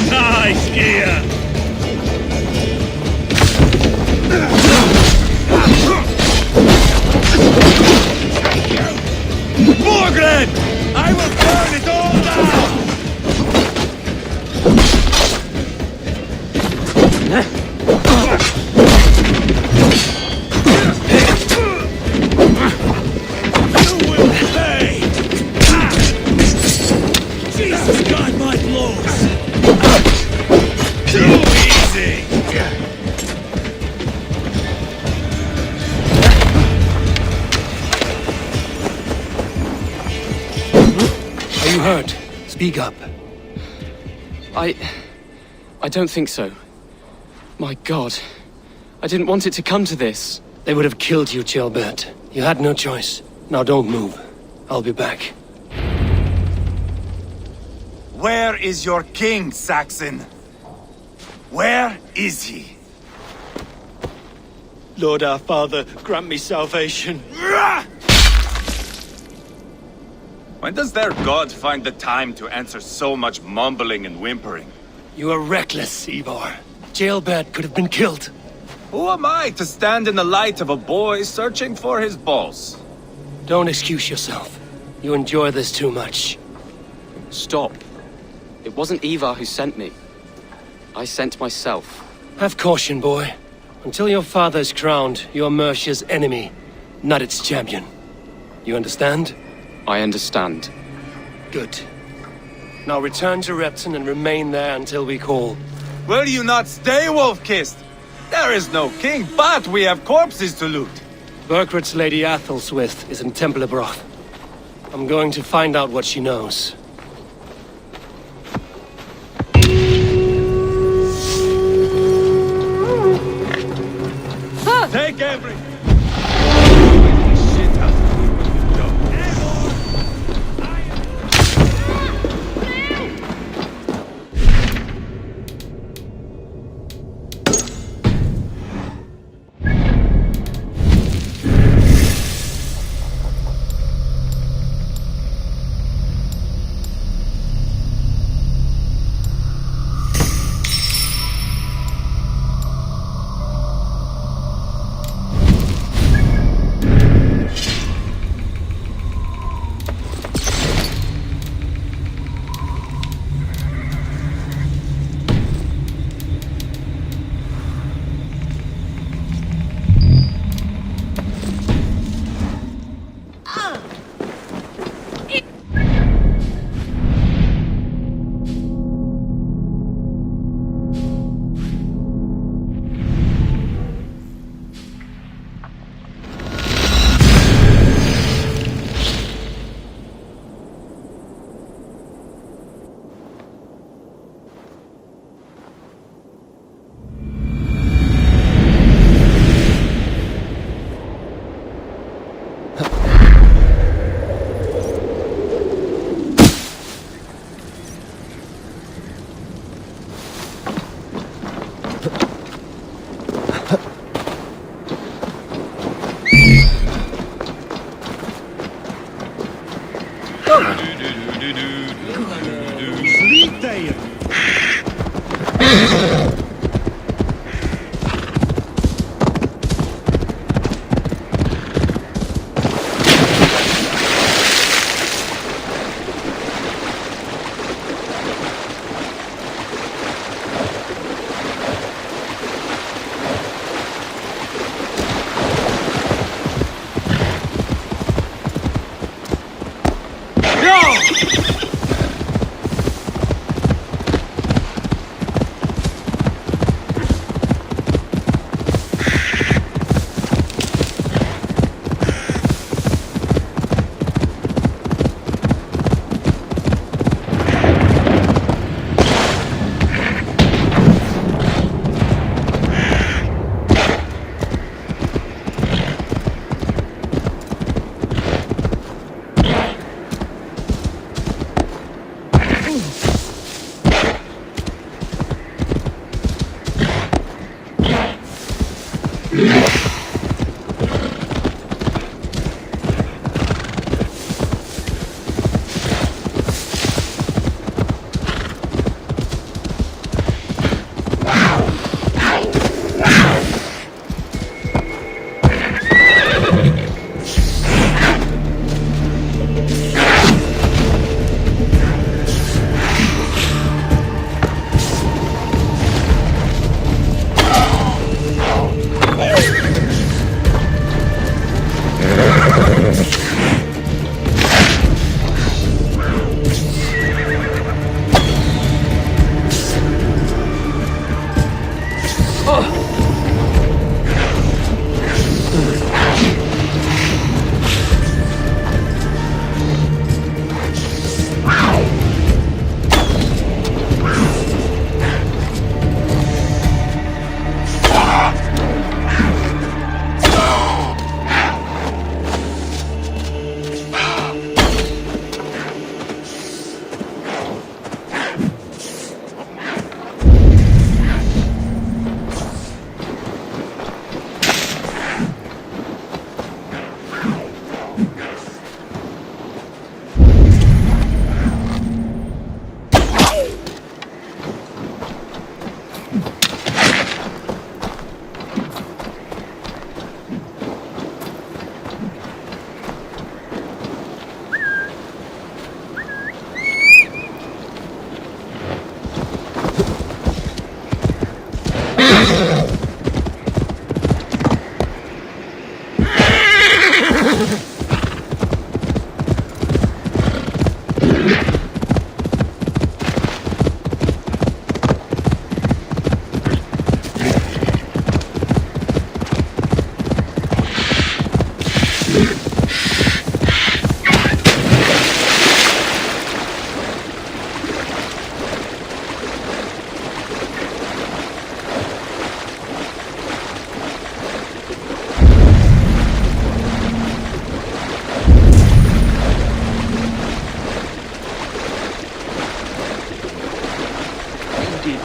Nice gear. Borgren! I will burn it all down! Hurt. Speak up. I don't think so. My God. I didn't want it to come to this. They would have killed you, Ceolbert. You had no choice. Now don't move. I'll be back. Where is your king, Saxon? Where is he? Lord our Father, grant me salvation. When does their god find the time to answer so much mumbling and whimpering? You are reckless, Eivor. Ceolbert could have been killed. Who am I to stand in the light of a boy searching for his balls? Don't excuse yourself. You enjoy this too much. Stop. It wasn't Eivor who sent me. I sent myself. Have caution, boy. Until your father is crowned, you're Mercia's enemy, not its champion. You understand? I understand. Good. Now return to Repton and remain there until we call. Will you not stay, Wolf-Kissed? There is no king, but we have corpses to loot. Burgred's Lady Athelstwith is in Templebroch. I'm going to find out what she knows. Take everything!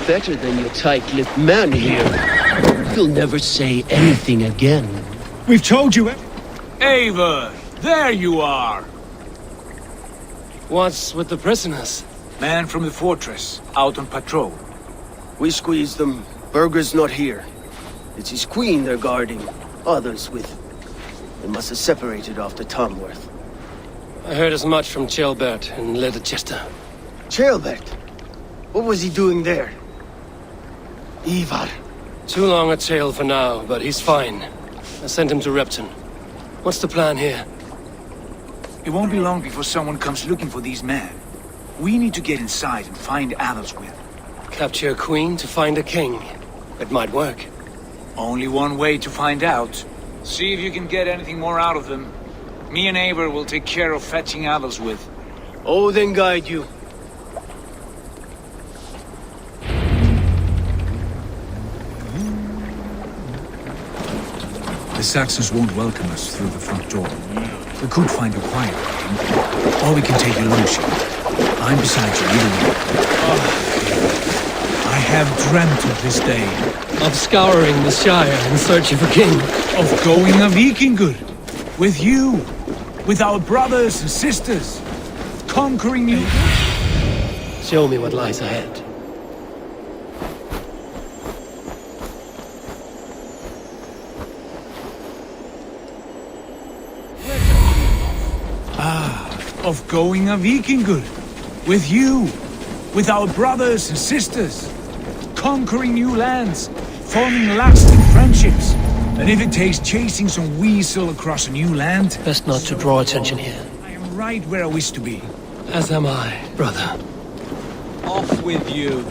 Better than your tight-lipped man here. You'll never say anything again. We've told you... Eivor, there you are! What's with the prisoners? Man from the fortress, out on patrol. We squeezed them. Berger's not here. It's his queen they're guarding. Others with... They must have separated after Tamworth. I heard as much from Ceolbert in Leicester. Ceolbert? What was he doing there? Eivor. Too long a tale for now, but he's fine. I sent him to Repton. What's the plan here? It won't be long before someone comes looking for these men. We need to get inside and find Adelswyn. Capture a queen to find a king. It might work. Only one way to find out. See if you can get anything more out of them. Me and Eivor will take care of fetching Adelswyn. Odin guide you. The Saxons won't welcome us through the front door. We could find a quiet way, or we can take a long shot. I'm beside you either way. I have dreamt of this day. Of scouring the Shire in search of a king. Of going a Vikingur. With you. With our brothers and sisters. Conquering you. Show me what lies ahead. Of going a Vikingur. With you. With our brothers and sisters. Conquering new lands. Forming lasting friendships. And if it takes chasing some weasel across a new land... Best not to draw attention here. I am right where I wish to be. As am I, brother. Off with you.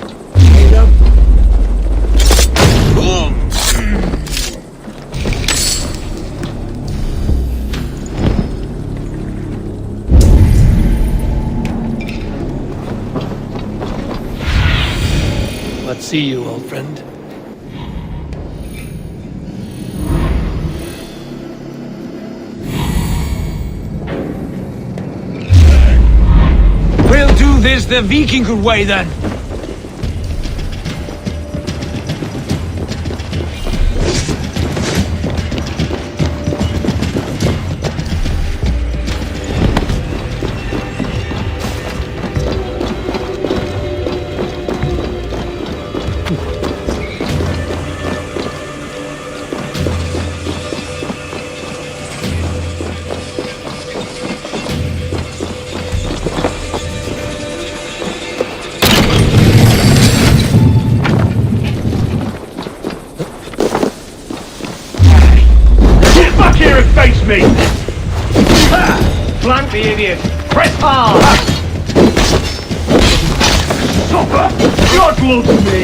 Let's see you, old friend. We'll do this the Vikingur way then. dare face me! Plant the idiot! Press hard! Stopper! You're close to me!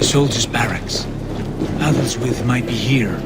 Soldiers' barracks. Adelswith might be here.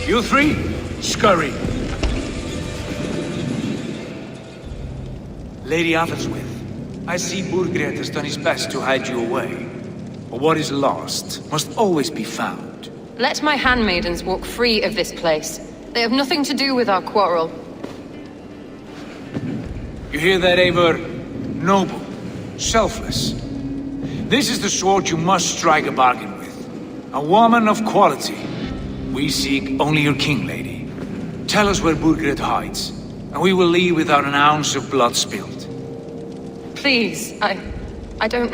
You three, scurry. Lady Atheldswith, I see Burgred has done his best to hide you away. But what is lost must always be found. Let my handmaidens walk free of this place. They have nothing to do with our quarrel. You hear that, Eivor? Noble, selfless. This is the sword you must strike a bargain with. A woman of quality. We seek only your king, lady. Tell us where Burgred hides, and we will leave without an ounce of blood spilled. Please, I don't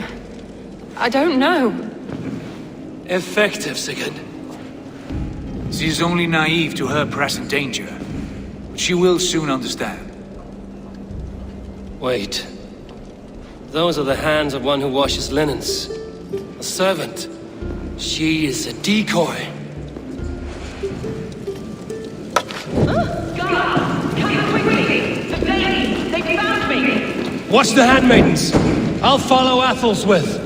know. Effective, Sigurd. She is only naive to her present danger, but she will soon understand. Wait. Those are the hands of one who washes linens. A servant. She is a decoy. Watch the handmaidens. I'll follow Atheldswith.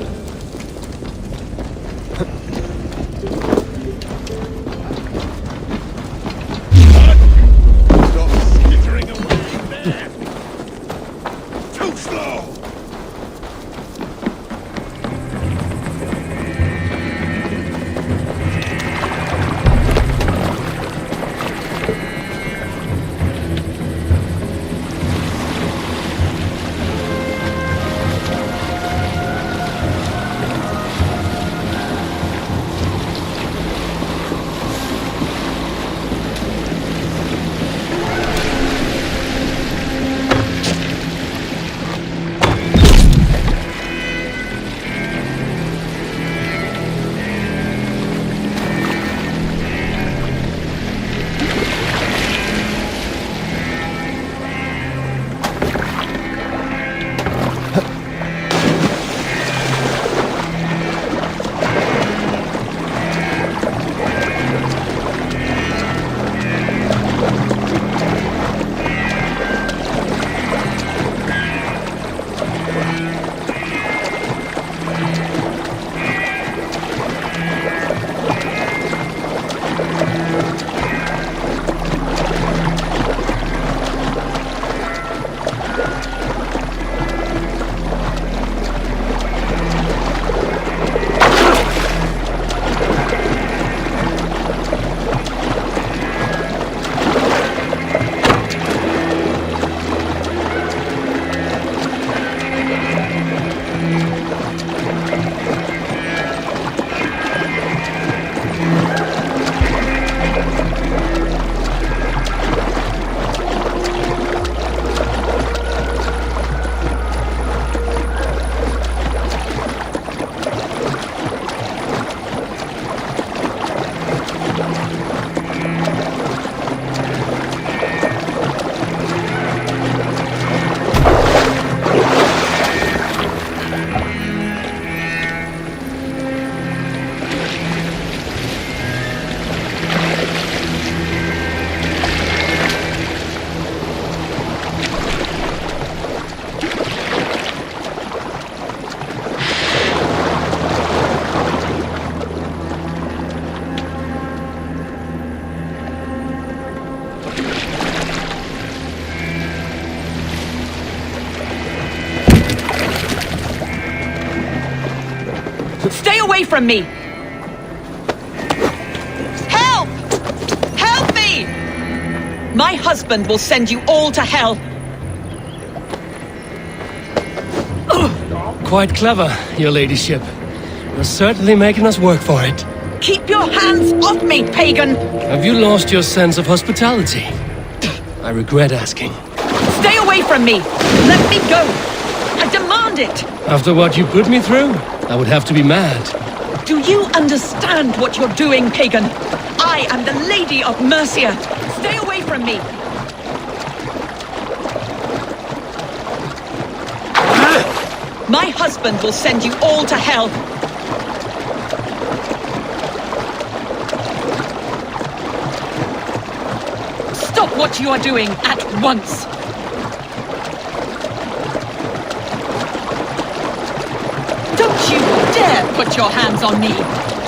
away from me! Help! Help me! My husband will send you all to hell. Quite clever, your ladyship. You're certainly making us work for it. Keep your hands off me, pagan! Have you lost your sense of hospitality? I regret asking. Stay away from me! Let me go! I demand it! After what you put me through, I would have to be mad. Do you understand what you're doing, pagan? I am the Lady of Mercia. Stay away from me! My husband will send you all to hell. Stop what you are doing at once. Don't you dare put your hands on me!